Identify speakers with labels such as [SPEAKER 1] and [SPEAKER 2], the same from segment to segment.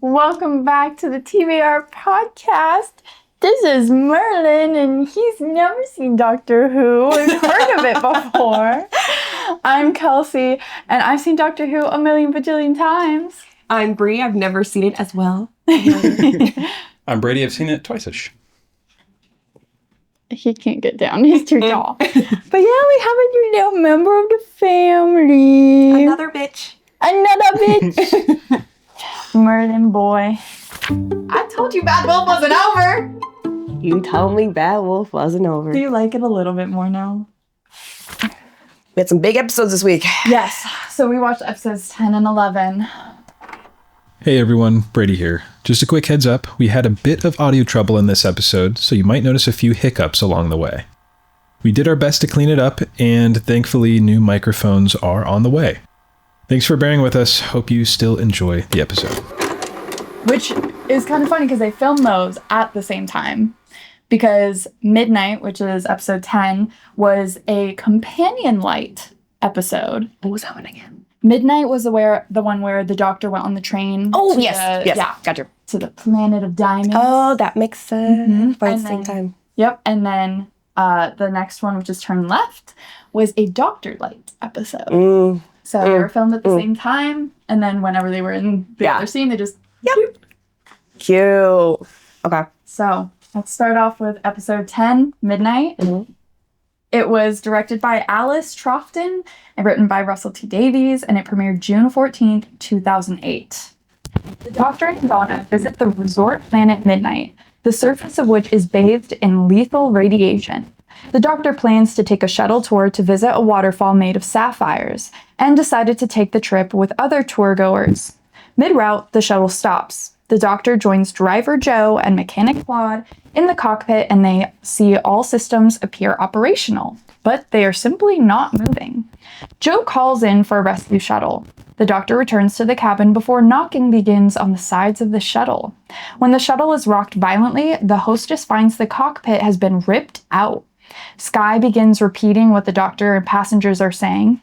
[SPEAKER 1] Welcome back to the TBR Podcast. This is Merlin, and he's never seen Doctor Who and heard of it before. I'm Kelcie, and I've seen Doctor Who a million bajillion times.
[SPEAKER 2] I'm Bree. I've never seen it as well.
[SPEAKER 3] I'm Brady. I've seen it twice-ish.
[SPEAKER 1] He can't get down. He's too tall. But yeah, we have a new little member of the family.
[SPEAKER 2] Another bitch.
[SPEAKER 1] Merlin boy.
[SPEAKER 2] I told you Bad Wolf wasn't over. You told me Bad Wolf wasn't over.
[SPEAKER 1] Do you like it a little bit more now?
[SPEAKER 2] We had some big episodes this week.
[SPEAKER 1] Yes. So we watched episodes 10 and 11.
[SPEAKER 3] Hey everyone, Brady here. Just a quick heads up, we had a bit of audio trouble in this episode, so you might notice a few hiccups along the way. We did our best to clean it up, and thankfully new microphones are on the way. Thanks for bearing with us. Hope you still enjoy the episode.
[SPEAKER 1] Which is kind of funny because they filmed those at the same time. Because Midnight, which is episode 10, was a companion light episode.
[SPEAKER 2] What was that one again?
[SPEAKER 1] Midnight was the one where the doctor went on the train.
[SPEAKER 2] Oh, yes. Yeah, gotcha.
[SPEAKER 1] To the planet of diamonds.
[SPEAKER 2] Oh, that makes sense.
[SPEAKER 1] Mm-hmm.
[SPEAKER 2] By the same time.
[SPEAKER 1] Yep. And then the next one, which is Turn Left, was a Doctor Light episode. So they were filmed at the same time, and then whenever they were in the other scene, they just...
[SPEAKER 2] Yep. Cute. Okay.
[SPEAKER 1] So let's start off with episode 10, Midnight.
[SPEAKER 2] Mm-hmm.
[SPEAKER 1] It was directed by Alice Troughton and written by Russell T. Davies, and it premiered June 14th, 2008. The Doctor and Donna visit the resort planet Midnight, the surface of which is bathed in lethal radiation. The Doctor plans to take a shuttle tour to visit a waterfall made of sapphires, and decided to take the trip with other tour-goers. Mid-route, the shuttle stops. The Doctor joins driver Joe and mechanic Claude in the cockpit, and they see all systems appear operational, but they are simply not moving. Joe calls in for a rescue shuttle. The Doctor returns to the cabin before knocking begins on the sides of the shuttle. When the shuttle is rocked violently, the hostess finds the cockpit has been ripped out. Skye begins repeating what the Doctor and passengers are saying.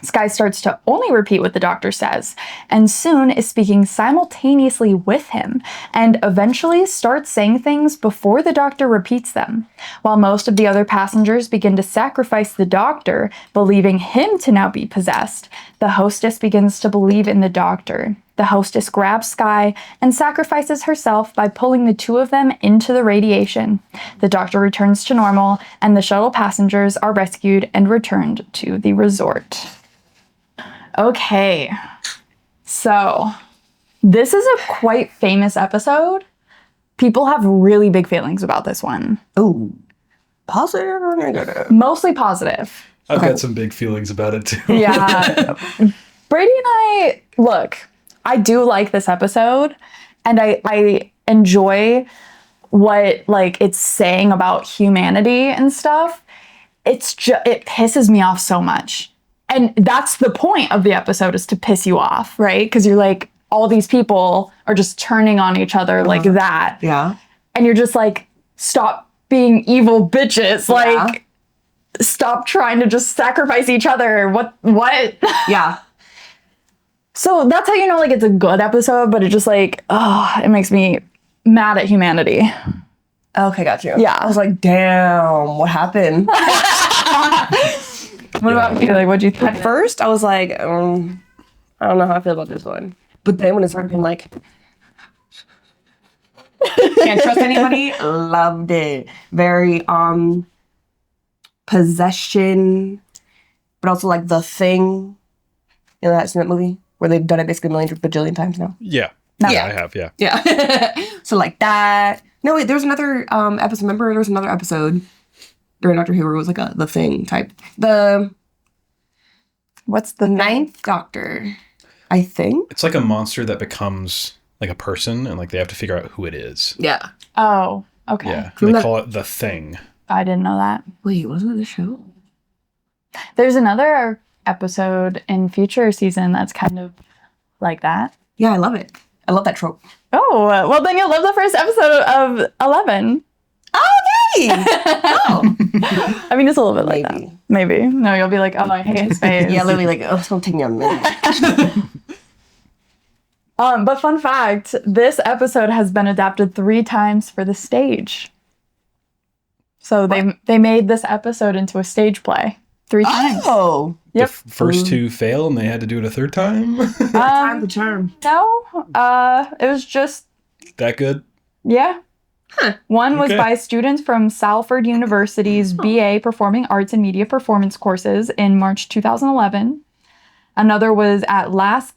[SPEAKER 1] Skye starts to only repeat what the Doctor says, and soon is speaking simultaneously with him, and eventually starts saying things before the Doctor repeats them. While most of the other passengers begin to sacrifice the Doctor, believing him to now be possessed, the hostess begins to believe in the Doctor. The hostess grabs Skye and sacrifices herself by pulling the two of them into the radiation. The Doctor returns to normal, and the shuttle passengers are rescued and returned to the resort. Okay, so this is a quite famous episode. People have really big feelings about this one.
[SPEAKER 2] Oh, positive or negative?
[SPEAKER 1] Mostly positive.
[SPEAKER 3] I've got some big feelings about it too.
[SPEAKER 1] Yeah. Brady and I, look, I do like this episode, and I enjoy what it's saying about humanity and stuff. It pisses me off so much. And that's the point of the episode, is to piss you off, right? Because you're like, all these people are just turning on each other like that.
[SPEAKER 2] Yeah.
[SPEAKER 1] And you're just like, stop being evil bitches. Like, stop trying to just sacrifice each other. What?
[SPEAKER 2] Yeah.
[SPEAKER 1] So that's how you know, it's a good episode, but it just it makes me mad at humanity.
[SPEAKER 2] Okay, got you.
[SPEAKER 1] Yeah.
[SPEAKER 2] I was like, damn, what happened?
[SPEAKER 1] What about you? What'd you think?
[SPEAKER 2] At first, I was like, I don't know how I feel about this one. But then when it started being like, can't trust anybody, loved it. Very, possession, but also The Thing. You know, seen that movie? Where they've done it basically a million bajillion times now.
[SPEAKER 3] Yeah.
[SPEAKER 1] No.
[SPEAKER 3] Yeah, I have, yeah.
[SPEAKER 2] Yeah. So that. No, wait, there was another episode. Remember, there was another episode during Doctor Who where it was The Thing type.
[SPEAKER 1] What's the
[SPEAKER 2] Ninth Doctor, I think.
[SPEAKER 3] It's like a monster that becomes a person, and they have to figure out who it is.
[SPEAKER 2] Yeah.
[SPEAKER 1] Oh, okay.
[SPEAKER 3] Yeah. And they call it The Thing.
[SPEAKER 1] I didn't know that.
[SPEAKER 2] Wait, wasn't it the show?
[SPEAKER 1] There's another episode in future season that's kind of like that.
[SPEAKER 2] Yeah, I love it. I love that trope.
[SPEAKER 1] Oh, well then you'll love the first episode of 11.
[SPEAKER 2] Okay! Oh.
[SPEAKER 1] I mean, it's a little bit like that. Maybe. No, you'll be like, oh, I hate his face.
[SPEAKER 2] Yeah, literally it's gonna take me a minute.
[SPEAKER 1] But fun fact, this episode has been adapted 3 times for the stage. So they made this episode into a stage play 3 times.
[SPEAKER 2] Oh.
[SPEAKER 1] Yep.
[SPEAKER 3] The first 2 fail and they had to do it a 3rd time?
[SPEAKER 2] Time to charm.
[SPEAKER 1] No, it was just,
[SPEAKER 3] That good?
[SPEAKER 1] yeah.
[SPEAKER 2] Huh.
[SPEAKER 1] One was
[SPEAKER 3] Okay.
[SPEAKER 1] by students from Salford University's BA Performing Arts and Media Performance courses in March 2011. Another was at Lass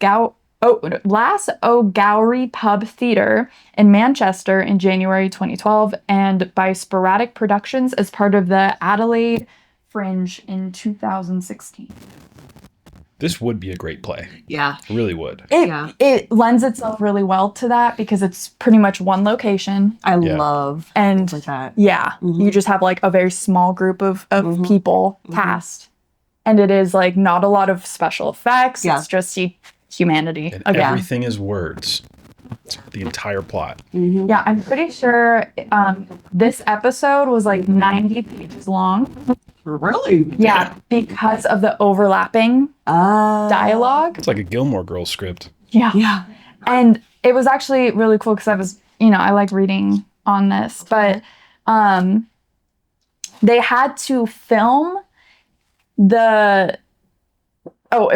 [SPEAKER 1] O'Gowrie Pub Theatre in Manchester in January 2012, and by Sporadic Productions as part of the Adelaide Fringe in 2016.
[SPEAKER 3] This would be a great play.
[SPEAKER 2] Yeah.
[SPEAKER 3] It really would.
[SPEAKER 1] It lends itself really well to that because it's pretty much one location.
[SPEAKER 2] I
[SPEAKER 3] Yeah.
[SPEAKER 2] love
[SPEAKER 1] And
[SPEAKER 2] things like that.
[SPEAKER 1] yeah,
[SPEAKER 2] Mhm.
[SPEAKER 1] you just have like a very small group of people cast. And it is like not a lot of special effects.
[SPEAKER 2] Yeah.
[SPEAKER 1] It's just humanity.
[SPEAKER 3] And
[SPEAKER 1] again.
[SPEAKER 3] everything is words. It's the entire plot.
[SPEAKER 1] Yeah, I'm pretty sure this episode was like 90 pages long.
[SPEAKER 2] Really?
[SPEAKER 1] Yeah, because of the overlapping dialogue.
[SPEAKER 3] It's like a Gilmore Girls script.
[SPEAKER 1] Yeah.
[SPEAKER 2] Yeah.
[SPEAKER 1] And it was actually really cool because I was, I like reading on this, but they had to film it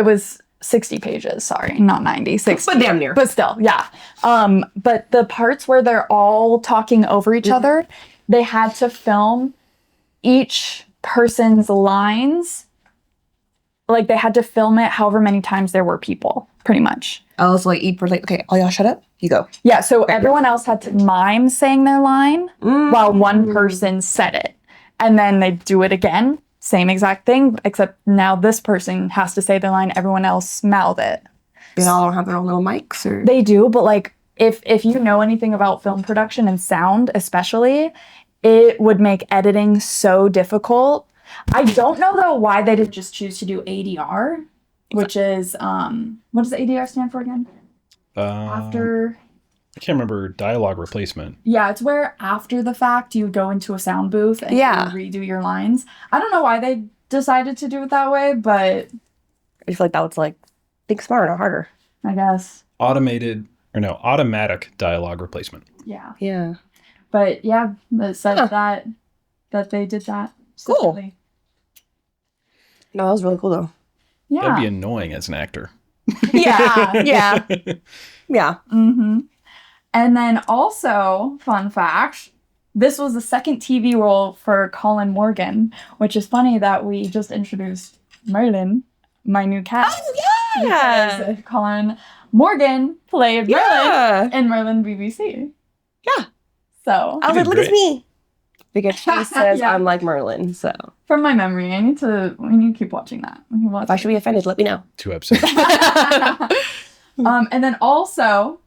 [SPEAKER 1] was 60 pages, sorry, not 90, 60.
[SPEAKER 2] But damn near.
[SPEAKER 1] But still, yeah. But the parts where they're all talking over each other, they had to film each person's lines. Like they had to film it however many times there were people, pretty much.
[SPEAKER 2] I was like, okay, all y'all shut up. You go.
[SPEAKER 1] Yeah, so everyone else had to mime saying their line while one person said it. And then they do it again, same exact thing, except now this person has to say their line, everyone else mouth it.
[SPEAKER 2] They all don't have their own little mics or
[SPEAKER 1] They do, but like if you know anything about film production and sound especially, it would make editing so difficult. I don't know though why they didn't just choose to do ADR, which is what does ADR stand for again? After
[SPEAKER 3] I can't remember dialogue replacement.
[SPEAKER 1] Yeah, it's where after the fact you go into a sound booth and you redo your lines. I don't know why they decided to do it that way, but
[SPEAKER 2] I feel like that was like think smarter, not harder.
[SPEAKER 1] I guess.
[SPEAKER 3] Automatic dialogue replacement.
[SPEAKER 1] Yeah.
[SPEAKER 2] Yeah.
[SPEAKER 1] But yeah, it said that they did that.
[SPEAKER 2] Cool.
[SPEAKER 1] specifically.
[SPEAKER 2] No, that was really cool though.
[SPEAKER 1] Yeah.
[SPEAKER 3] That'd be annoying as an actor.
[SPEAKER 1] yeah. Yeah.
[SPEAKER 2] Yeah.
[SPEAKER 1] Mm-hmm. And then also, fun fact, this was the second TV role for Colin Morgan, which is funny that we just introduced Merlin, my new cat.
[SPEAKER 2] Oh yeah.
[SPEAKER 1] Because Colin Morgan played Merlin in Merlin BBC.
[SPEAKER 2] Yeah.
[SPEAKER 1] So,
[SPEAKER 2] I was like, look at me. Because she says
[SPEAKER 1] Yeah.
[SPEAKER 2] I'm like Merlin, so
[SPEAKER 1] from my memory, we need to keep watching that. We can watch
[SPEAKER 2] if I should be offended, let me know.
[SPEAKER 3] 2 episodes.
[SPEAKER 1] And then also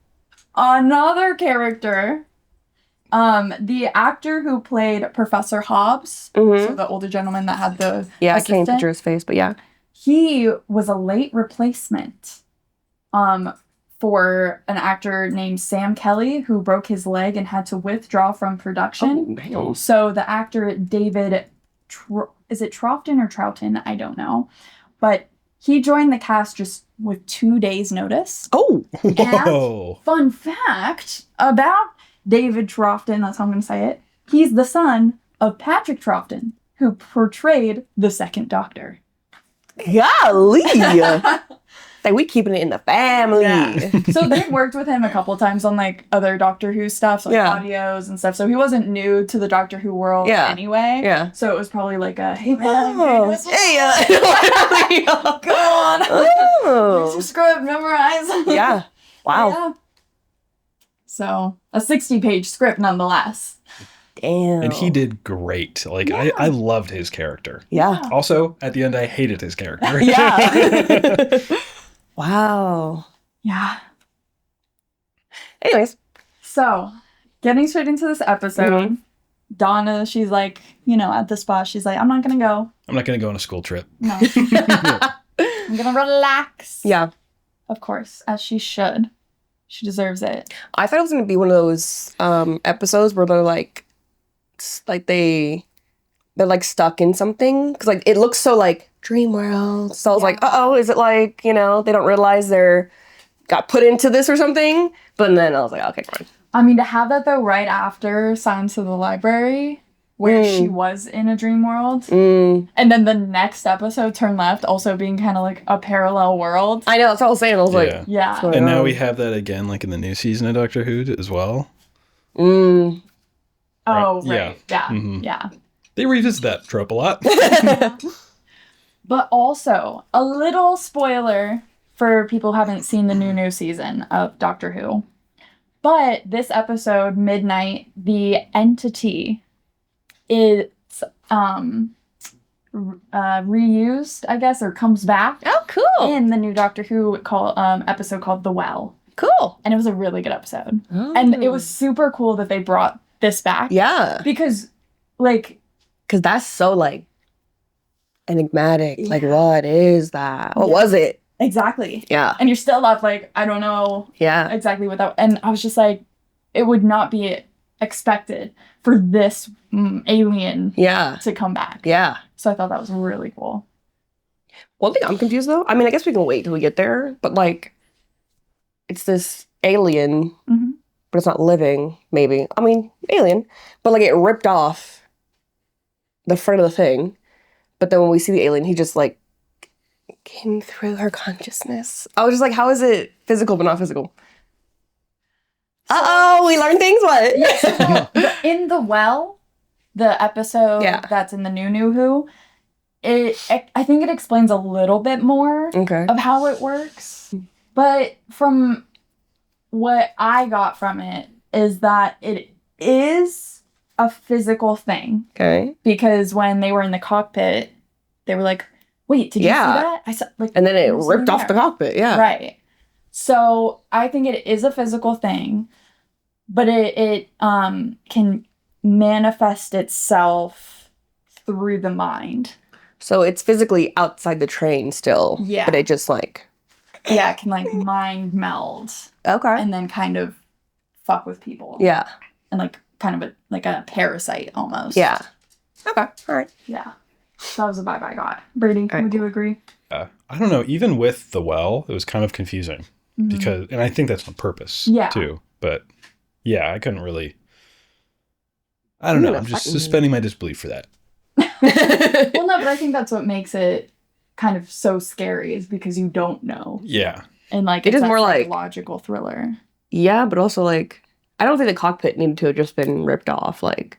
[SPEAKER 1] another character, the actor who played Professor Hobbs, so the older gentleman that had the
[SPEAKER 2] Yeah, I can't
[SPEAKER 1] assistant,
[SPEAKER 2] picture his face, but yeah.
[SPEAKER 1] he was a late replacement for an actor named Sam Kelly who broke his leg and had to withdraw from production.
[SPEAKER 2] Oh,
[SPEAKER 1] So the actor David, is it Troughton or Troughton? I don't know. But he joined the cast just with 2 days notice.
[SPEAKER 2] oh.
[SPEAKER 3] Whoa.
[SPEAKER 1] Fun fact about David Troughton, that's how I'm going to say it. He's the son of Patrick Troughton, who portrayed the Second Doctor.
[SPEAKER 2] Golly. Like we keeping it in the family.
[SPEAKER 1] Yeah. So they've worked with him a couple times on like other Doctor Who stuff, like audios and stuff. So he wasn't new to the Doctor Who world anyway.
[SPEAKER 2] Yeah.
[SPEAKER 1] So it was probably like a, hey man,
[SPEAKER 2] Oh, hey,
[SPEAKER 1] come on.
[SPEAKER 2] oh.
[SPEAKER 1] Some script, memorize.
[SPEAKER 2] Yeah. Wow.
[SPEAKER 1] Yeah. So a 60-page script nonetheless.
[SPEAKER 2] Damn.
[SPEAKER 3] And he did great. Like, I loved his character.
[SPEAKER 2] Yeah.
[SPEAKER 3] Also, at the end, I hated his character.
[SPEAKER 2] Yeah. Wow.
[SPEAKER 1] Yeah.
[SPEAKER 2] Anyways.
[SPEAKER 1] So, getting straight into this episode, Donna, she's like, at the spot, she's like, I'm not going to go.
[SPEAKER 3] I'm not going to go on a school trip.
[SPEAKER 1] No. I'm going to relax.
[SPEAKER 2] Yeah.
[SPEAKER 1] Of course, as she should. She deserves it.
[SPEAKER 2] I thought it was going to be one of those episodes where they're they're like stuck in something. Because like it looks so like dream world. So I was like, is it like, they don't realize they're got put into this or something. But then I was like, okay, fine.
[SPEAKER 1] I mean, to have that though right after Silence of the Library, where she was in a dream world, and then the next episode, Turn Left, also being kind of like a parallel world.
[SPEAKER 2] I know, that's what I was saying. I was like,
[SPEAKER 1] yeah.
[SPEAKER 3] And now we have that again, like in the new season of Doctor Who as well.
[SPEAKER 1] Oh, right.
[SPEAKER 3] Yeah.
[SPEAKER 1] Yeah.
[SPEAKER 3] Mhm.
[SPEAKER 1] Yeah.
[SPEAKER 3] They revisit that trope a lot.
[SPEAKER 1] But also, a little spoiler for people who haven't seen the new season of Doctor Who. But this episode, Midnight, the entity is reused, I guess, or comes back.
[SPEAKER 2] Oh, cool.
[SPEAKER 1] In the new Doctor Who episode called The Well.
[SPEAKER 2] Cool.
[SPEAKER 1] And it was a really good episode.
[SPEAKER 2] Oh.
[SPEAKER 1] And it was super cool that they brought this back.
[SPEAKER 2] Yeah.
[SPEAKER 1] Because, like...
[SPEAKER 2] Because that's so, like, enigmatic. Like, what is that? What was it?
[SPEAKER 1] Exactly.
[SPEAKER 2] Yeah.
[SPEAKER 1] And you're still left like, I don't know exactly what that... And I was just like, it would not be expected for this alien to come back.
[SPEAKER 2] Yeah.
[SPEAKER 1] So I thought that was really cool.
[SPEAKER 2] One thing I'm confused, though, I mean, I guess we can wait till we get there, but, like, it's this alien, but it's not living, maybe. I mean, alien. But, like, it ripped off the front of the thing. But then when we see the alien, he just, like, came through her consciousness. I was just like, how is it physical but not physical? We learned things. What?
[SPEAKER 1] So, in The Well, the episode that's in the new Who, I think it explains a little bit more of how it works. But from what I got from it is that it is a physical thing.
[SPEAKER 2] Okay.
[SPEAKER 1] Because when they were in the cockpit, they were like, wait, did you see that? I saw, like,
[SPEAKER 2] and then it ripped off the cockpit. Yeah.
[SPEAKER 1] Right. So I think it is a physical thing, but it can manifest itself through the mind.
[SPEAKER 2] So it's physically outside the train still.
[SPEAKER 1] Yeah.
[SPEAKER 2] But it just like...
[SPEAKER 1] Yeah, it can like mind meld.
[SPEAKER 2] Okay.
[SPEAKER 1] And then kind of fuck with people.
[SPEAKER 2] Yeah.
[SPEAKER 1] And like kind of like a parasite almost.
[SPEAKER 2] Yeah. Okay. All right.
[SPEAKER 1] Yeah. That was the vibe I got. Brady, would you agree?
[SPEAKER 3] I don't know. Even with The Well, it was kind of confusing because, and I think that's on purpose too. But yeah, I couldn't really. I don't know. I'm just suspending my disbelief for that.
[SPEAKER 1] Well, no, but I think that's what makes it kind of so scary is because you don't know.
[SPEAKER 3] Yeah.
[SPEAKER 1] And like
[SPEAKER 2] it is more like
[SPEAKER 1] logical thriller.
[SPEAKER 2] Yeah, but also like I don't think the cockpit needed to have just been ripped off. Like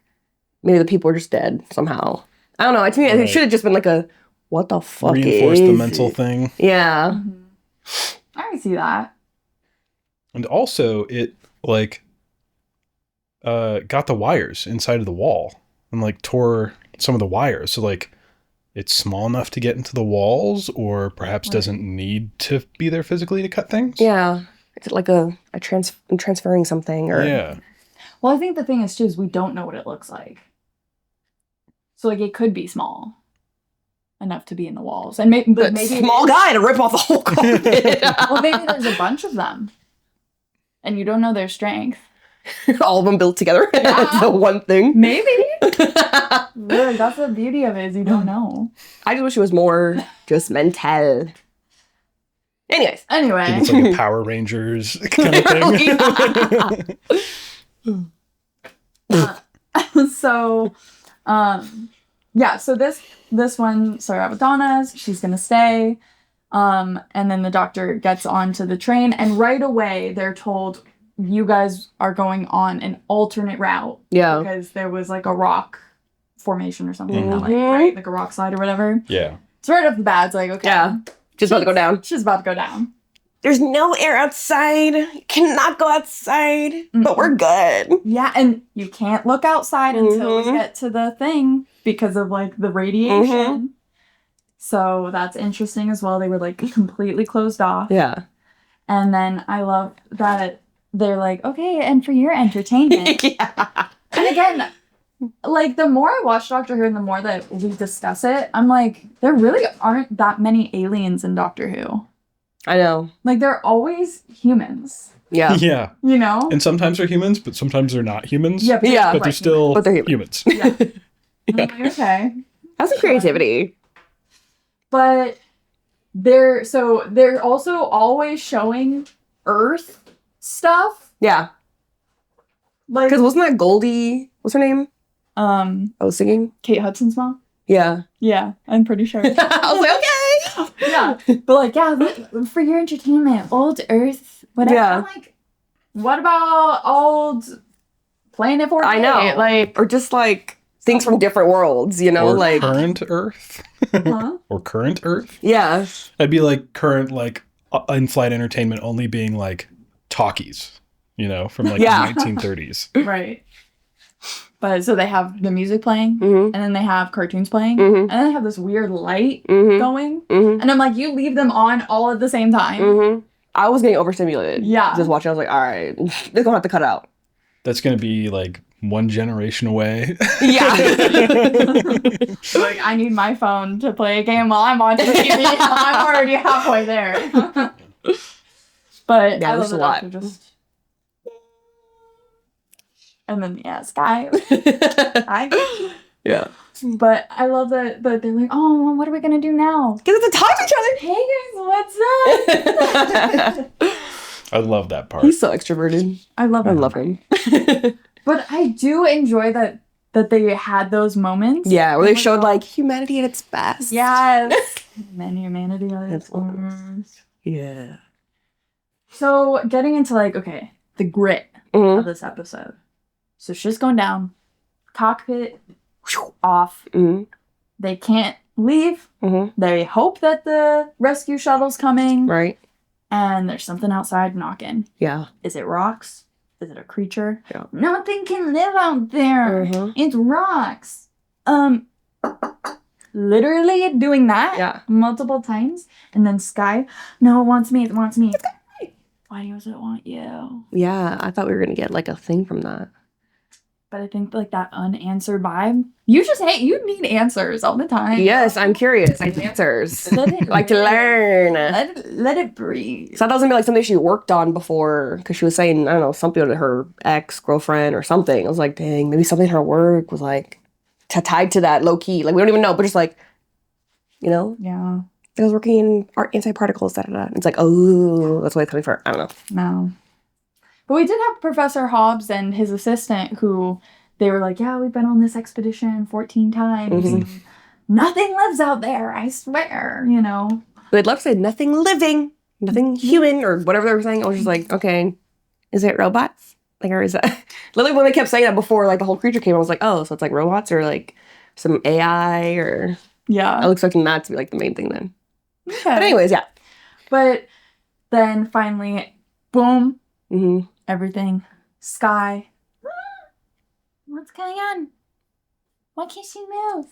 [SPEAKER 2] maybe the people were just dead somehow. I don't know. To me, it should have just been like a what the fuck
[SPEAKER 3] reinforce the mental thing.
[SPEAKER 2] Yeah.
[SPEAKER 1] Mm-hmm. I can see that.
[SPEAKER 3] And also, it like got the wires inside of the wall and like tore some of the wires. So like it's small enough to get into the walls, or perhaps doesn't need to be there physically to cut things.
[SPEAKER 2] Yeah. It's like transferring something or
[SPEAKER 1] Well, I think the thing is too is we don't know what it looks like. So like it could be small enough to be in the walls, and maybe
[SPEAKER 2] small guy to rip off the whole carpet.
[SPEAKER 1] Well, maybe there's a bunch of them, and you don't know their strength.
[SPEAKER 2] All of them built together. That's the one thing.
[SPEAKER 1] Maybe. Really, that's the beauty of it is you don't know.
[SPEAKER 2] I just wish it was more just mental. Anyways.
[SPEAKER 3] Maybe it's like a Power Rangers kind of thing.
[SPEAKER 1] So this one started out with Donna's. She's gonna stay. And then the doctor gets onto the train, and right away they're told, you guys are going on an alternate route.
[SPEAKER 2] Yeah.
[SPEAKER 1] Because there was like a rock formation or something. Right? Like a rock slide or whatever.
[SPEAKER 3] Yeah.
[SPEAKER 1] So right off the bat, it's like, okay.
[SPEAKER 2] Yeah. Just about to go down.
[SPEAKER 1] She's about to go down.
[SPEAKER 2] There's no air outside. You cannot go outside. But we're good.
[SPEAKER 1] Yeah, and you can't look outside until we get to the thing because of like the radiation. So that's interesting as well. They were like completely closed off.
[SPEAKER 2] Yeah.
[SPEAKER 1] And then I love that they're like, okay, and for your entertainment.
[SPEAKER 2] Yeah.
[SPEAKER 1] And again, like the more I watch Doctor Who and the more that we discuss it, I'm like, there really aren't that many aliens in Doctor Who.
[SPEAKER 2] I know.
[SPEAKER 1] Like they're always humans.
[SPEAKER 2] Yeah.
[SPEAKER 3] Yeah.
[SPEAKER 1] You know?
[SPEAKER 3] And sometimes they're humans, but sometimes they're not humans.
[SPEAKER 1] Yeah,
[SPEAKER 3] but they're still humans.
[SPEAKER 1] Yeah. Like, okay.
[SPEAKER 2] That's some creativity.
[SPEAKER 1] But they're also always showing Earth stuff.
[SPEAKER 2] Yeah.
[SPEAKER 1] Like,
[SPEAKER 2] Because wasn't that Goldie? What's her name? Singing?
[SPEAKER 1] Kate Hudson's mom.
[SPEAKER 2] Yeah.
[SPEAKER 1] Yeah, I'm pretty sure.
[SPEAKER 2] I was like, okay.
[SPEAKER 1] Yeah, but like, yeah, for your entertainment, old Earth, whatever.
[SPEAKER 2] Yeah.
[SPEAKER 1] I'm like, what about old Planet 48?
[SPEAKER 2] I know.
[SPEAKER 1] Like,
[SPEAKER 2] or just like things from different worlds, you know?
[SPEAKER 3] Or
[SPEAKER 2] like
[SPEAKER 3] current Earth.
[SPEAKER 1] huh?
[SPEAKER 3] Or current Earth.
[SPEAKER 2] Yeah.
[SPEAKER 3] That'd be like current, like in-flight entertainment only being like talkies, you know, from like
[SPEAKER 2] Yeah.
[SPEAKER 3] the 1930s.
[SPEAKER 1] Right. But so they have the music playing,
[SPEAKER 2] Mm-hmm.
[SPEAKER 1] and then they have cartoons playing,
[SPEAKER 2] Mhm.
[SPEAKER 1] and then they have this weird light
[SPEAKER 2] Mm-hmm.
[SPEAKER 1] going,
[SPEAKER 2] Mm-hmm.
[SPEAKER 1] and I'm like, you leave them on all at the same time.
[SPEAKER 2] Mm-hmm. I was getting overstimulated.
[SPEAKER 1] Yeah.
[SPEAKER 2] Just watching, I was like, all right, they're gonna have to cut out.
[SPEAKER 3] That's going to be like one generation away.
[SPEAKER 2] Yeah.
[SPEAKER 1] Like, I need my phone to play a game while I'm watching TV. I'm already halfway there. But
[SPEAKER 2] Yeah,
[SPEAKER 1] I love
[SPEAKER 2] there's
[SPEAKER 1] the
[SPEAKER 2] a lot.
[SPEAKER 1] doctor just. And then Sky. I.
[SPEAKER 2] Yeah.
[SPEAKER 1] But I love that they're like, oh, well, what are we gonna do now?
[SPEAKER 2] Get them to talk to each
[SPEAKER 1] Hey guys, what's up?
[SPEAKER 2] other.
[SPEAKER 3] I love that part.
[SPEAKER 2] He's so extroverted.
[SPEAKER 1] I love
[SPEAKER 2] I
[SPEAKER 1] it.
[SPEAKER 2] love him.
[SPEAKER 1] But I do enjoy that they had those moments.
[SPEAKER 2] Yeah, where
[SPEAKER 1] Oh
[SPEAKER 2] they
[SPEAKER 1] my
[SPEAKER 2] showed
[SPEAKER 1] God.
[SPEAKER 2] like humanity at its best.
[SPEAKER 1] Yes. Humanity at its
[SPEAKER 2] Its worst.
[SPEAKER 1] worst.
[SPEAKER 2] Yeah.
[SPEAKER 1] So getting into like, okay, the grit
[SPEAKER 2] Mm-hmm.
[SPEAKER 1] of this episode. So shit's going down. Cockpit off.
[SPEAKER 2] Mm-hmm.
[SPEAKER 1] They can't leave.
[SPEAKER 2] Mm-hmm.
[SPEAKER 1] They hope that the rescue shuttle's coming.
[SPEAKER 2] Right.
[SPEAKER 1] And there's something outside knocking.
[SPEAKER 2] Yeah.
[SPEAKER 1] Is it rocks? Is it a creature?
[SPEAKER 2] Yeah.
[SPEAKER 1] Nothing can live out there.
[SPEAKER 2] Mhm.
[SPEAKER 1] It's rocks. Literally doing that
[SPEAKER 2] Yeah.
[SPEAKER 1] multiple times. And then Sky, no, it wants me. It wants me. Why does it want you?
[SPEAKER 2] Yeah. I thought we were gonna get like a thing from that.
[SPEAKER 1] But I think like that unanswered vibe. You need answers all the time.
[SPEAKER 2] Yes, I'm curious. I need answers.
[SPEAKER 1] Let it
[SPEAKER 2] like to
[SPEAKER 1] live.
[SPEAKER 2] learn.
[SPEAKER 1] Let it breathe.
[SPEAKER 2] So I thought it was gonna be like something she worked on before, because she was saying, I don't know, something to her ex-girlfriend or something. I was like, dang, maybe something in her work was like tied to that low key. Like we don't even know, but just like, you know,
[SPEAKER 1] Yeah.
[SPEAKER 2] I was working in anti-particles, da da da. It's like, oh, that's why it's coming for. I don't know.
[SPEAKER 1] No. But we did have Professor Hobbs and his assistant who they were like, yeah, we've been on this expedition 14 times.
[SPEAKER 2] Mhm.
[SPEAKER 1] And nothing lives out there, I swear, you know.
[SPEAKER 2] They'd love to say nothing living, nothing human, or whatever they were saying. I was just like, okay, is it robots? Like, or is that literally when they kept saying that before, like the whole creature came, I was like, oh, so it's like robots or like some AI, or
[SPEAKER 1] Yeah.
[SPEAKER 2] I was expecting that to be like the main thing then.
[SPEAKER 1] Okay.
[SPEAKER 2] But anyways, yeah.
[SPEAKER 1] But then finally, boom,
[SPEAKER 2] Mm-hmm.
[SPEAKER 1] everything. Sky. What's going on? Why can't she move?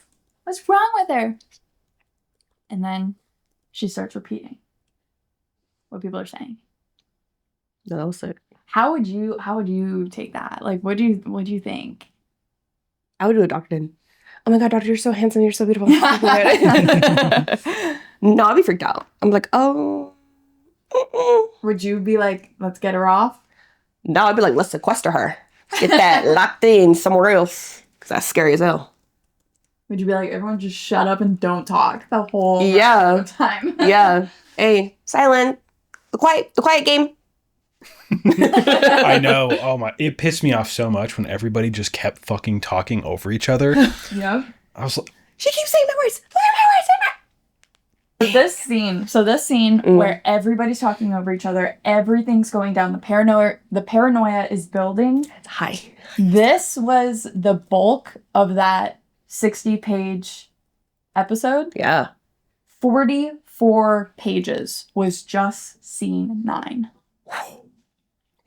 [SPEAKER 1] What's wrong with her? And then she starts repeating what people are saying.
[SPEAKER 2] No, that was sick.
[SPEAKER 1] How would you take that? Like, what do you think?
[SPEAKER 2] I would do a doctor then. Oh my god, doctor, you're so handsome, you're so beautiful. No, I'd be freaked out. I'm like, oh. Mm-mm.
[SPEAKER 1] Would you be like, let's get her off?
[SPEAKER 2] No, I'd be like, let's sequester her. Get that locked in somewhere else. Because that's scary as hell.
[SPEAKER 1] Would you be like, everyone just shut up and don't talk the whole
[SPEAKER 2] Yeah.
[SPEAKER 1] time?
[SPEAKER 2] Yeah. Hey, silent. The quiet game.
[SPEAKER 3] I know. Oh my! It pissed me off so much when everybody just kept fucking talking over each other.
[SPEAKER 1] Yep.
[SPEAKER 3] I was like,
[SPEAKER 2] She keeps saying my words. Look at my words.
[SPEAKER 1] This scene where everybody's talking over each other, everything's going down, the paranoia is building.
[SPEAKER 2] Hi.
[SPEAKER 1] This was the bulk of that 60-page episode.
[SPEAKER 2] Yeah.
[SPEAKER 1] 44 pages was just scene 9.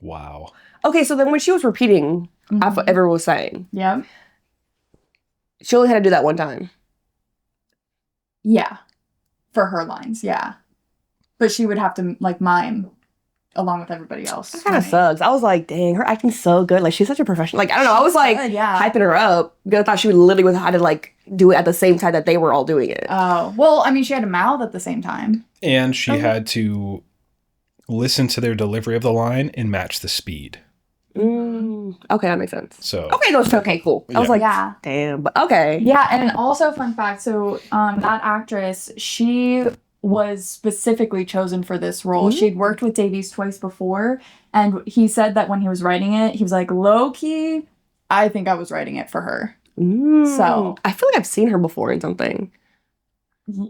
[SPEAKER 3] wow.
[SPEAKER 2] Okay, so then when she was repeating off what everyone was saying,
[SPEAKER 1] Yep.
[SPEAKER 2] she only had to do that one time.
[SPEAKER 1] Yeah. For her lines, yeah. But she would have to like mime along with everybody else.
[SPEAKER 2] That kind of sucks. I was like, dang, her acting's so good. Like, she's such a professional. Like, I don't know. I was like
[SPEAKER 1] yeah.
[SPEAKER 2] hyping her up because I thought she would literally have to like do it at the same time that they were all doing it.
[SPEAKER 1] Oh, well, I mean, she had a mouth at the same time.
[SPEAKER 3] And she had to listen to their delivery of the line and match the speed.
[SPEAKER 2] Okay, that makes sense.
[SPEAKER 3] So
[SPEAKER 2] Okay, no, okay, cool. I was
[SPEAKER 3] Yeah.
[SPEAKER 2] like,
[SPEAKER 1] Yeah.
[SPEAKER 2] damn, but okay.
[SPEAKER 1] Yeah, and also fun fact, so that actress, she was specifically chosen for this role. She'd worked with Davies twice before, and he said that when he was writing it, he was like, low-key, I think I was writing it for her. So
[SPEAKER 2] I feel like I've seen her before in something.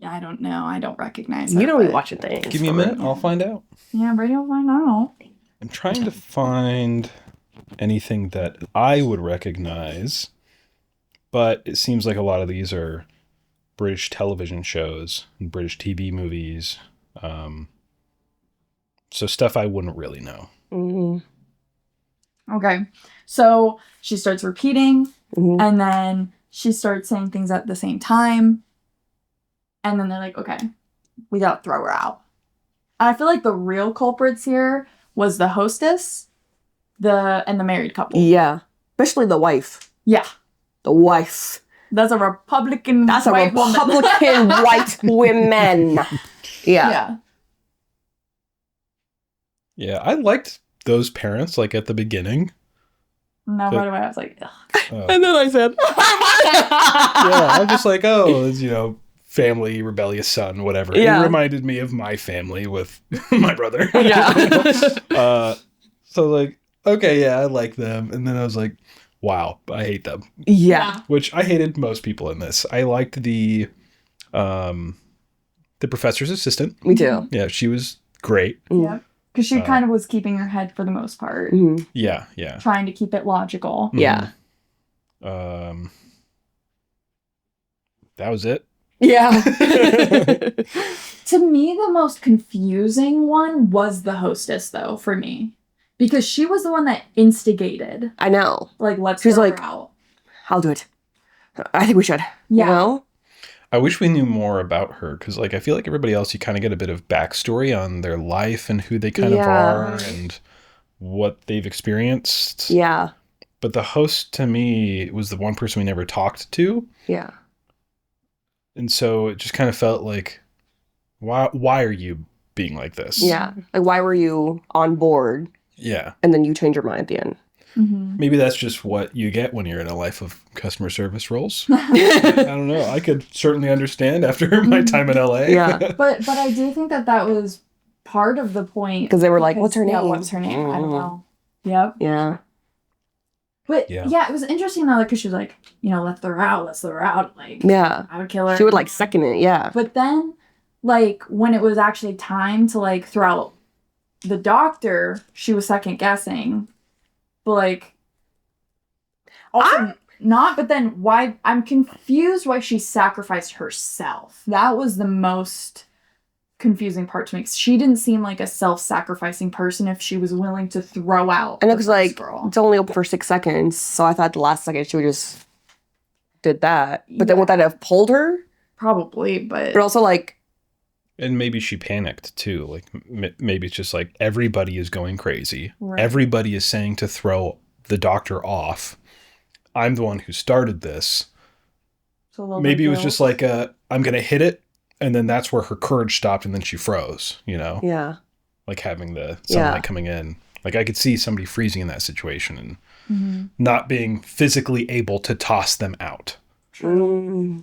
[SPEAKER 1] I don't know. I don't recognize her.
[SPEAKER 2] You don't be watching things.
[SPEAKER 3] Give me a minute. I'll find out.
[SPEAKER 1] Yeah, Brady will find out.
[SPEAKER 3] I'm trying to find anything that I would recognize, but it seems like a lot of these are British television shows and British TV movies. So stuff I wouldn't really know.
[SPEAKER 1] Okay. So she starts repeating, and then she starts saying things at the same time. And then they're like, okay, we gotta throw her out. And I feel like the real culprits here was the hostess, and the married couple.
[SPEAKER 2] Yeah. Especially the wife.
[SPEAKER 1] Yeah.
[SPEAKER 2] The wife.
[SPEAKER 1] That's a Republican
[SPEAKER 2] That's a
[SPEAKER 1] white woman.
[SPEAKER 2] Republican white women. Yeah.
[SPEAKER 3] Yeah, I liked those parents, like, at the beginning.
[SPEAKER 1] No, right away I was like, ugh.
[SPEAKER 2] And then I said,
[SPEAKER 3] Yeah, I'm just like, oh, it's, family, rebellious son, whatever.
[SPEAKER 2] Yeah.
[SPEAKER 3] It reminded me of my family with my brother.
[SPEAKER 2] Yeah.
[SPEAKER 3] So, like, okay, yeah, I like them. And then I was like, wow, I hate them.
[SPEAKER 2] Yeah.
[SPEAKER 3] Which I hated most people in this. I liked the professor's assistant.
[SPEAKER 2] Me too.
[SPEAKER 3] Yeah, she was great.
[SPEAKER 1] Yeah. Because she kind of was keeping her head for the most part.
[SPEAKER 3] Yeah.
[SPEAKER 1] Trying to keep it logical.
[SPEAKER 2] Yeah.
[SPEAKER 3] That was it.
[SPEAKER 2] Yeah.
[SPEAKER 1] To me, the most confusing one was the hostess, though, for me. Because she was the one that instigated.
[SPEAKER 2] I know.
[SPEAKER 1] Like, let's
[SPEAKER 2] She's
[SPEAKER 1] throw
[SPEAKER 2] like,
[SPEAKER 1] her out.
[SPEAKER 2] I'll do it. I think we should.
[SPEAKER 1] Yeah.
[SPEAKER 2] You know?
[SPEAKER 3] I wish we knew more about her because, like, I feel like everybody else, you kind of get a bit of backstory on their life and who they kind of are and what they've experienced.
[SPEAKER 2] Yeah.
[SPEAKER 3] But the host, to me, was the one person we never talked to.
[SPEAKER 2] Yeah.
[SPEAKER 3] And so it just kind of felt like, why are you being like this?
[SPEAKER 2] Yeah. Like, why were you on board?
[SPEAKER 3] Yeah.
[SPEAKER 2] And then you change your mind at the end.
[SPEAKER 3] Maybe that's just what you get when you're in a life of customer service roles. I don't know. I could certainly understand after my time in LA.
[SPEAKER 2] Yeah.
[SPEAKER 1] But I do think that was part of the point.
[SPEAKER 2] Because they were like, what's her name?
[SPEAKER 1] Yeah, what's her name? I don't know. Yep.
[SPEAKER 2] Yeah.
[SPEAKER 1] But
[SPEAKER 3] Yeah.
[SPEAKER 1] it was interesting though, because she was like, let's throw her out. Like,
[SPEAKER 2] Yeah.
[SPEAKER 1] I would kill her.
[SPEAKER 2] She would like second it. Yeah.
[SPEAKER 1] But then, like, when it was actually time to like throw out the doctor, she was second guessing. But like, also not. But then why? I'm confused why she sacrificed herself. That was the most confusing part to me. 'Cause she didn't seem like a self-sacrificing person if she was willing to throw out.
[SPEAKER 2] And it
[SPEAKER 1] the
[SPEAKER 2] was
[SPEAKER 1] first
[SPEAKER 2] like,
[SPEAKER 1] girl.
[SPEAKER 2] it's only open for 6 seconds. So I thought the last second she would just did that. But then would that have pulled her?
[SPEAKER 1] Probably, but
[SPEAKER 2] also like,
[SPEAKER 3] And maybe she panicked too. Like maybe it's just like everybody is going crazy.
[SPEAKER 1] Right.
[SPEAKER 3] Everybody is saying to throw the doctor off. I'm the one who started this.
[SPEAKER 1] so a little
[SPEAKER 3] Maybe
[SPEAKER 1] bit
[SPEAKER 3] it was
[SPEAKER 1] guilt.
[SPEAKER 3] just like, I'm going to hit it. And then that's where her courage stopped. And then she froze,
[SPEAKER 2] yeah.
[SPEAKER 3] like having the sunlight coming in. Like I could see somebody freezing in that situation and not being physically able to toss them out.
[SPEAKER 1] True.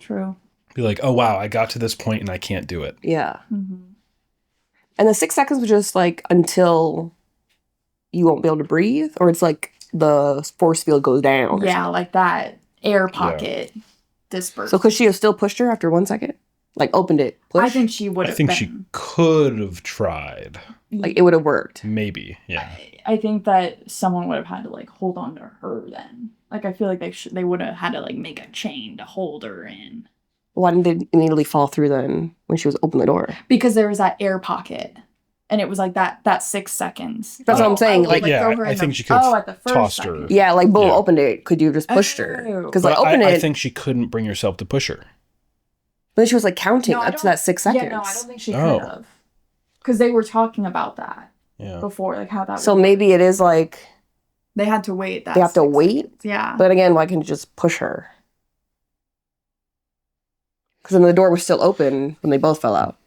[SPEAKER 3] Be like, oh, wow, I got to this point and I can't do it.
[SPEAKER 2] Yeah. And the 6 seconds was just like until you won't be able to breathe, or it's like the force field goes down.
[SPEAKER 1] Yeah, like that air pocket dispersed.
[SPEAKER 2] So could she have still pushed her after 1 second? Like opened it, push?
[SPEAKER 1] I think she would
[SPEAKER 3] I
[SPEAKER 1] have
[SPEAKER 3] think
[SPEAKER 1] been.
[SPEAKER 3] she could have tried.
[SPEAKER 2] like it would have worked.
[SPEAKER 3] Maybe. Yeah.
[SPEAKER 1] I think that someone would have had to like hold on to her then. Like I feel like they would have had to like make a chain to hold her in.
[SPEAKER 2] Why didn't they immediately fall through then when she was open the door?
[SPEAKER 1] Because there was that air pocket. And it was like that 6 seconds.
[SPEAKER 2] That's what I'm saying,
[SPEAKER 1] would,
[SPEAKER 2] like,
[SPEAKER 3] yeah,
[SPEAKER 1] throw her
[SPEAKER 3] I
[SPEAKER 1] in
[SPEAKER 3] think
[SPEAKER 1] the-
[SPEAKER 3] she could have
[SPEAKER 1] at the first
[SPEAKER 3] tossed her.
[SPEAKER 1] second.
[SPEAKER 2] Yeah, like boom,
[SPEAKER 3] Yeah.
[SPEAKER 2] opened it. Could you have just pushed her? Because like
[SPEAKER 3] But
[SPEAKER 2] open
[SPEAKER 3] I
[SPEAKER 2] it.
[SPEAKER 3] think she couldn't bring herself to push her.
[SPEAKER 2] But then she was like counting
[SPEAKER 1] No, I
[SPEAKER 2] up to
[SPEAKER 1] don't-
[SPEAKER 2] that 6 seconds.
[SPEAKER 1] Yeah, no, I don't think she
[SPEAKER 3] Oh.
[SPEAKER 1] could have. Because they were talking about that
[SPEAKER 3] Yeah.
[SPEAKER 1] before, like how that
[SPEAKER 2] So
[SPEAKER 1] would-
[SPEAKER 2] maybe it is like
[SPEAKER 1] they had to wait that
[SPEAKER 2] they have to
[SPEAKER 1] 6
[SPEAKER 2] wait.
[SPEAKER 1] seconds. Yeah.
[SPEAKER 2] But again, why can't you just push her? Because then the door was still open when they both fell out.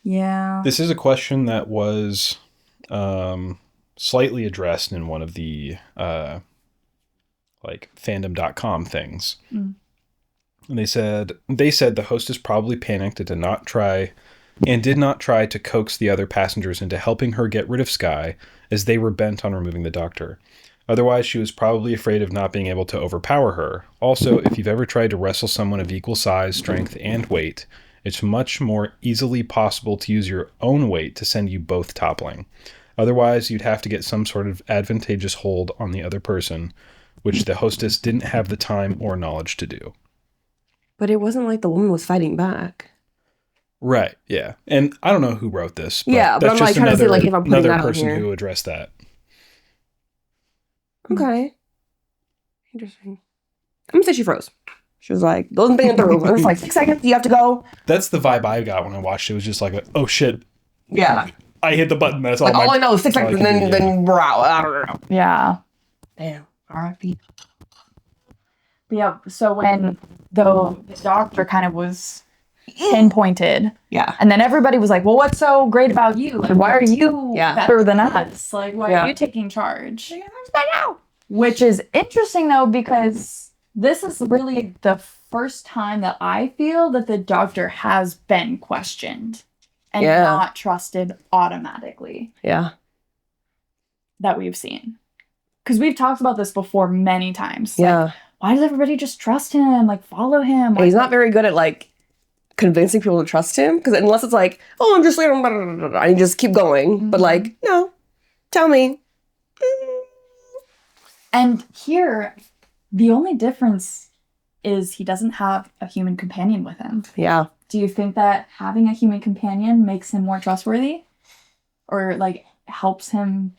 [SPEAKER 1] Yeah.
[SPEAKER 3] This is a question that was slightly addressed in one of the like fandom.com things. And they said the hostess probably panicked and did not try and did not try to coax the other passengers into helping her get rid of Skye, as they were bent on removing the doctor. Otherwise, she was probably afraid of not being able to overpower her. Also, if you've ever tried to wrestle someone of equal size, strength, and weight, it's much more easily possible to use your own weight to send you both toppling. Otherwise, you'd have to get some sort of advantageous hold on the other person, which the hostess didn't have the time or knowledge to do.
[SPEAKER 2] But it wasn't like the woman was fighting back.
[SPEAKER 3] Right, yeah. And I don't know who wrote this. But
[SPEAKER 2] yeah, but
[SPEAKER 3] that's
[SPEAKER 2] I'm
[SPEAKER 3] just
[SPEAKER 2] like trying to see like if I'm putting
[SPEAKER 3] another
[SPEAKER 2] that on
[SPEAKER 3] person
[SPEAKER 2] here.
[SPEAKER 3] who addressed that.
[SPEAKER 2] Okay. Interesting. I'm gonna say she froze. She was like, wasn't thinking through. It was like 6 seconds, you have to go.
[SPEAKER 3] That's the vibe I got when I watched it. It was just like, oh shit.
[SPEAKER 2] Yeah.
[SPEAKER 3] I hit the button. That's
[SPEAKER 2] Like,
[SPEAKER 3] all.
[SPEAKER 2] all I know is 6 seconds, and then wow. I don't know.
[SPEAKER 1] Yeah.
[SPEAKER 2] Damn. R.I.P.
[SPEAKER 1] Yeah. So when the doctor kind of was pinpointed,
[SPEAKER 2] Yeah.
[SPEAKER 1] and then everybody was like, well, what's so great about you? Like, why are you better than us? Like, why are you taking charge? Which is interesting, though, because this is really the first time that I feel that the doctor has been questioned and not trusted automatically.
[SPEAKER 2] Yeah.
[SPEAKER 1] That we've seen. Because we've talked about this before many times.
[SPEAKER 2] Yeah.
[SPEAKER 1] Like, why does everybody just trust him? Like, follow him?
[SPEAKER 2] And he's not very good at, like, convincing people to trust him. Because unless it's like, oh, I'm just leaving, and you just keep going. Mm-hmm. But, like, no. Tell me.
[SPEAKER 1] And here, the only difference is he doesn't have a human companion with him.
[SPEAKER 2] Yeah.
[SPEAKER 1] Do you think that having a human companion makes him more trustworthy? Or, like, helps him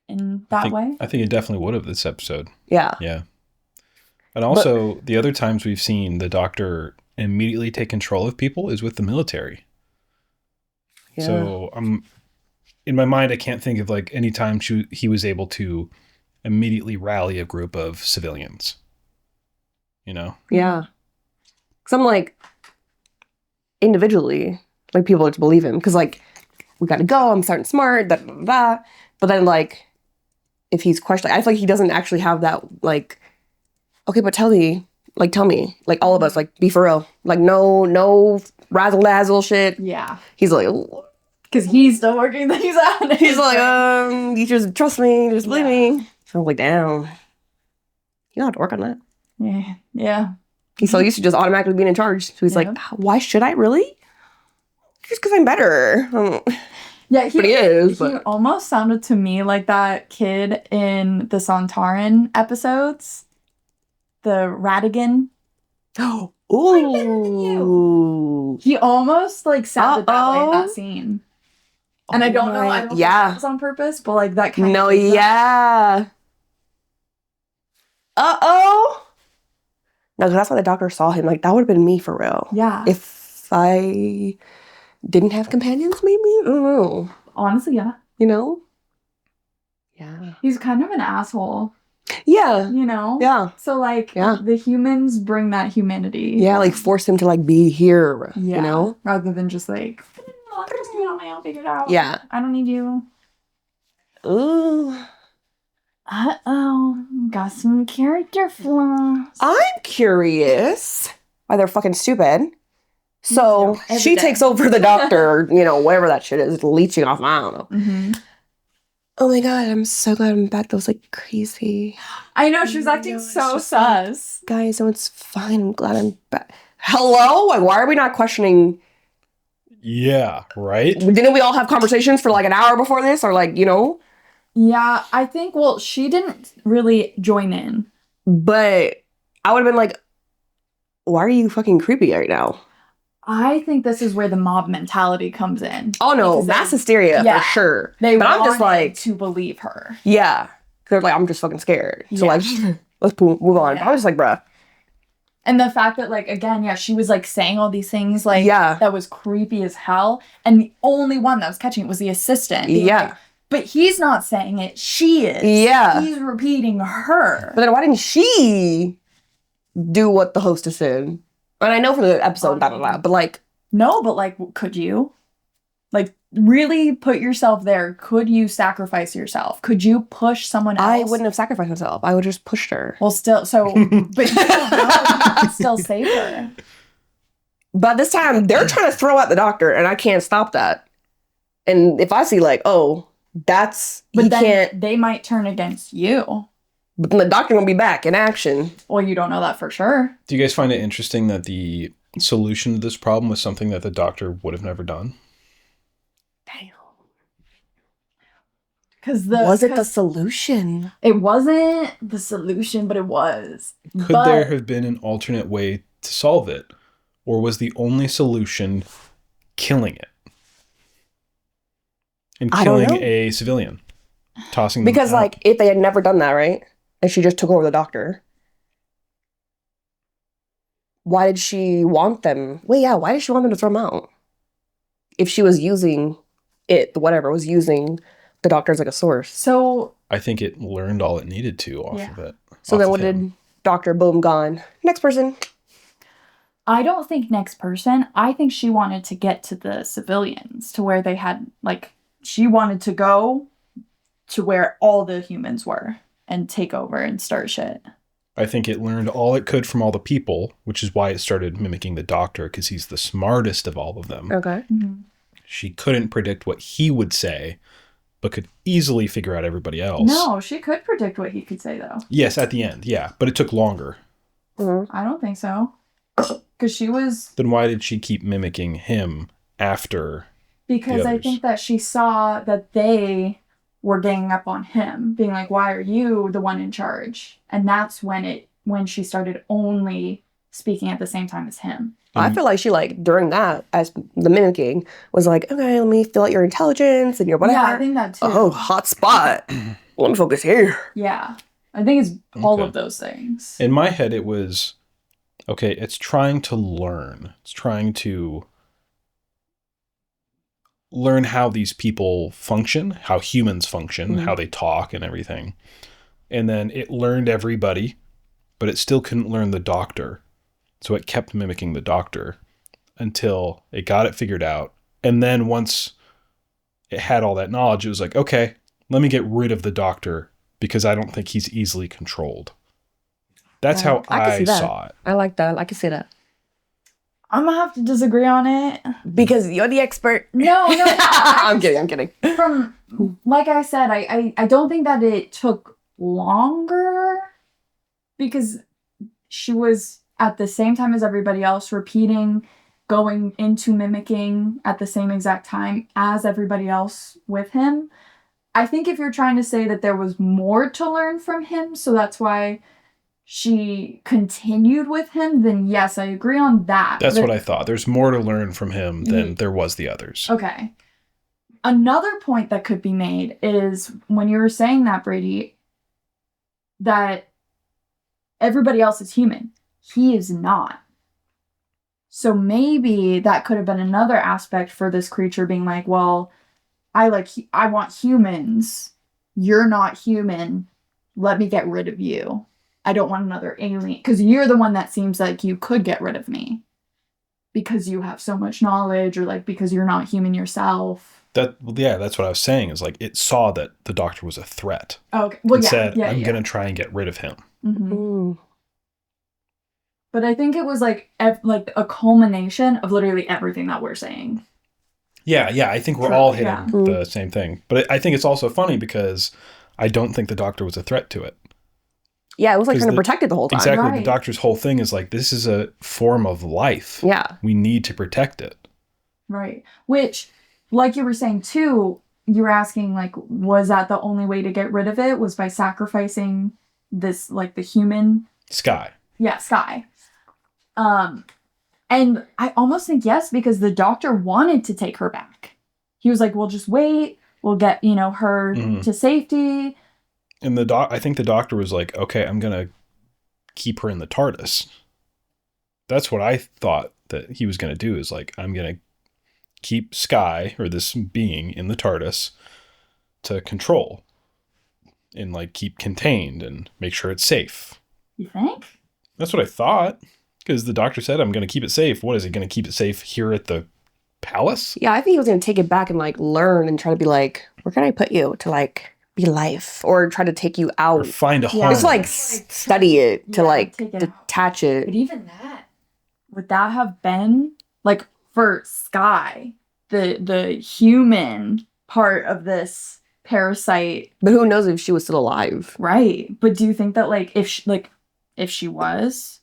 [SPEAKER 1] in that way?
[SPEAKER 3] I think it definitely would have this episode.
[SPEAKER 2] Yeah.
[SPEAKER 3] Yeah. And also, the other times we've seen the doctor immediately take control of people is with the military. Yeah. So, in my mind, I can't think of, like, any time he was able to immediately rally a group of civilians. You know?
[SPEAKER 2] Yeah. Because I'm like, individually, like, people just believe him. Because, like, we gotta go, I'm starting smart, da da da. But then, like, if he's questioning, I feel like he doesn't actually have that, like, okay, but tell me, like, all of us, like, be for real. Like, no razzle-dazzle shit.
[SPEAKER 1] Yeah.
[SPEAKER 2] He's like,
[SPEAKER 1] because he's still working things out.
[SPEAKER 2] He's like, you just trust me, just believe me. So I'm like, damn. You don't have to work on that.
[SPEAKER 1] Yeah. Yeah.
[SPEAKER 2] He's so used to just automatically being in charge. So he's like, why should I really? Just because I'm better.
[SPEAKER 1] Yeah,
[SPEAKER 2] but he is.
[SPEAKER 1] He almost sounded to me like that kid in the Sontaran episodes. The Radigan.
[SPEAKER 2] Oh, ooh.
[SPEAKER 1] He almost like sounded that way in that scene. And I don't know. I don't think that was on purpose, but like that kind of.
[SPEAKER 2] No, yeah. Uh-oh. No, because that's why the doctor saw him. Like, that would have been me for real.
[SPEAKER 1] Yeah.
[SPEAKER 2] If I didn't have companions, maybe? I don't know.
[SPEAKER 1] Honestly, yeah.
[SPEAKER 2] You know? Yeah.
[SPEAKER 1] He's kind of an asshole.
[SPEAKER 2] Yeah.
[SPEAKER 1] You know?
[SPEAKER 2] Yeah.
[SPEAKER 1] So, like, the humans bring that humanity.
[SPEAKER 2] Yeah, like, force him to, like, be here,
[SPEAKER 1] you
[SPEAKER 2] know?
[SPEAKER 1] Rather than just, like, I'm just doing it on my own, figure it out.
[SPEAKER 2] Yeah.
[SPEAKER 1] I don't need you.
[SPEAKER 2] Ooh.
[SPEAKER 1] Uh-oh. Got some character flaws.
[SPEAKER 2] I'm curious why they're fucking stupid. So, she takes over the doctor, you know, whatever that shit is, leeching off, I don't know.
[SPEAKER 1] Mm-hmm.
[SPEAKER 2] Oh my god, I'm so glad I'm back. That was like crazy.
[SPEAKER 1] I know, she was acting so sus.
[SPEAKER 2] Like, guys, no, it's fine. I'm glad I'm back. Hello? Like, why are we not questioning?
[SPEAKER 3] Yeah, right?
[SPEAKER 2] Didn't we all have conversations for like an hour before this? Or like, you know?
[SPEAKER 1] Yeah, I think, well, she didn't really join in.
[SPEAKER 2] But I would have been like, why are you fucking creepy right now?
[SPEAKER 1] I think this is where the mob mentality comes in.
[SPEAKER 2] Oh no, mass hysteria for sure. But I'm just like
[SPEAKER 1] to believe her.
[SPEAKER 2] Yeah. They're like, I'm just fucking scared. So like, let's move on. Yeah. I was just like, bruh.
[SPEAKER 1] And the fact that like, again, she was like saying all these things like that was creepy as hell. And the only one that was catching it was the assistant. Like, but he's not saying it. She is.
[SPEAKER 2] Yeah.
[SPEAKER 1] He's repeating her.
[SPEAKER 2] But then why didn't she do what the hostess said? And I know from the episode, but like...
[SPEAKER 1] No, but like, could you? Like, really put yourself there. Could you sacrifice yourself? Could you push someone else?
[SPEAKER 2] I wouldn't have sacrificed myself. I would just pushed her.
[SPEAKER 1] Well, still, so... but you don't know if you could still save her.
[SPEAKER 2] But this time, they're trying to throw out the doctor, and I can't stop that. And if I see, like, oh, that's...
[SPEAKER 1] But
[SPEAKER 2] he
[SPEAKER 1] then
[SPEAKER 2] can't...
[SPEAKER 1] they might turn against you.
[SPEAKER 2] But then the doctor will be back in action.
[SPEAKER 1] Well, you don't know that for sure.
[SPEAKER 3] Do you guys find it interesting that the solution to this problem was something that the doctor would have never done?
[SPEAKER 2] Damn.
[SPEAKER 1] Was
[SPEAKER 2] it the solution?
[SPEAKER 1] It wasn't the solution, but it was.
[SPEAKER 3] Could there have been an alternate way to solve it? Or was the only solution killing it? And killing a civilian. Tossing them
[SPEAKER 2] Because,
[SPEAKER 3] out.
[SPEAKER 2] like, if they had never done that, right? And she just took over the doctor. Why did she want them? Why did she want them to throw him out? If she was using was using the doctor as like a source.
[SPEAKER 1] So
[SPEAKER 3] I think it learned all it needed to off of it.
[SPEAKER 2] So then what did Doctor Boom gone? Next person.
[SPEAKER 1] I don't think next person. I think she wanted to get to the civilians to where they had, like, she wanted to go to where all the humans were and take over and start shit.
[SPEAKER 3] I think it learned all it could from all the people, which is why it started mimicking the doctor, because he's the smartest of all of them.
[SPEAKER 2] Okay.
[SPEAKER 1] Mm-hmm.
[SPEAKER 3] She couldn't predict what he would say, but could easily figure out everybody else.
[SPEAKER 1] No, she could predict what he could say, though.
[SPEAKER 3] Yes, at the end, yeah. But it took longer.
[SPEAKER 2] Mm-hmm.
[SPEAKER 1] I don't think so. Because she was...
[SPEAKER 3] Then why did she keep mimicking him after
[SPEAKER 1] Because I think that she saw that they were ganging up on him, being like, why are you the one in charge? And that's when she started only speaking at the same time as him.
[SPEAKER 2] I feel like she, like, during that, as the mimicking, was like, okay, let me fill out your intelligence and your whatever.
[SPEAKER 1] Yeah, I think that too.
[SPEAKER 2] Oh, hot spot. Let me focus here.
[SPEAKER 1] Yeah. I think it's all of those things.
[SPEAKER 3] In my head, it was, okay, it's trying to learn. It's trying to learn how these people function, how humans function, how they talk and everything. And then it learned everybody, but it still couldn't learn the doctor. So it kept mimicking the doctor until it got it figured out. And then once it had all that knowledge, it was like, okay, let me get rid of the doctor because I don't think he's easily controlled. That's how I saw it.
[SPEAKER 2] I like that. I can see that.
[SPEAKER 1] I'm going to have to disagree on it.
[SPEAKER 2] Because you're the expert.
[SPEAKER 1] No.
[SPEAKER 2] I'm kidding.
[SPEAKER 1] From, like I said, I don't think that it took longer because she was at the same time as everybody else repeating, going into mimicking at the same exact time as everybody else with him. I think if you're trying to say that there was more to learn from him, so that's why she continued with him, then yes, I agree on that.
[SPEAKER 3] That's what I thought. There's more to learn from him than there was the others.
[SPEAKER 1] Okay. Another point that could be made is when you were saying that, Brady, that everybody else is human. He is not. So maybe that could have been another aspect for this creature being like, well, I want humans. You're not human. Let me get rid of you. I don't want another alien. Because you're the one that seems like you could get rid of me. Because you have so much knowledge, or like because you're not human yourself.
[SPEAKER 3] That's what I was saying, is like it saw that the doctor was a threat.
[SPEAKER 1] Okay. Well,
[SPEAKER 3] and said, I'm going to try and get rid of him.
[SPEAKER 1] Mm-hmm. But I think it was like a culmination of literally everything that we're saying.
[SPEAKER 3] Yeah, I think we're all hitting the same thing. But I think it's also funny because I don't think the doctor was a threat to it.
[SPEAKER 2] Yeah, it was like trying to protect it the whole time.
[SPEAKER 3] Exactly.
[SPEAKER 1] Right.
[SPEAKER 3] The doctor's whole thing is like, this is a form of life.
[SPEAKER 2] Yeah.
[SPEAKER 3] We need to protect it.
[SPEAKER 1] Right. Which, like you were saying too, you were asking, like, was that the only way to get rid of it? Was by sacrificing this, like, the human...
[SPEAKER 3] Sky.
[SPEAKER 1] Yeah, Sky. And I almost think yes, because the doctor wanted to take her back. He was like, we'll just wait. We'll get, her to safety.
[SPEAKER 3] And I think the doctor was like, okay, I'm going to keep her in the TARDIS. That's what I thought that he was going to do, is like, I'm going to keep Sky, or this being, in the TARDIS to control and like keep contained and make sure it's safe.
[SPEAKER 1] You think?
[SPEAKER 3] That's what I thought. Because the doctor said, I'm going to keep it safe. What is he going to keep it safe here at the palace?
[SPEAKER 2] Yeah, I think he was going to take it back and like learn and try to be like, where can I put you to like be life, or try to take you out,
[SPEAKER 3] or find a home.
[SPEAKER 2] Just like study it to like detach it.
[SPEAKER 1] But even that, would that have been like for Sky, the human part of this parasite.
[SPEAKER 2] But who knows if she was still alive?
[SPEAKER 1] Right. But do you think that like if she was,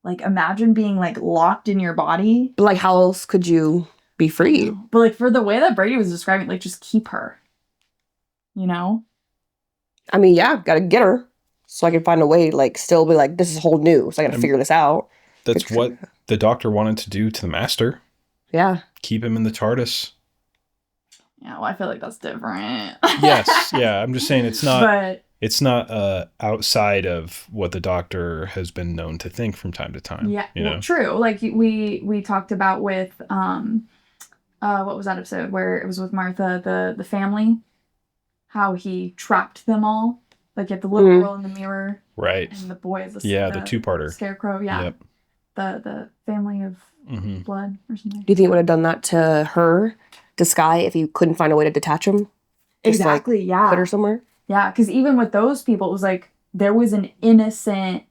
[SPEAKER 1] like imagine being like locked in your body?
[SPEAKER 2] But like how else could you be free?
[SPEAKER 1] But like for the way that Brady was describing, like just keep her. You know?
[SPEAKER 2] I mean, yeah, gotta get her. So I can find a way, like, still be like, this is whole new. So I gotta figure this out.
[SPEAKER 3] That's what the Doctor wanted to do to the Master.
[SPEAKER 2] Yeah.
[SPEAKER 3] Keep him in the TARDIS.
[SPEAKER 1] Yeah, well, I feel like that's different.
[SPEAKER 3] Yes, yeah. I'm just saying it's not.
[SPEAKER 1] But
[SPEAKER 3] it's not outside of what the Doctor has been known to think from time to time.
[SPEAKER 1] yeah,
[SPEAKER 3] you know?
[SPEAKER 1] True. Like we talked about with what was that episode where it was with Martha, the family, how he trapped them all. Like you have the little girl in the mirror,
[SPEAKER 3] right?
[SPEAKER 1] And the boy is
[SPEAKER 3] the two-parter
[SPEAKER 1] scarecrow. Yeah,
[SPEAKER 3] yep.
[SPEAKER 1] The family of blood or something.
[SPEAKER 2] Do you think it would have done that to her, to Sky, if you couldn't find a way to detach him? Just,
[SPEAKER 1] exactly.
[SPEAKER 2] like,
[SPEAKER 1] yeah.
[SPEAKER 2] Put her somewhere.
[SPEAKER 1] Yeah, because even with those people, it was like there was an innocent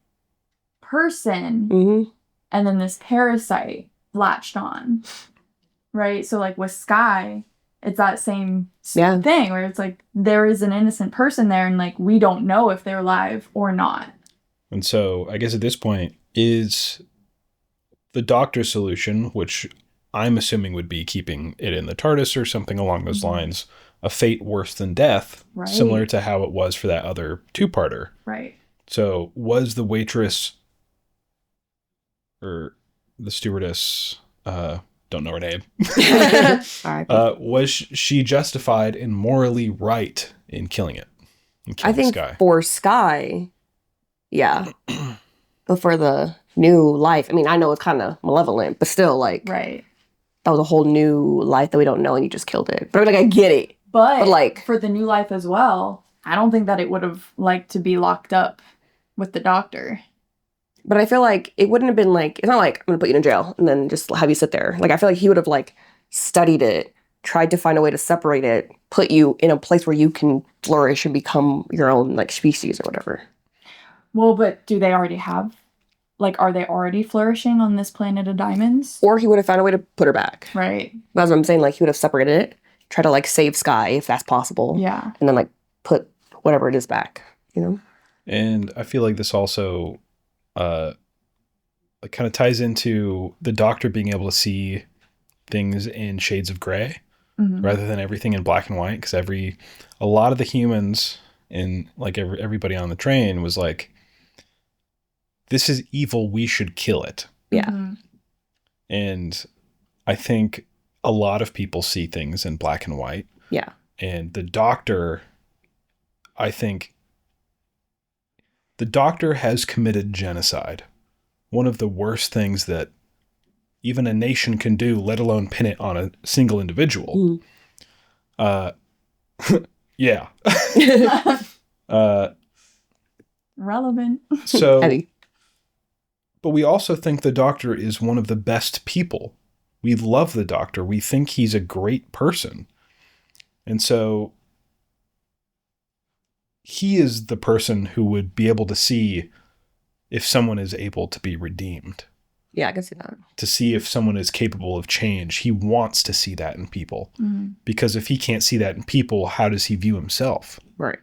[SPEAKER 1] person, and then this parasite latched on, right? So like with Sky, it's that same thing where it's like there is an innocent person there, and like we don't know if they're alive or not.
[SPEAKER 3] And so I guess at this point is the Doctor's solution, which I'm assuming would be keeping it in the TARDIS or something along those lines, a fate worse than death, similar to how it was for that other two-parter.
[SPEAKER 1] Right.
[SPEAKER 3] So was the waitress or the stewardess, don't know her name, was she justified and morally right in killing it?
[SPEAKER 2] I think
[SPEAKER 3] Sky?
[SPEAKER 2] For Sky, yeah. But for the new life, I mean, I know it's kind of malevolent, but still, like,
[SPEAKER 1] right.
[SPEAKER 2] That was a whole new life that we don't know, and you just killed it. But like, I get it.
[SPEAKER 1] But
[SPEAKER 2] like,
[SPEAKER 1] for the new life as well, I don't think that it would have liked to be locked up with the Doctor.
[SPEAKER 2] But I feel like it wouldn't have been like, it's not like I'm gonna put you in jail and then just have you sit there. Like, I feel like he would have like studied it, tried to find a way to separate it, put you in a place where you can flourish and become your own like species or whatever.
[SPEAKER 1] Well, but do they already have, like, are they already flourishing on this planet of diamonds?
[SPEAKER 2] Or he would have found a way to put her back.
[SPEAKER 1] Right.
[SPEAKER 2] That's what I'm saying. Like, he would have separated it, try to like save Sky if that's possible.
[SPEAKER 1] Yeah.
[SPEAKER 2] And then like put whatever it is back, you know?
[SPEAKER 3] And I feel like this also like kind of ties into the Doctor being able to see things in shades of gray rather than everything in black and white. Because a lot of the humans and like everybody on the train was like, this is evil, we should kill it.
[SPEAKER 2] Yeah.
[SPEAKER 3] And I think a lot of people see things in black and white.
[SPEAKER 2] Yeah.
[SPEAKER 3] And the Doctor, I think the Doctor has committed genocide. One of the worst things that even a nation can do, let alone pin it on a single individual. Yeah.
[SPEAKER 1] Relevant.
[SPEAKER 3] So,
[SPEAKER 2] Heavy.
[SPEAKER 3] but we also think the Doctor is one of the best people. We love the Doctor. We think he's a great person. And so he is the person who would be able to see if someone is able to be redeemed.
[SPEAKER 2] Yeah, I can see that.
[SPEAKER 3] To see if someone is capable of change. He wants to see that in people. Because if he can't see that in people, how does he view himself?
[SPEAKER 2] Right.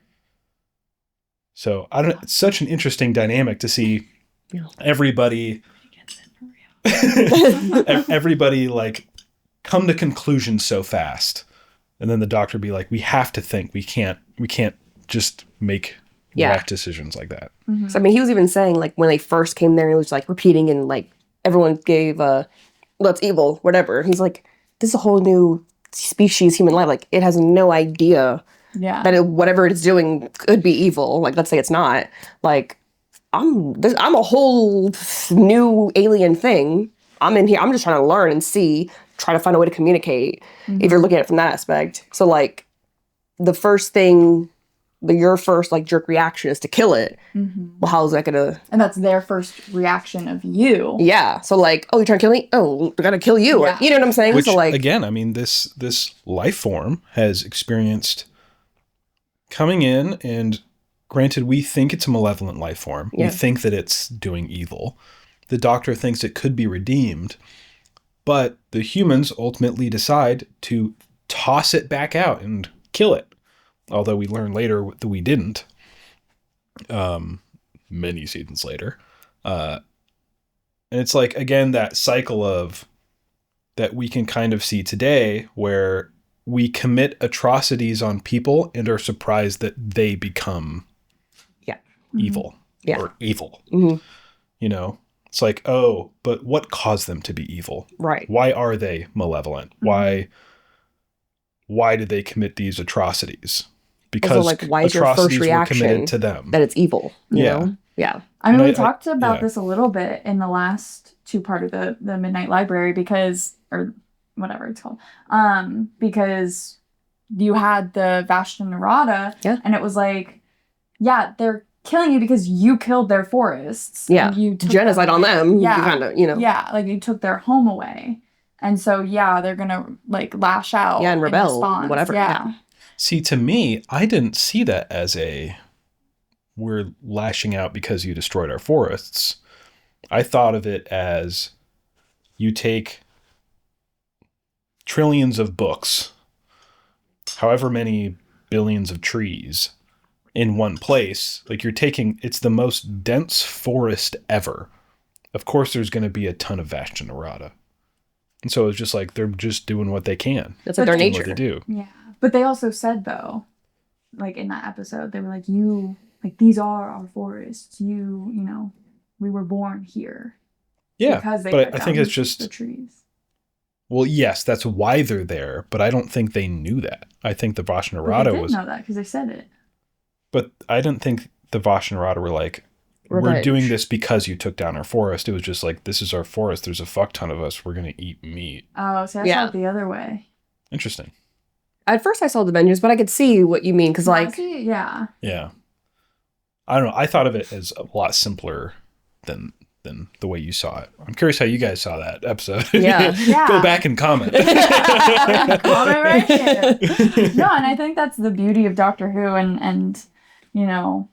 [SPEAKER 3] So it's such an interesting dynamic to see everybody everybody like come to conclusions so fast. And then the Doctor be like, we have to think, we can't just make rash decisions like that.
[SPEAKER 2] So I mean, he was even saying like when they first came there and it was like repeating and like everyone gave that's evil, whatever. He's like, this is a whole new species, human life. Like, it has no idea that whatever it's doing could be evil. Like, let's say it's not. Like, I'm a whole new alien thing. I'm in here. I'm just trying to learn and see, try to find a way to communicate. If you're looking at it from that aspect. So like, the first thing, your first like jerk reaction is to kill it. Well, how is that gonna?
[SPEAKER 1] And that's their first reaction of you.
[SPEAKER 2] Yeah. So like, oh, you're trying to kill me? Oh, I gotta kill you.
[SPEAKER 1] Yeah.
[SPEAKER 2] You know what I'm saying?
[SPEAKER 3] Which,
[SPEAKER 2] so like,
[SPEAKER 3] again, I mean, this life form has experienced coming in, and granted, we think it's a malevolent life form. We think that it's doing evil. The Doctor thinks it could be redeemed. But the humans ultimately decide to toss it back out and kill it. Although we learn later that we didn't. Many seasons later. And it's like, again, that cycle of that we can kind of see today where we commit atrocities on people and are surprised that they become evil or evil.
[SPEAKER 2] Mm-hmm.
[SPEAKER 3] You know, it's like, oh, but what caused them to be evil?
[SPEAKER 2] Right.
[SPEAKER 3] Why are they malevolent? Why did they commit these atrocities? Because
[SPEAKER 2] also, like, why is your first reaction
[SPEAKER 3] were committed to them.
[SPEAKER 2] That it's evil? You know? Yeah.
[SPEAKER 1] I mean, we talked about this a little bit in the last two part of the Midnight Library or whatever it's called. Because you had the Vashta Nerada, and it was like, they're killing you because you killed their forests.
[SPEAKER 2] Yeah.
[SPEAKER 1] And you took
[SPEAKER 2] genocide on them.
[SPEAKER 1] Yeah.
[SPEAKER 2] You kind of, you know.
[SPEAKER 1] Yeah, like you took their home away. And so, they're going to like lash out.
[SPEAKER 2] Yeah, and rebel,
[SPEAKER 1] response.
[SPEAKER 2] whatever.
[SPEAKER 1] Yeah.
[SPEAKER 3] See, to me, I didn't see that as we're lashing out because you destroyed our forests. I thought of it as you take trillions of books, however many billions of trees in one place. Like it's the most dense forest ever. Of course, there's going to be a ton of Vashta Nerada. And so it's just like, they're just doing what they can.
[SPEAKER 2] That's like their nature.
[SPEAKER 3] What they do.
[SPEAKER 1] Yeah. But they also said, though, like in that episode, they were like, these are our forests. You know, we were born here.
[SPEAKER 3] Yeah.
[SPEAKER 1] Because they
[SPEAKER 3] but I think it's just
[SPEAKER 1] the trees.
[SPEAKER 3] Well, yes, that's why they're there, but I don't think they knew that. I think the Vashta Nerada
[SPEAKER 1] They did know that because they said it.
[SPEAKER 3] But I didn't think the Vashta Nerada were like, we're doing this because you took down our forest. It was just like, this is our forest. There's a fuck ton of us. We're going to eat meat.
[SPEAKER 1] Oh, so I saw it the other way.
[SPEAKER 3] Interesting.
[SPEAKER 2] At first I saw the Avengers, but I could see what you mean. Because
[SPEAKER 1] Yeah.
[SPEAKER 3] I don't know. I thought of it as a lot simpler than the way you saw it. I'm curious how you guys saw that episode.
[SPEAKER 2] Yeah.
[SPEAKER 3] Go back and comment.
[SPEAKER 1] Comment right here. No, and I think that's the beauty of Doctor Who and you know,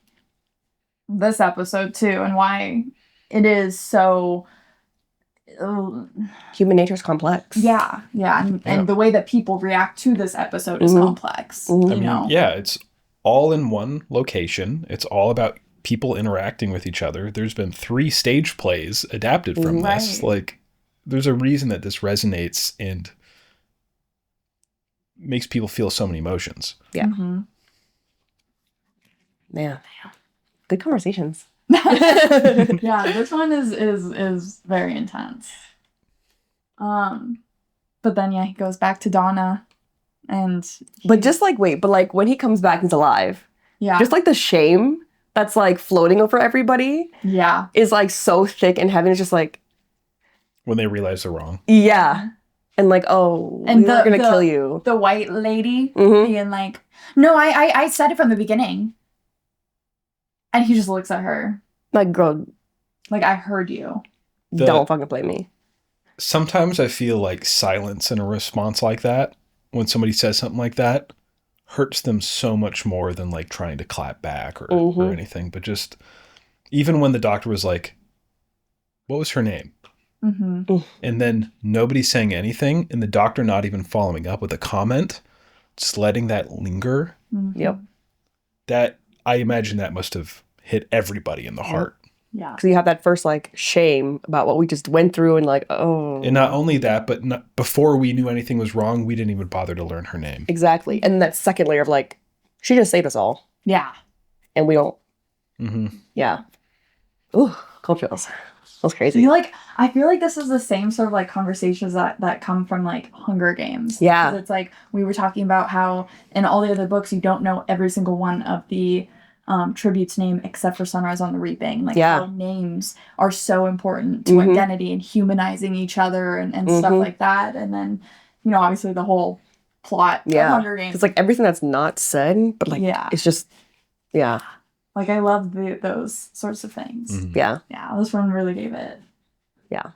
[SPEAKER 1] this episode too, and why it is so
[SPEAKER 2] human nature is complex.
[SPEAKER 1] And the way that people react to this episode is complex.
[SPEAKER 2] Mm-hmm.
[SPEAKER 1] You know?
[SPEAKER 3] It's all in one location. It's all about people interacting with each other. There's been 3 stage plays adapted from this. Like, there's a reason that this resonates and makes people feel so many emotions.
[SPEAKER 2] Yeah. Mm-hmm. Man, good conversations.
[SPEAKER 1] This one is very intense. But then he goes back to Donna, and
[SPEAKER 2] but when he comes back, he's alive.
[SPEAKER 1] Yeah,
[SPEAKER 2] just like the shame that's like floating over everybody.
[SPEAKER 1] Yeah,
[SPEAKER 2] is like so thick and heavy. It's just like
[SPEAKER 3] when they realize they're wrong.
[SPEAKER 2] Yeah, and like, oh, and we're gonna kill you.
[SPEAKER 1] The white lady being like, no, I said it from the beginning. And he just looks at her.
[SPEAKER 2] Like, girl.
[SPEAKER 1] Like, I heard you.
[SPEAKER 2] Don't fucking play me.
[SPEAKER 3] Sometimes I feel like silence in a response like that, when somebody says something like that, hurts them so much more than like trying to clap back or anything. But just, even when the doctor was like, what was her name?
[SPEAKER 1] Mm-hmm.
[SPEAKER 3] And then nobody saying anything, and the doctor not even following up with a comment, just letting that linger.
[SPEAKER 1] Mm-hmm.
[SPEAKER 2] Yep.
[SPEAKER 3] That, I imagine that must have hit everybody in the heart.
[SPEAKER 1] Yeah.
[SPEAKER 2] Because you have that first, like, shame about what we just went through and, like, oh.
[SPEAKER 3] And not only that, but before we knew anything was wrong, we didn't even bother to learn her name.
[SPEAKER 2] Exactly. And that second layer of, like, she just saved us all.
[SPEAKER 1] Yeah.
[SPEAKER 2] And we don't.
[SPEAKER 3] Mm-hmm.
[SPEAKER 2] Yeah. Ooh, cold chills. That's crazy.
[SPEAKER 1] I feel like this is the same sort of, like, conversations that come from, like, Hunger Games.
[SPEAKER 2] Yeah.
[SPEAKER 1] 'Cause it's like, we were talking about how in all the other books, you don't know every single one of the tribute's name except for Sunrise on the Reaping. Like, how names are so important to identity and humanizing each other and stuff like that. And then, obviously the whole plot of Hunger Games.
[SPEAKER 2] It's like everything that's not said, but, like, it's just,
[SPEAKER 1] Like, I love those sorts of things.
[SPEAKER 3] Mm-hmm.
[SPEAKER 2] Yeah.
[SPEAKER 1] Yeah, this one really gave it.
[SPEAKER 2] Yeah.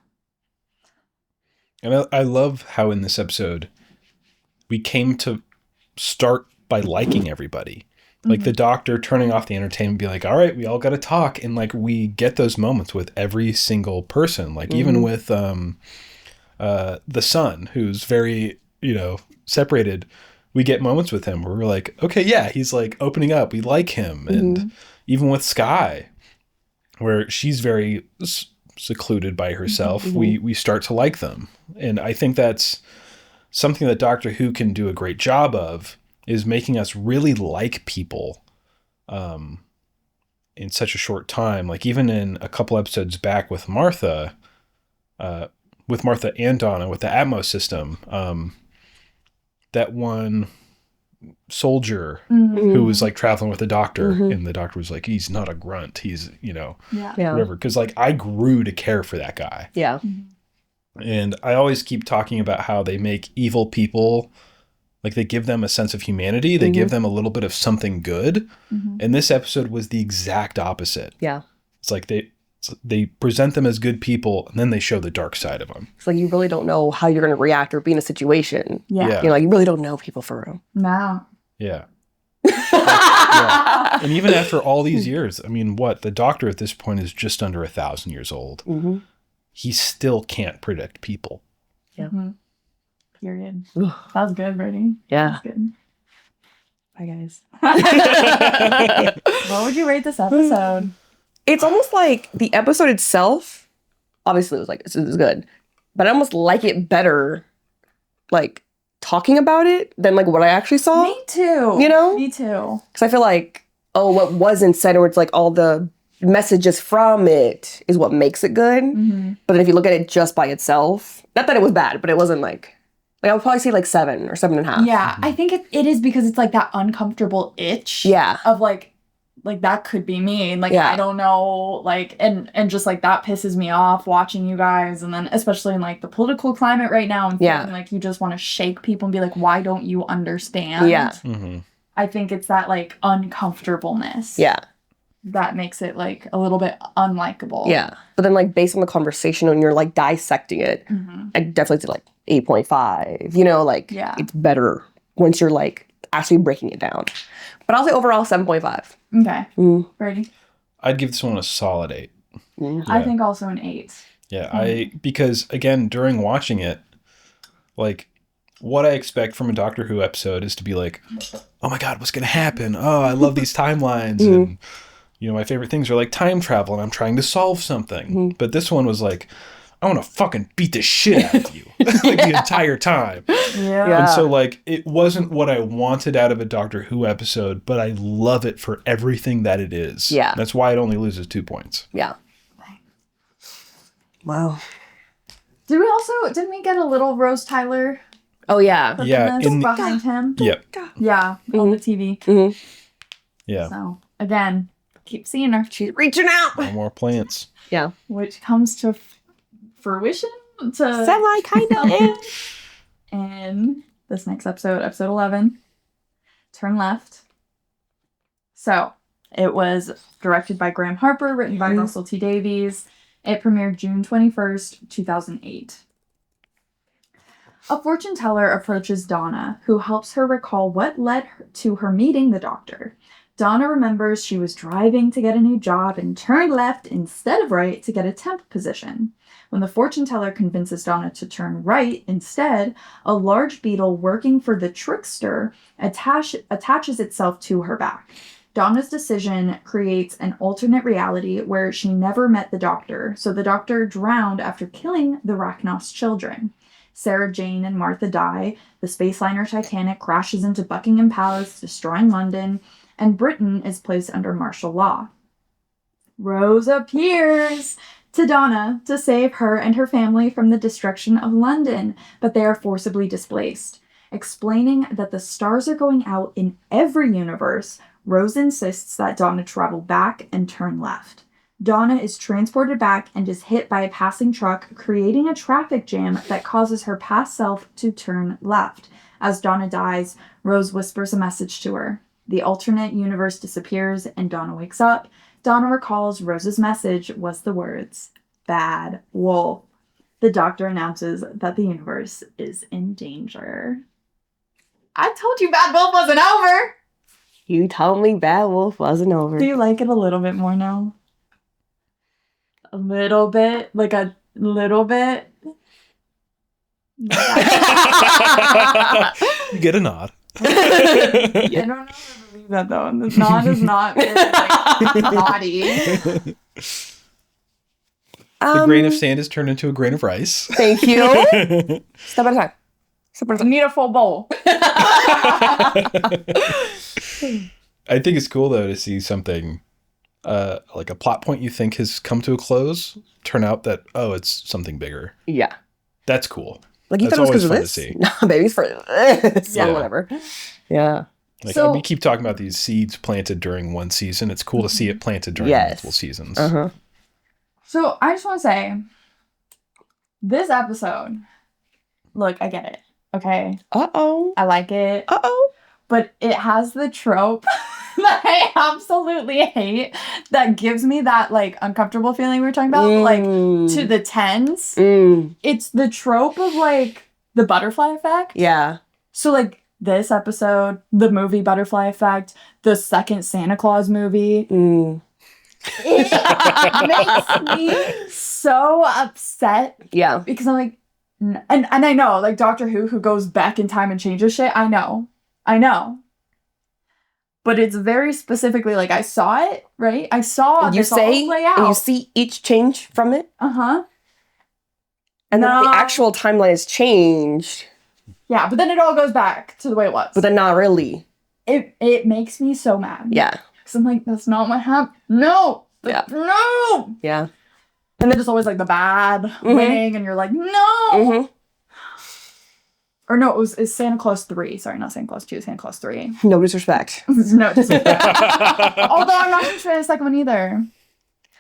[SPEAKER 3] And I love how in this episode, we came to start by liking everybody. Like the doctor turning off the entertainment, be like, all right, we all got to talk. And like, we get those moments with every single person. Like even with the son, who's very, separated. We get moments with him where we're like, okay, yeah, he's like opening up. We like him. And even with Skye, where she's very secluded by herself, we start to like them. And I think that's something that Doctor Who can do a great job of, is making us really like people in such a short time. Like even in a couple episodes back with Martha and Donna with the Atmos system, that one soldier who was like traveling with the Doctor, and the Doctor was like, he's not a grunt, he's whatever, because like I grew to care for that guy. And I always keep talking about how they make evil people, like they give them a sense of humanity, they give them a little bit of something good, and this episode was the exact opposite. It's like they present them as good people, and then they show the dark side of them.
[SPEAKER 2] It's like you really don't know how you're going to react or be in a situation.
[SPEAKER 1] Yeah.
[SPEAKER 2] You know, like you really don't know people for real.
[SPEAKER 1] No.
[SPEAKER 3] Yeah. Yeah. And even after all these years, I mean, the Doctor at this point is just under 1,000 years old. He still can't predict people.
[SPEAKER 1] Period. That was good, Brady.
[SPEAKER 2] Yeah.
[SPEAKER 1] That was good.
[SPEAKER 2] Bye, guys.
[SPEAKER 1] What would you rate this episode?
[SPEAKER 2] It's almost like the episode itself, obviously it was good, but I almost like it better, like, talking about it than, like, what I actually saw.
[SPEAKER 1] Me too.
[SPEAKER 2] You know?
[SPEAKER 1] Me too.
[SPEAKER 2] Because I feel like, what wasn't said, or it's like all the messages from it is what makes it good. But then if you look at it just by itself, not that it was bad, but it wasn't like I would probably say like 7 or 7.5.
[SPEAKER 1] Yeah, I think it is because it's like that uncomfortable itch.
[SPEAKER 2] Yeah.
[SPEAKER 1] Of like that could be me. And like,
[SPEAKER 2] Yeah.
[SPEAKER 1] I don't know, like, and just like that pisses me off watching you guys. And then especially in like the political climate right now, and feeling like you just want to shake people and be like, why don't you understand?
[SPEAKER 2] Yeah.
[SPEAKER 1] I think it's that like uncomfortableness.
[SPEAKER 2] Yeah.
[SPEAKER 1] That makes it like a little bit unlikable.
[SPEAKER 2] Yeah. But then like based on the conversation when you're like dissecting it, I definitely say like 8.5. You know, like it's better once you're like actually breaking it down. But I'll say overall 7.5.
[SPEAKER 1] Okay. Brady?
[SPEAKER 3] I'd give this one a solid 8.
[SPEAKER 1] I think also an 8.
[SPEAKER 3] Yeah, because again, during watching it, like what I expect from a Doctor Who episode is to be like, oh my God, what's going to happen? Oh, I love these timelines. And, my favorite things are like time travel and I'm trying to solve something. But this one was like, I want to fucking beat the shit out of you like the entire time.
[SPEAKER 1] Yeah.
[SPEAKER 3] And so like, it wasn't what I wanted out of a Doctor Who episode, but I love it for everything that it is.
[SPEAKER 2] Yeah.
[SPEAKER 3] That's why it only loses 2 points.
[SPEAKER 2] Yeah. Wow.
[SPEAKER 1] Didn't we get a little Rose Tyler?
[SPEAKER 2] Oh, yeah.
[SPEAKER 3] Yeah.
[SPEAKER 1] Behind him?
[SPEAKER 3] Yep.
[SPEAKER 1] Yeah. On the TV.
[SPEAKER 3] Yeah.
[SPEAKER 1] So, again, keep seeing her.
[SPEAKER 2] She's reaching out.
[SPEAKER 3] No more plants.
[SPEAKER 2] Yeah.
[SPEAKER 1] Which comes to fruition.
[SPEAKER 2] Semi, kind of.
[SPEAKER 1] And this next episode 11, Turn Left. So, it was directed by Graham Harper, written by Russell T Davies. It premiered June 21st, 2008. A fortune teller approaches Donna, who helps her recall what led to her meeting the Doctor. Donna remembers she was driving to get a new job and turned left instead of right to get a temp position. When the fortune teller convinces Donna to turn right instead, a large beetle working for the trickster attaches itself to her back. Donna's decision creates an alternate reality where she never met the Doctor, so the Doctor drowned after killing the Rachnos children. Sarah Jane and Martha die, the space liner Titanic crashes into Buckingham Palace, destroying London, and Britain is placed under martial law. Rose appears to Donna to save her and her family from the destruction of London, but they are forcibly displaced. Explaining that the stars are going out in every universe, Rose insists that Donna travel back and turn left. Donna is transported back and is hit by a passing truck, creating a traffic jam that causes her past self to turn left. As Donna dies, Rose whispers a message to her. The alternate universe disappears and Donna wakes up. Donna recalls Rose's message was the words, "Bad wolf." The Doctor announces that the universe is in danger. I told you Bad Wolf wasn't over!
[SPEAKER 2] You told me Bad Wolf wasn't over.
[SPEAKER 1] Do you like it a little bit more now? A little bit? Like a little bit?
[SPEAKER 3] You get a nod.
[SPEAKER 1] I don't know if I believe that though. The nod is not very, like, naughty.
[SPEAKER 3] The grain of sand is turned into a grain of rice.
[SPEAKER 2] Thank you. Step at a time. Step at a
[SPEAKER 1] I
[SPEAKER 2] time.
[SPEAKER 1] need a full bowl.
[SPEAKER 3] I think it's cool though to see something like a plot point you think has come to a close turn out that it's something bigger.
[SPEAKER 2] Yeah.
[SPEAKER 3] That's cool.
[SPEAKER 2] Like you
[SPEAKER 3] That's
[SPEAKER 2] thought it was because of
[SPEAKER 3] always
[SPEAKER 2] this?
[SPEAKER 3] fun to
[SPEAKER 2] No, baby, it's for this.
[SPEAKER 1] Yeah.
[SPEAKER 2] Or whatever. Yeah.
[SPEAKER 3] Like
[SPEAKER 1] So-
[SPEAKER 3] we keep talking about these seeds planted during one season. It's cool to see it planted during multiple seasons.
[SPEAKER 2] Uh-huh.
[SPEAKER 1] So I just want to say, this episode, look, I get it. Okay.
[SPEAKER 2] Uh-oh.
[SPEAKER 1] I like it.
[SPEAKER 2] Uh-oh.
[SPEAKER 1] But it has the trope that I absolutely hate that gives me that like uncomfortable feeling we were talking about, like to the tens. It's the trope of like the butterfly effect.
[SPEAKER 2] Yeah.
[SPEAKER 1] So like this episode, the movie Butterfly Effect, the second Santa Claus movie, it makes me so upset
[SPEAKER 2] Yeah.
[SPEAKER 1] because I'm like, and I know like Doctor who goes back in time and changes shit. I know. But it's very specifically like I saw it, right? I saw
[SPEAKER 2] You
[SPEAKER 1] this all
[SPEAKER 2] say,
[SPEAKER 1] play out.
[SPEAKER 2] and you see each change from it,
[SPEAKER 1] Uh-huh.
[SPEAKER 2] and then
[SPEAKER 1] No.
[SPEAKER 2] the actual timeline is changed,
[SPEAKER 1] Yeah, but then it all goes back to the way it was.
[SPEAKER 2] but then not really.
[SPEAKER 1] It makes me so mad.
[SPEAKER 2] Yeah.
[SPEAKER 1] Because I'm like, that's not what happened. No. Like,
[SPEAKER 2] Yeah.
[SPEAKER 1] No.
[SPEAKER 2] Yeah.
[SPEAKER 1] And then it's always like the bad winning, and you're like, no.
[SPEAKER 2] Mm-hmm.
[SPEAKER 1] Or no, it's Santa Claus 3. Sorry, not Santa Claus 2, Santa Claus 3.
[SPEAKER 2] No disrespect.
[SPEAKER 1] No, just although I'm not sure the second one either.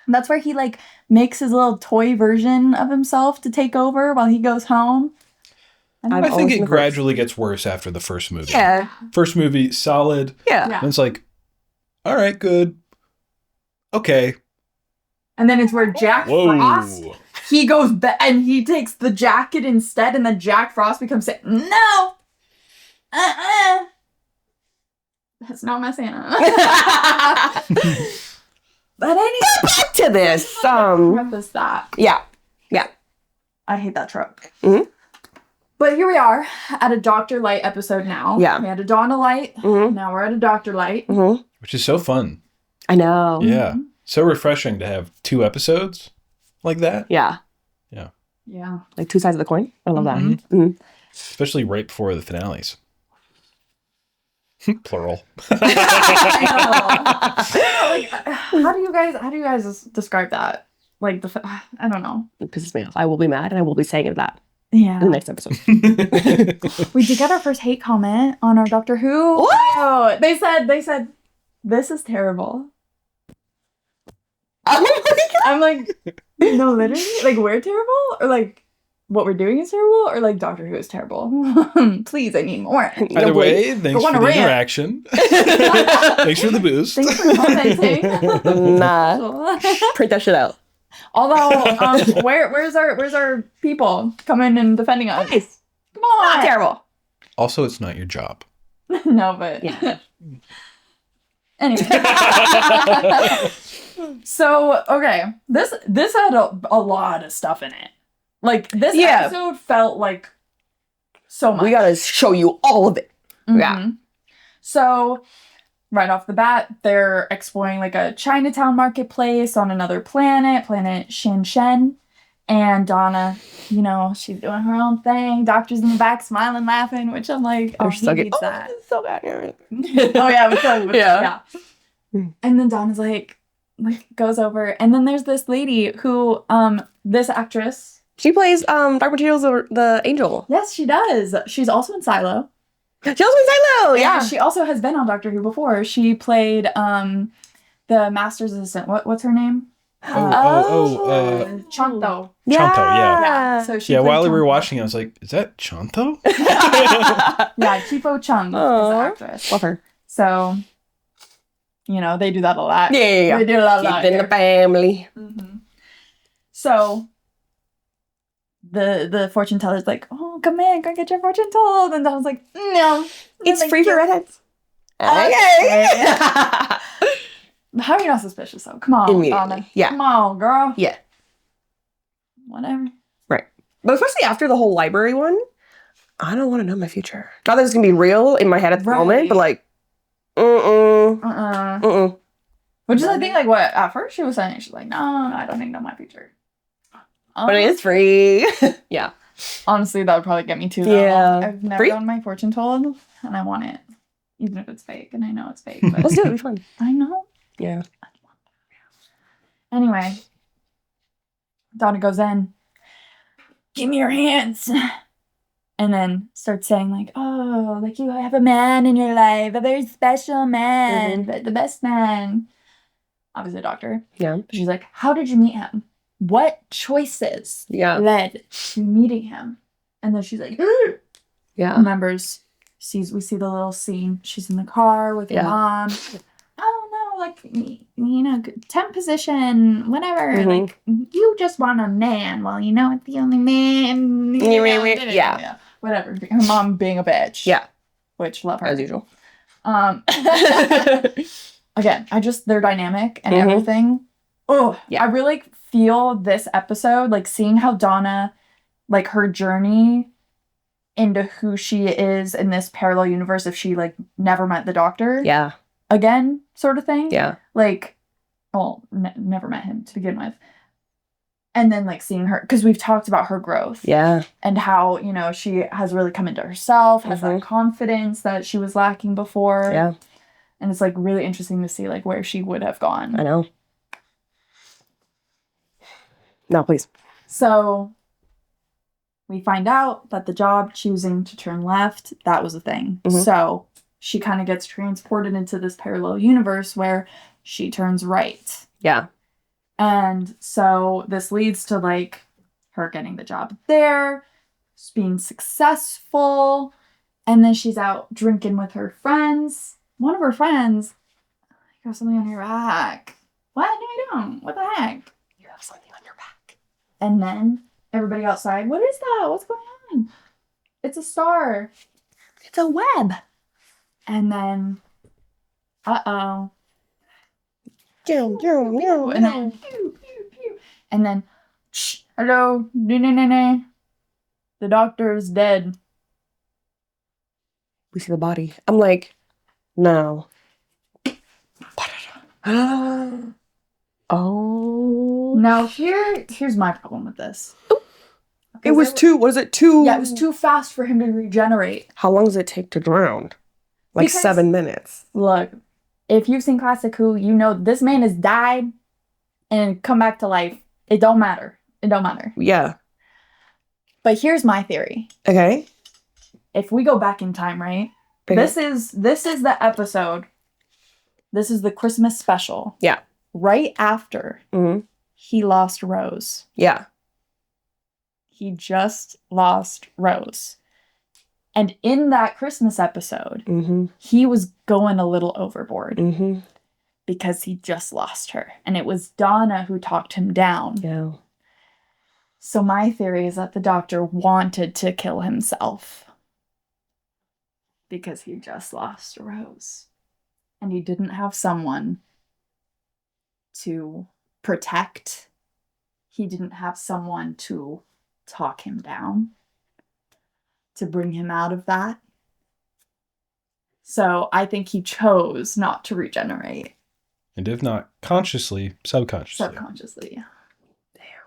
[SPEAKER 1] That's where he like makes his little toy version of himself to take over while he goes home.
[SPEAKER 3] I think
[SPEAKER 2] always
[SPEAKER 3] it
[SPEAKER 2] been the
[SPEAKER 3] gradually gets worse after the first movie.
[SPEAKER 2] Yeah.
[SPEAKER 3] First movie, solid.
[SPEAKER 2] Yeah.
[SPEAKER 1] Yeah.
[SPEAKER 3] And it's like, all right, good. Okay.
[SPEAKER 1] And then it's where Jack Frost, he goes back and he takes the jacket instead, and then Jack Frost becomes no. That's not my Santa. But anyway,
[SPEAKER 2] Back to this.
[SPEAKER 1] preface that.
[SPEAKER 2] Yeah. Yeah.
[SPEAKER 1] I hate that trope.
[SPEAKER 2] Mhm.
[SPEAKER 1] But here we are at a Dr. Light episode now.
[SPEAKER 2] Yeah.
[SPEAKER 1] We had a Donna Light.
[SPEAKER 2] Mm-hmm.
[SPEAKER 1] Now we're at a Dr. Light.
[SPEAKER 2] Mm-hmm.
[SPEAKER 3] Which is so fun.
[SPEAKER 2] I know.
[SPEAKER 3] Yeah. So refreshing to have 2 episodes like that.
[SPEAKER 2] Yeah.
[SPEAKER 1] Yeah.
[SPEAKER 2] Like 2 sides of the coin. I love that.
[SPEAKER 3] Mhm.
[SPEAKER 2] Mm-hmm.
[SPEAKER 3] Especially right before the finales. Plural.
[SPEAKER 1] Like, how do you guys describe that? Like I don't know.
[SPEAKER 2] It pisses me off. I will be mad, and I will be saying that
[SPEAKER 1] Yeah.
[SPEAKER 2] in the next episode.
[SPEAKER 1] We did get our first hate comment on our Doctor Who.
[SPEAKER 2] What?
[SPEAKER 1] Oh, they said this is terrible.
[SPEAKER 2] Oh my God.
[SPEAKER 1] I'm like, no, literally, like we're terrible, or like what we're doing is terrible, or like Doctor Who is terrible. Please, I need more.
[SPEAKER 3] Either way, thanks for
[SPEAKER 1] wanna
[SPEAKER 3] the
[SPEAKER 1] rant.
[SPEAKER 3] interaction. Thanks for the boost.
[SPEAKER 1] Thanks for commenting.
[SPEAKER 2] Nah. Print that shit out.
[SPEAKER 1] Although, where's our people coming and defending us?
[SPEAKER 2] Nice.
[SPEAKER 1] Come on.
[SPEAKER 2] Not terrible.
[SPEAKER 3] Also, it's not your job.
[SPEAKER 1] No, but
[SPEAKER 2] Yeah.
[SPEAKER 1] anyway. So okay, this had a lot of stuff in it. Like this episode felt like so much.
[SPEAKER 2] We gotta show you all of it. Yeah.
[SPEAKER 1] Mhm. So right off the bat, they're exploring like a Chinatown marketplace on another planet Shen. And Donna, she's doing her own thing. Doctor's in the back smiling, laughing, which I'm like, oh, he needs that.
[SPEAKER 2] It's so bad here.
[SPEAKER 1] Oh yeah,
[SPEAKER 2] Yeah.
[SPEAKER 1] And then Donna's like goes over, and then there's this lady who, this actress.
[SPEAKER 2] She plays Dark Materials, the Angel.
[SPEAKER 1] Yes, she does. She's also in Silo.
[SPEAKER 2] She also plays Silo.
[SPEAKER 1] And
[SPEAKER 2] Yeah.
[SPEAKER 1] she also has been on Doctor Who before. She played the Master's assistant. What's her name?
[SPEAKER 3] Chanto,
[SPEAKER 1] Chanto.
[SPEAKER 3] yeah.
[SPEAKER 1] Yeah. So she.
[SPEAKER 3] Yeah,
[SPEAKER 1] played
[SPEAKER 3] while we were
[SPEAKER 1] Chanto.
[SPEAKER 3] watching, I was like, is that Chanto?
[SPEAKER 1] Yeah, Chipo Chung is the
[SPEAKER 2] Aw.
[SPEAKER 1] actress.
[SPEAKER 2] Love her.
[SPEAKER 1] So, they do that a lot.
[SPEAKER 2] Yeah.
[SPEAKER 1] They do a lot.
[SPEAKER 2] Keep in the family.
[SPEAKER 1] Mm-hmm. So the fortune teller's like, oh, come in, go get your fortune told. And I was like, no.
[SPEAKER 2] It's
[SPEAKER 1] thank
[SPEAKER 2] free for
[SPEAKER 1] you.
[SPEAKER 2] redheads.
[SPEAKER 1] Okay. How are you not suspicious though? Come on,
[SPEAKER 2] Immediately.
[SPEAKER 1] Donna.
[SPEAKER 2] Yeah.
[SPEAKER 1] Come on, girl.
[SPEAKER 2] Yeah.
[SPEAKER 1] Whatever.
[SPEAKER 2] Right. But especially after the whole library one, I don't want to know my future. Not that it's going to be real in my head at the moment, but like,
[SPEAKER 1] Which is, I think, like, what, at first she was saying, she's like, no, I don't need to know my future.
[SPEAKER 2] But it is free. Yeah.
[SPEAKER 1] Honestly, that would probably get me too, though.
[SPEAKER 2] Yeah.
[SPEAKER 1] I've never done my fortune told, and I want it. Even if it's fake, and I know it's fake. But
[SPEAKER 2] Let's do it. It'll be fun.
[SPEAKER 1] I know.
[SPEAKER 2] Yeah.
[SPEAKER 1] Anyway, Donna goes in. Give me your hands. And then starts saying, like, oh, like, you have a man in your life, a very special man, but the best man. Obviously a doctor.
[SPEAKER 2] Yeah.
[SPEAKER 1] But she's like, how did you meet him? What choices led to meeting him? And then she's like, remembers, we see the little scene. She's in the car with her mom. Oh, no, like, you know, temp position, whatever. Like, you just want a man. Well, you know, it's the only man. Yeah. Whatever. Her mom being a bitch.
[SPEAKER 2] Yeah.
[SPEAKER 1] Which, love her.
[SPEAKER 2] As usual.
[SPEAKER 1] Again, their dynamic and everything. Oh, yeah. I really feel this episode, like, seeing how Donna, like, her journey into who she is in this parallel universe if she, like, never met the doctor.
[SPEAKER 2] Yeah.
[SPEAKER 1] Again, sort of thing.
[SPEAKER 2] Yeah.
[SPEAKER 1] Like, well, never met him to begin with. And then, like, seeing her, because we've talked about her growth.
[SPEAKER 2] Yeah.
[SPEAKER 1] And how, you know, she has really come into herself, has that confidence that she was lacking before.
[SPEAKER 2] Yeah.
[SPEAKER 1] And it's, like, really interesting to see, like, where she would have gone.
[SPEAKER 2] I know. No, please.
[SPEAKER 1] So, we find out that the job choosing to turn left, that was a thing. So, she kind of gets transported into this parallel universe where she turns right.
[SPEAKER 2] Yeah.
[SPEAKER 1] And so this leads to, like, her getting the job there, being successful, and then she's out drinking with her friends. One of her friends, you have something on your back. What? No, I don't. What the heck?
[SPEAKER 2] You have something on your back.
[SPEAKER 1] And then everybody outside, what is that? What's going on? It's a star.
[SPEAKER 2] It's a web.
[SPEAKER 1] And then, uh-oh.
[SPEAKER 2] And then,
[SPEAKER 1] and then, shh, hello, no. The doctor is dead.
[SPEAKER 2] We see the body. I'm like, no. Oh.
[SPEAKER 1] Now here's my problem with this.
[SPEAKER 2] It was too. Was it too?
[SPEAKER 1] Yeah, it was too fast for him to regenerate.
[SPEAKER 2] How long does it take to drown? Like because, 7 minutes.
[SPEAKER 1] Look, if you've seen Classic Who, you know this man has died and come back to life. It don't matter. It don't matter.
[SPEAKER 2] Yeah.
[SPEAKER 1] But here's my theory.
[SPEAKER 2] Okay.
[SPEAKER 1] If we go back in time, right? Okay. This is the episode. This is the Christmas special.
[SPEAKER 2] Yeah.
[SPEAKER 1] Right after he lost Rose.
[SPEAKER 2] Yeah.
[SPEAKER 1] He just lost Rose. And in that Christmas episode, he was going a little overboard because he just lost her. And it was Donna who talked him down.
[SPEAKER 2] Yeah.
[SPEAKER 1] So my theory is that the doctor wanted to kill himself because he just lost Rose. And he didn't have someone to protect. He didn't have someone to talk him down, to bring him out of that. So I think he chose not to regenerate.
[SPEAKER 3] And if not consciously, subconsciously.
[SPEAKER 1] Subconsciously. Damn.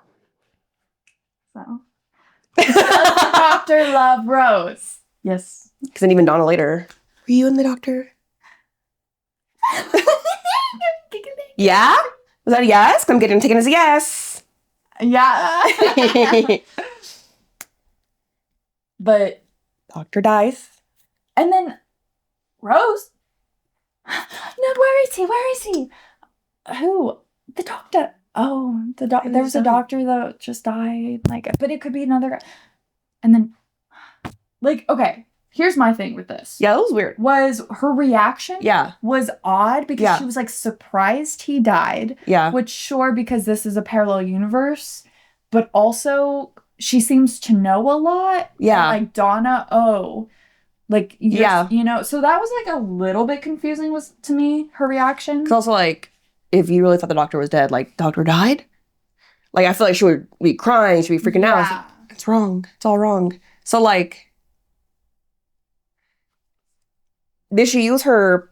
[SPEAKER 1] So. Doctor Love Rose. Yes.
[SPEAKER 2] Because then even Donna later. Were you in the doctor? Yeah? Was that a yes? I'm taking as a yes.
[SPEAKER 1] Yeah. But
[SPEAKER 2] doctor dies.
[SPEAKER 1] And then Rose. No, where is he? Where is he? Who? The doctor. Oh, there was a doctor that just died. Like, but it could be another guy. And then, like, okay. Here's my thing with this.
[SPEAKER 2] Yeah, that was weird.
[SPEAKER 1] Was her reaction was odd because she was, like, surprised he died.
[SPEAKER 2] Yeah.
[SPEAKER 1] Which, sure, because this is a parallel universe. But also, she seems to know a lot.
[SPEAKER 2] Yeah.
[SPEAKER 1] And, like, Donna, like, you know. So that was, like, a little bit confusing to me, her reaction.
[SPEAKER 2] Because also, like, if you really thought the doctor was dead, like, doctor died? Like, I feel like she would be crying, she'd be freaking out. it's wrong. It's all wrong. So, like, did she use her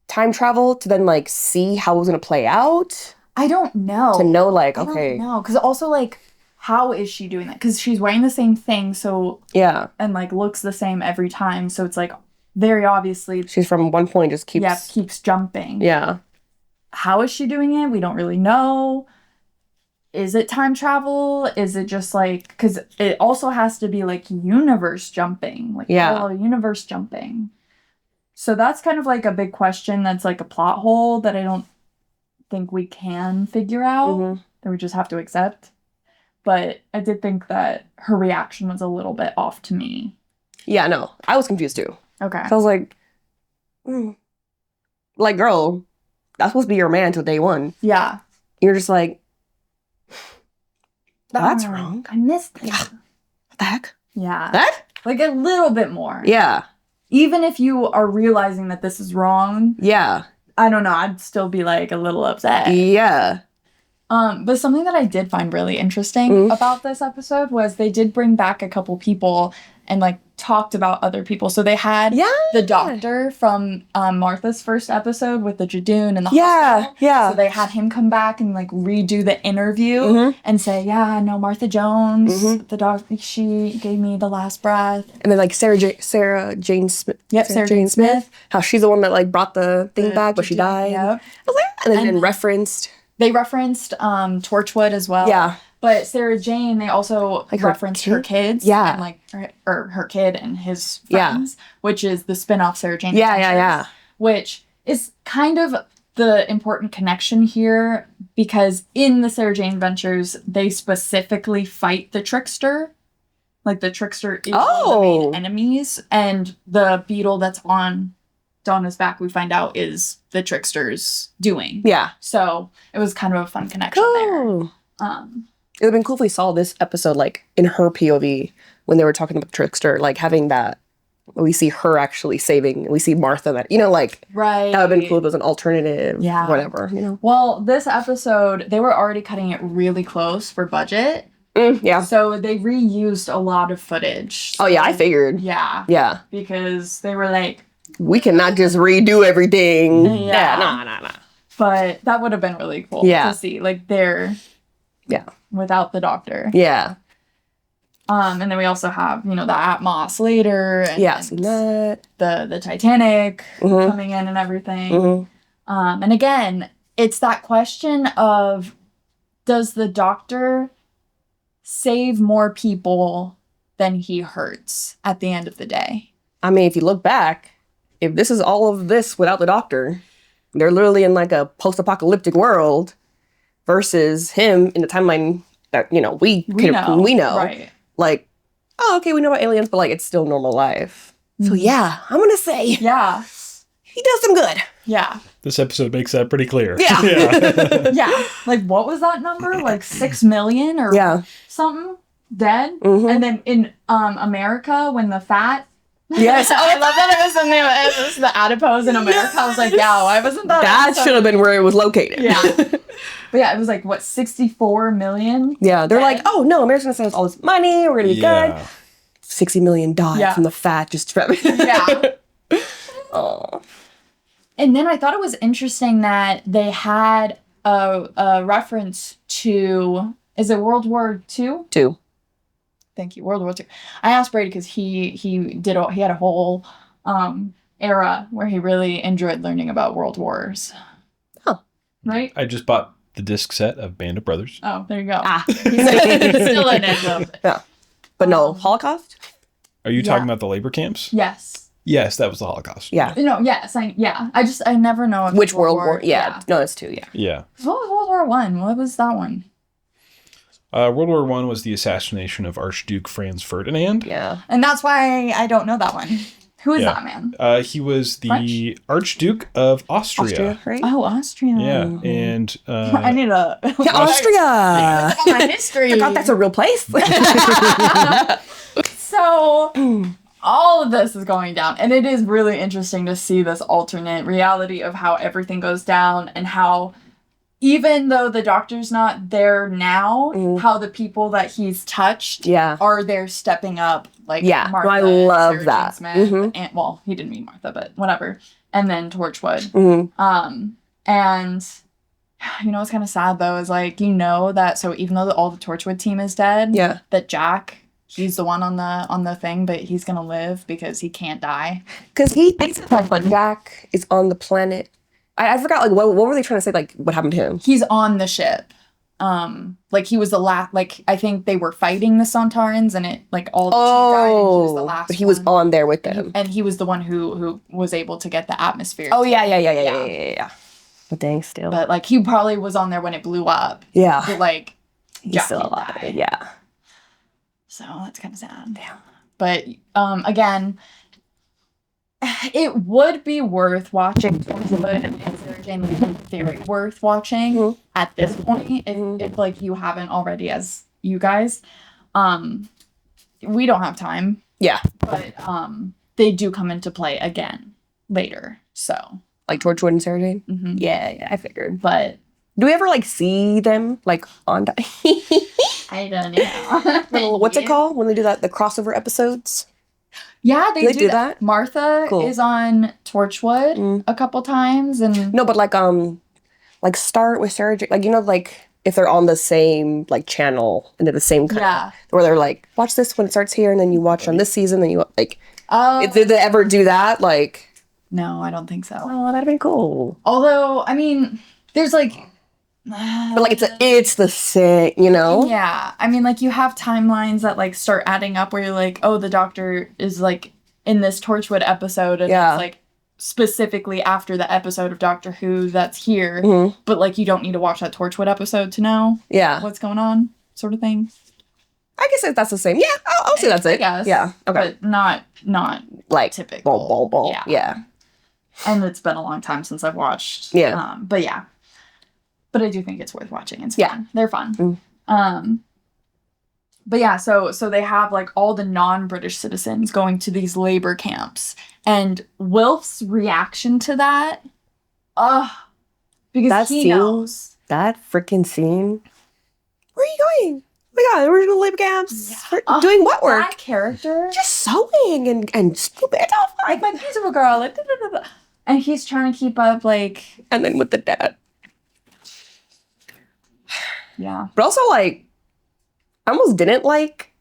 [SPEAKER 2] time travel to then, like, see how it was going to play out?
[SPEAKER 1] I don't know.
[SPEAKER 2] To know, like,
[SPEAKER 1] I
[SPEAKER 2] okay.
[SPEAKER 1] don't know. Because also, like, how is she doing that? Because she's wearing the same thing, so...
[SPEAKER 2] Yeah.
[SPEAKER 1] And, like, looks the same every time. So it's, like, very obviously...
[SPEAKER 2] She's from one point just keeps...
[SPEAKER 1] Yeah, keeps jumping.
[SPEAKER 2] Yeah.
[SPEAKER 1] How is she doing it? We don't really know. Is it time travel? Is it just, like... Because it also has to be, like, universe jumping. Like, parallel universe jumping. So that's kind of, like, a big question that's, like, a plot hole that I don't think we can figure out. That we just have to accept. But I did think that her reaction was a little bit off to me.
[SPEAKER 2] Yeah, no. I was confused too.
[SPEAKER 1] Okay.
[SPEAKER 2] So I was like, like, girl, that's supposed to be your man till day one.
[SPEAKER 1] Yeah.
[SPEAKER 2] You're just like, that's wrong.
[SPEAKER 1] I missed that.
[SPEAKER 2] What the heck?
[SPEAKER 1] Yeah.
[SPEAKER 2] That?
[SPEAKER 1] Like a little bit more.
[SPEAKER 2] Yeah.
[SPEAKER 1] Even if you are realizing that this is wrong.
[SPEAKER 2] Yeah.
[SPEAKER 1] I don't know. I'd still be like a little upset.
[SPEAKER 2] Yeah.
[SPEAKER 1] But something that I did find really interesting about this episode was they did bring back a couple people and like talked about other people. So they had the doctor from Martha's first episode with the Jadoon and the hospital.
[SPEAKER 2] Yeah.
[SPEAKER 1] So they had him come back and like redo the interview and say, yeah, no, Martha Jones, the dog, she gave me the last breath.
[SPEAKER 2] And then like Sarah Jane Smith.
[SPEAKER 1] Yep, Sarah Jane Smith.
[SPEAKER 2] How she's the one that like brought the thing back, but she died.
[SPEAKER 1] Yep.
[SPEAKER 2] I was like, and then referenced.
[SPEAKER 1] They referenced Torchwood as well.
[SPEAKER 2] Yeah.
[SPEAKER 1] But Sarah Jane, they also like referenced her kids.
[SPEAKER 2] Yeah.
[SPEAKER 1] And like her kid and his friends, which is the spin-off Sarah Jane Adventures,
[SPEAKER 2] Yeah.
[SPEAKER 1] Which is kind of the important connection here because in the Sarah Jane Adventures, they specifically fight the trickster. Like the trickster is one of the main enemies. And the beetle that's on Donna's back, we find out, is the trickster's doing.
[SPEAKER 2] Yeah.
[SPEAKER 1] So it was kind of a fun connection there.
[SPEAKER 2] It would have been cool if we saw this episode like in her POV when they were talking about the trickster, like having that we see her actually saving, we see Martha that, you know, like
[SPEAKER 1] right.
[SPEAKER 2] That would have been cool if it was an alternative, whatever, you know.
[SPEAKER 1] Well, this episode, they were already cutting it really close for budget.
[SPEAKER 2] Yeah.
[SPEAKER 1] So they reused a lot of footage. So,
[SPEAKER 2] oh yeah, I figured.
[SPEAKER 1] Yeah.
[SPEAKER 2] Yeah.
[SPEAKER 1] Because they were like,
[SPEAKER 2] we cannot just redo everything.
[SPEAKER 1] Yeah.
[SPEAKER 2] Nah.
[SPEAKER 1] But that would have been really cool to see. Like, they're...
[SPEAKER 2] Yeah.
[SPEAKER 1] Without the doctor.
[SPEAKER 2] Yeah.
[SPEAKER 1] And then we also have, you know, the Atmos later. And
[SPEAKER 2] seen that.
[SPEAKER 1] The Titanic coming in and everything. And again, it's that question of, does the doctor save more people than he hurts at the end of the day?
[SPEAKER 2] I mean, if you look back, if this is all of this without the doctor, they're literally in like a post-apocalyptic world versus him in the timeline that, you know, we know.
[SPEAKER 1] Right.
[SPEAKER 2] Like, oh, okay, we know about aliens, but like it's still normal life. So yeah, I'm gonna say he does some good.
[SPEAKER 1] Yeah.
[SPEAKER 3] This episode makes that pretty clear.
[SPEAKER 2] Yeah.
[SPEAKER 1] Yeah. Like, what was that number? Like 6 million or something dead? And then in America, when the fat...
[SPEAKER 2] Yes.
[SPEAKER 1] I love that it was the adipose in America. I was like, yeah, why wasn't that?
[SPEAKER 2] That should have been where it was located.
[SPEAKER 1] Yeah. But yeah, it was like, what, 64 million?
[SPEAKER 2] Yeah, they're like, oh no, America's gonna send us all this money, we're gonna be good. 60 million died from the fat just
[SPEAKER 1] Yeah. Oh. And then I thought it was interesting that they had a reference to, is it World War II?
[SPEAKER 2] II.
[SPEAKER 1] Thank you, World War II. I asked Brady because he had a whole era where he really enjoyed learning about world wars.
[SPEAKER 2] Oh.
[SPEAKER 1] Right?
[SPEAKER 3] I just bought the disc set of Band of Brothers.
[SPEAKER 1] Oh, there you go. He's still in it though.
[SPEAKER 2] Yeah. But no, Holocaust?
[SPEAKER 3] Are you talking about the labor camps?
[SPEAKER 1] Yes.
[SPEAKER 3] Yes, that was the Holocaust.
[SPEAKER 2] Yeah.
[SPEAKER 1] No, yes. I never know if
[SPEAKER 2] which World War. Yeah. No, it's two,
[SPEAKER 3] Yeah.
[SPEAKER 1] What was World War One? What was that one?
[SPEAKER 3] World War I was the assassination of Archduke Franz Ferdinand.
[SPEAKER 2] Yeah.
[SPEAKER 1] And that's why I don't know that one. Who is that man?
[SPEAKER 3] He was the
[SPEAKER 1] French?
[SPEAKER 3] Archduke of Austria.
[SPEAKER 2] Right?
[SPEAKER 1] Oh, Austria.
[SPEAKER 3] Yeah, and...
[SPEAKER 1] I need a...
[SPEAKER 2] Austria!
[SPEAKER 1] My history.
[SPEAKER 2] I forgot that's a real place.
[SPEAKER 1] So... all of this is going down, and it is really interesting to see this alternate reality of how everything goes down and how even though the doctor's not there now, how the people that he's touched are there stepping up, like Martha,
[SPEAKER 2] I love
[SPEAKER 1] Sarah
[SPEAKER 2] that.
[SPEAKER 1] Jane Smith, and well, he didn't mean Martha, but whatever. And then Torchwood. And you know what's kind of sad though is like, you know that, so even though all the Torchwood team is dead, that Jack, he's the one on the thing, but he's gonna live because he can't die.
[SPEAKER 2] Because he thinks that Jack is on the planet. I forgot, like, what were they trying to say, like, what happened to him?
[SPEAKER 1] He's on the ship. Like, he was the last, like, I think they were fighting the Sontarans, and it, like, all the team died, and he was the last
[SPEAKER 2] but he was on there with them.
[SPEAKER 1] And he was the one who was able to get the atmosphere.
[SPEAKER 2] Oh, yeah. But dang, still.
[SPEAKER 1] But, like, he probably was on there when it blew up.
[SPEAKER 2] Yeah.
[SPEAKER 1] But, like,
[SPEAKER 2] he's still alive.
[SPEAKER 1] Died.
[SPEAKER 2] Yeah.
[SPEAKER 1] So, that's kind of sad. Yeah. But, again, it would be worth watching Torchwood and Sarah Jane Lee, very worth watching at this point if like you haven't already, as you guys. We don't have time.
[SPEAKER 2] Yeah.
[SPEAKER 1] But they do come into play again later. So
[SPEAKER 2] like Torchwood and Sarah Jane? Yeah, I figured.
[SPEAKER 1] But
[SPEAKER 2] do we ever like see them like on
[SPEAKER 1] I don't know.
[SPEAKER 2] What's it called when they do that, the crossover episodes?
[SPEAKER 1] Yeah, they do
[SPEAKER 2] that.
[SPEAKER 1] Martha is on Torchwood a couple times, and
[SPEAKER 2] no, but like start with Sarah Jane, like, you know, like if they're on the same like channel and they're the same kind, where they're like, watch this when it starts here, and then you watch on this season, then you like. Did they ever do that? Like,
[SPEAKER 1] no, I don't think so.
[SPEAKER 2] Oh, that'd be cool.
[SPEAKER 1] Although, I mean, there's like.
[SPEAKER 2] But like it's the same, you know?
[SPEAKER 1] Yeah. I mean, like, you have timelines that like start adding up where you're like, oh, the doctor is like in this Torchwood episode, and it's like specifically after the episode of Doctor Who that's here, but like you don't need to watch that Torchwood episode to know what's going on, sort of thing.
[SPEAKER 2] I guess that's the same. Yeah, I'll say that's it.
[SPEAKER 1] Yes.
[SPEAKER 2] Yeah. Okay.
[SPEAKER 1] But not
[SPEAKER 2] like
[SPEAKER 1] typical.
[SPEAKER 2] Ball. Yeah.
[SPEAKER 1] And it's been a long time since I've watched.
[SPEAKER 2] Yeah.
[SPEAKER 1] But yeah. But I do think it's worth watching. It's fun. They're fun. But yeah, so they have like all the non-British citizens going to these labor camps, and Wilf's reaction to that, because he knows
[SPEAKER 2] that freaking scene. Where are you going? Oh my God, original labor camps. Doing what work?
[SPEAKER 1] That character,
[SPEAKER 2] just sewing and stupid.
[SPEAKER 1] Like my beautiful girl, like, and he's trying to keep up, like,
[SPEAKER 2] and then with the dad.
[SPEAKER 1] Yeah.
[SPEAKER 2] But also, like, I almost didn't like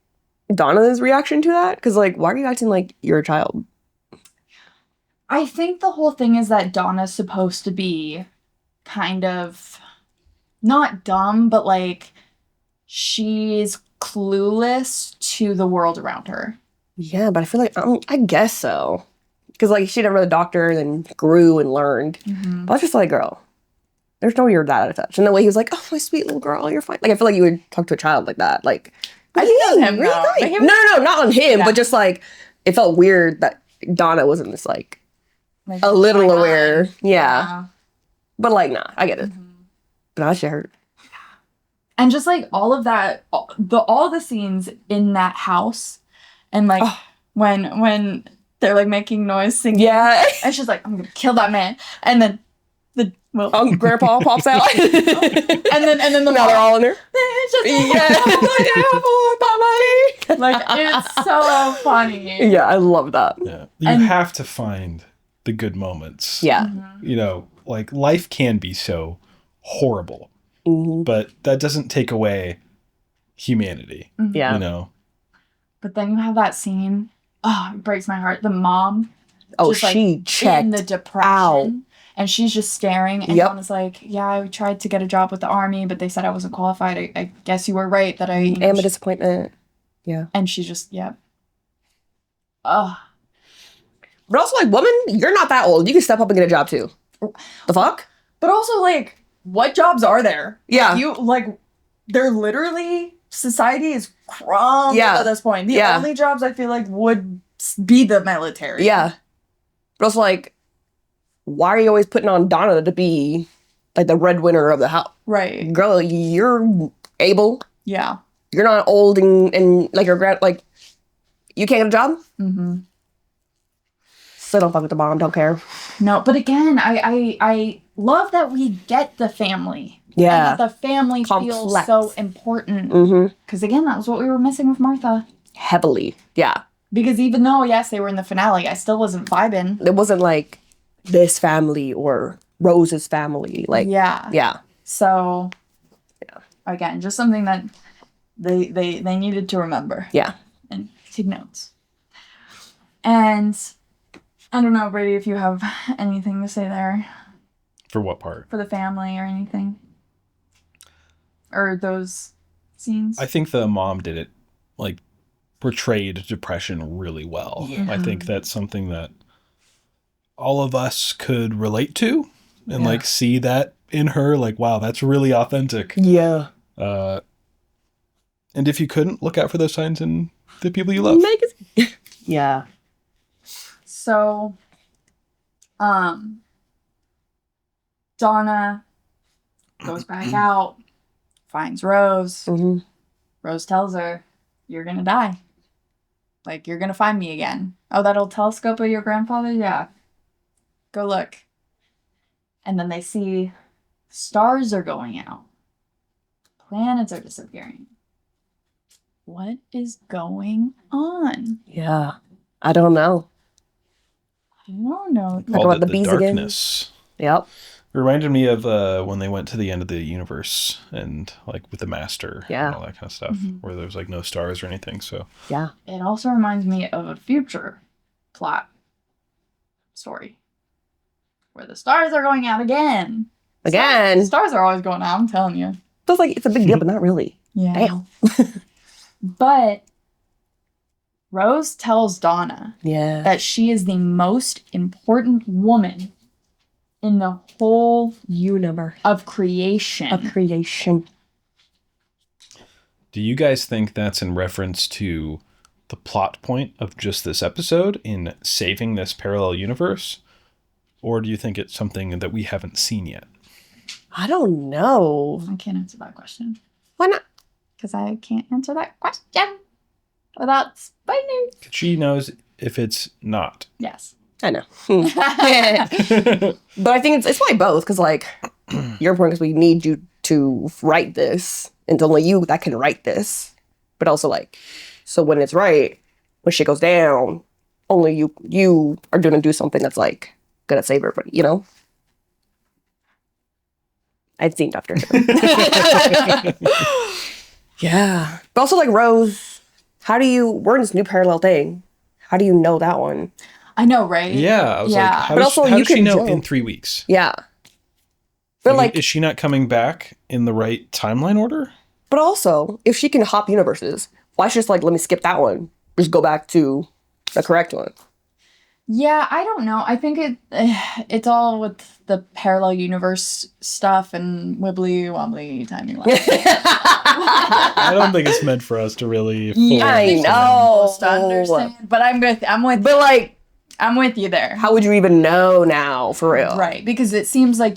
[SPEAKER 2] Donna's reaction to that. Because, like, why are you acting like you're a child?
[SPEAKER 1] I think the whole thing is that Donna's supposed to be kind of not dumb, but, like, she's clueless to the world around her.
[SPEAKER 2] Yeah, but I feel like, I guess so. Because, like, she never read a doctor and then grew and learned. But I was just like, girl. There's no way you're that out of touch. And the way he was like, oh, my sweet little girl, you're fine. Like, I feel like you would talk to a child like that. Like,
[SPEAKER 1] I think that's him,
[SPEAKER 2] No, not on him, but just, like, it felt weird that Donna wasn't this, like a little aware. Yeah. But, like, nah, I get it. But that shit hurt.
[SPEAKER 1] And just, like, all of that, all the scenes in that house, and, like, when they're, like, making noise, singing.
[SPEAKER 2] Yeah.
[SPEAKER 1] And she's like, I'm going to kill that man. And then
[SPEAKER 2] Grandpa pops out. and then
[SPEAKER 1] now
[SPEAKER 2] they're all in there.
[SPEAKER 1] Like, it's so funny.
[SPEAKER 2] Yeah, I love that.
[SPEAKER 3] Yeah. You have to find the good moments.
[SPEAKER 2] Yeah.
[SPEAKER 3] You know, like, life can be so horrible, but that doesn't take away humanity.
[SPEAKER 2] Yeah.
[SPEAKER 3] You know?
[SPEAKER 1] But then you have that scene. Oh, it breaks my heart. The mom.
[SPEAKER 2] Oh,
[SPEAKER 1] just,
[SPEAKER 2] she
[SPEAKER 1] like,
[SPEAKER 2] checked
[SPEAKER 1] in the depression.
[SPEAKER 2] out.
[SPEAKER 1] And she's just staring. And Donna's like, yeah, I tried to get a job with the army, but they said I wasn't qualified. I guess you were right that I
[SPEAKER 2] am a disappointment. Yeah.
[SPEAKER 1] And she's just, Ugh.
[SPEAKER 2] But also, like, woman, you're not that old. You can step up and get a job too. The fuck?
[SPEAKER 1] But also, like, what jobs are there?
[SPEAKER 2] Yeah.
[SPEAKER 1] You, like, they're literally, society is crumbled at this point. The only jobs I feel like would be the military.
[SPEAKER 2] Yeah. But also, like, why are you always putting on Donna to be, like, the breadwinner of the house?
[SPEAKER 1] Right.
[SPEAKER 2] Girl, you're able.
[SPEAKER 1] Yeah.
[SPEAKER 2] You're not old and like, like, you can't get a job? Still don't fuck with the mom, don't care.
[SPEAKER 1] No, but again, I love that we get the family.
[SPEAKER 2] Yeah.
[SPEAKER 1] And that the family feels
[SPEAKER 2] Complex.
[SPEAKER 1] so important.
[SPEAKER 2] Mm-hmm.
[SPEAKER 1] Because again, that was what we were missing with Martha.
[SPEAKER 2] Heavily. Yeah.
[SPEAKER 1] Because even though, yes, they were in the finale, I still wasn't vibing.
[SPEAKER 2] It wasn't like this family or Rose's family. Like, yeah.
[SPEAKER 1] So, again, just something that they needed to remember.
[SPEAKER 2] Yeah.
[SPEAKER 1] And take notes. And I don't know, Brady, if you have anything to say there.
[SPEAKER 3] For what part?
[SPEAKER 1] For the family or anything. Or those scenes.
[SPEAKER 3] I think the mom did it, like, portrayed depression really well. Yeah. I think that's something that all of us could relate to and like see that in her. Like, wow, that's really authentic.
[SPEAKER 2] Yeah.
[SPEAKER 3] And if you couldn't, look out for those signs in the people you love.
[SPEAKER 2] Yeah.
[SPEAKER 1] So, Donna goes back out, finds Rose.
[SPEAKER 2] Mm-hmm.
[SPEAKER 1] Rose tells her, "You're gonna die. Like, you're gonna find me again. Oh, that old telescope of your grandfather? Yeah. Go look." And then they see stars are going out. Planets are disappearing. What is going on?
[SPEAKER 2] Yeah. I don't know.
[SPEAKER 1] I don't know.
[SPEAKER 2] Talk about the bees
[SPEAKER 3] darkness.
[SPEAKER 2] Again. Yep.
[SPEAKER 3] It reminded me of when they went to the end of the universe and like with the master and all that kind of stuff, where there's like no stars or anything. So
[SPEAKER 2] yeah.
[SPEAKER 1] It also reminds me of a future plot story where the stars are going out again.
[SPEAKER 2] Again.
[SPEAKER 1] Stars are always going out, I'm telling you.
[SPEAKER 2] Feels like it's a big deal, but not really.
[SPEAKER 1] Yeah.
[SPEAKER 2] Damn.
[SPEAKER 1] But Rose tells Donna that she is the most important woman in the whole
[SPEAKER 2] universe
[SPEAKER 1] of creation.
[SPEAKER 3] Do you guys think that's in reference to the plot point of just this episode in saving this parallel universe? Or do you think it's something that we haven't seen yet?
[SPEAKER 2] I don't know.
[SPEAKER 1] I can't answer that question.
[SPEAKER 2] Why not?
[SPEAKER 1] Because I can't answer that question without spoilers.
[SPEAKER 3] She knows if it's not.
[SPEAKER 1] Yes.
[SPEAKER 2] I know. But I think it's probably both, because like your point is we need you to write this, and it's only you that can write this. But also like, so when it's right, when shit goes down, only you are gonna do something that's like gonna save everybody, you know? I'd seen Doctor Who. Yeah. But also like Rose, we're in this new parallel thing. How do you know that one?
[SPEAKER 1] I know, right?
[SPEAKER 3] Yeah. I was like, how does she know in 3 weeks?
[SPEAKER 2] Yeah. But like,
[SPEAKER 3] is she not coming back in the right timeline order?
[SPEAKER 2] But also, if she can hop universes, why she just like, let me skip that one, just go back to the correct one?
[SPEAKER 1] Yeah, I don't know. I think it's all with the parallel universe stuff and wibbly wobbly timey wimey.
[SPEAKER 3] I don't think it's meant for us to really.
[SPEAKER 2] I know.
[SPEAKER 1] To understand, but I'm with you there.
[SPEAKER 2] How would you even know now, for real?
[SPEAKER 1] Right, because it seems like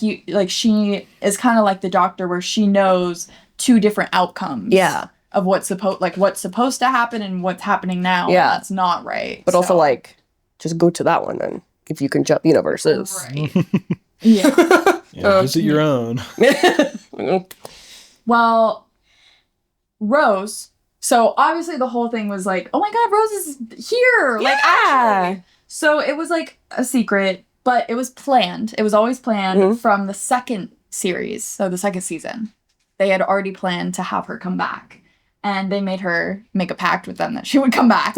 [SPEAKER 1] she is kind of like the Doctor, where she knows two different outcomes.
[SPEAKER 2] Yeah.
[SPEAKER 1] Of what's supposed to happen and what's happening now.
[SPEAKER 2] Yeah.
[SPEAKER 1] That's not right.
[SPEAKER 2] But also like, just go to that one then, if you can jump universes.
[SPEAKER 1] Right. Yeah.
[SPEAKER 3] Visit your own.
[SPEAKER 1] Well, Rose. So obviously the whole thing was like, oh my God, Rose is here.
[SPEAKER 2] Yeah.
[SPEAKER 1] Like, actually. So it was like a secret, but it was planned. It was always planned from the second series. So the second season, they had already planned to have her come back, and they made her make a pact with them that she would come back.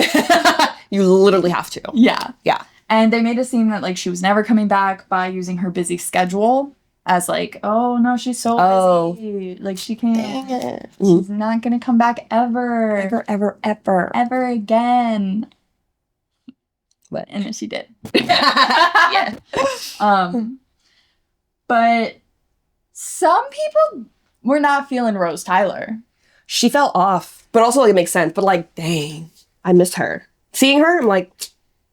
[SPEAKER 2] You literally have to.
[SPEAKER 1] Yeah.
[SPEAKER 2] Yeah.
[SPEAKER 1] And they made it seem that like she was never coming back by using her busy schedule as like, oh no, she's so busy. Like she can't. She's not gonna come back ever. Ever again.
[SPEAKER 2] But
[SPEAKER 1] and then she did.
[SPEAKER 2] Yeah.
[SPEAKER 1] But some people were not feeling Rose Tyler.
[SPEAKER 2] She fell off. But also like, it makes sense. But like, dang, I miss her. Seeing her, I'm like,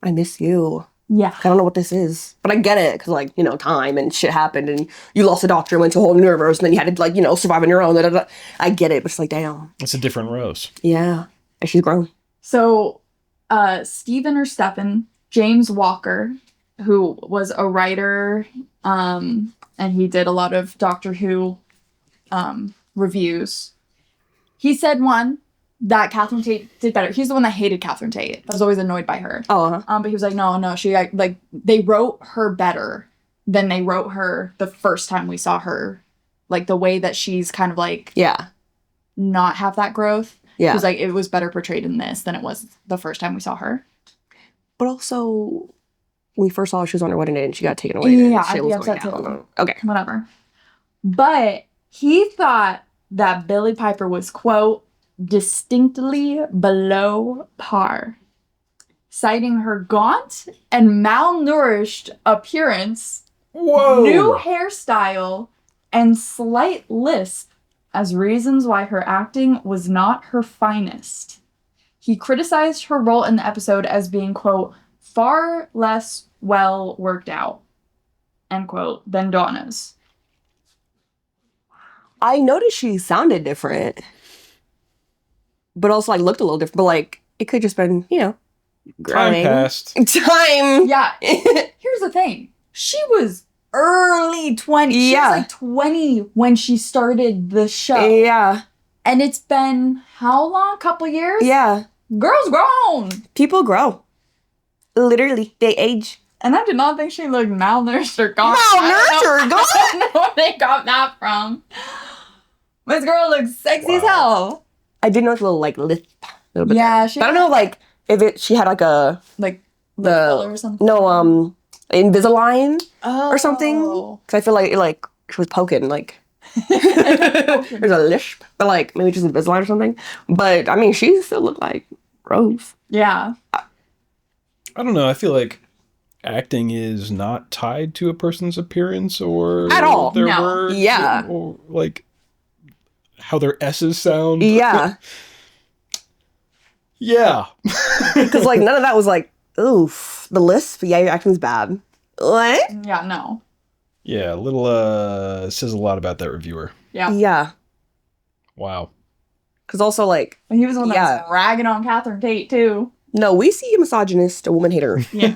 [SPEAKER 2] I miss you.
[SPEAKER 1] Yeah.
[SPEAKER 2] I don't know what this is. But I get it, because like, you know, time and shit happened, and you lost a doctor, went to a whole new universe, and then you had to like, you know, survive on your own. I get it, but it's like, damn.
[SPEAKER 3] It's a different Rose.
[SPEAKER 2] Yeah. And she's grown.
[SPEAKER 1] So, Stephen James Walker, who was a writer, and he did a lot of Doctor Who reviews. He said one, that Catherine Tate did better. He's the one that hated Catherine Tate. I was always annoyed by her.
[SPEAKER 2] Oh.
[SPEAKER 1] But he was like, no, she like they wrote her better than they wrote her the first time we saw her. Like the way that she's kind of like not have that growth. Yeah. He was like, it was better portrayed in this than it was the first time we saw her.
[SPEAKER 2] But also, when we first saw her, she was on her wedding day and she got taken away.
[SPEAKER 1] Yeah, I'd be upset too.
[SPEAKER 2] Okay.
[SPEAKER 1] Whatever. But he thought that Billie Piper was, quote, distinctly below par, citing her gaunt and malnourished appearance, new hairstyle, and slight lisp as reasons why her acting was not her finest. He criticized her role in the episode as being, quote, far less well worked out, end quote, than Donna's.
[SPEAKER 2] I noticed she sounded different, but also like looked a little different. But like it could just been, growing.
[SPEAKER 3] Time passed.
[SPEAKER 2] Time.
[SPEAKER 1] Yeah. Here's the thing. She was early 20s. She was like 20 when she started the show.
[SPEAKER 2] Yeah.
[SPEAKER 1] And it's been how long? A couple years?
[SPEAKER 2] Yeah.
[SPEAKER 1] Girl's grown.
[SPEAKER 2] People grow. Literally, they age.
[SPEAKER 1] And I did not think she looked malnourished or gone.
[SPEAKER 2] Malnourished or gone?
[SPEAKER 1] I don't know where they got that from. This girl looks sexy as hell.
[SPEAKER 2] I did notice a little like lisp. A little bit.
[SPEAKER 1] Yeah,
[SPEAKER 2] I don't know like if she had like a
[SPEAKER 1] or something.
[SPEAKER 2] No, Invisalign or something. Because I feel like she was poking like there's a lisp, but like maybe just Invisalign or something. But I mean, she still looked like Rose.
[SPEAKER 1] Yeah.
[SPEAKER 3] I don't know. I feel like acting is not tied to a person's appearance or
[SPEAKER 2] at all.
[SPEAKER 3] Their words.
[SPEAKER 2] Yeah.
[SPEAKER 3] Or like how their S's sound.
[SPEAKER 2] Yeah.
[SPEAKER 3] Yeah.
[SPEAKER 2] Because like none of that was like, oof, the lisp. Yeah, your acting's bad. What?
[SPEAKER 1] Yeah, no.
[SPEAKER 3] Yeah, a little says a lot about that reviewer.
[SPEAKER 1] Yeah.
[SPEAKER 2] Yeah.
[SPEAKER 3] Wow.
[SPEAKER 2] Because also like
[SPEAKER 1] he was the one that was ragging on Catherine Tate too.
[SPEAKER 2] No, we see a misogynist, a woman hater.
[SPEAKER 1] Yeah.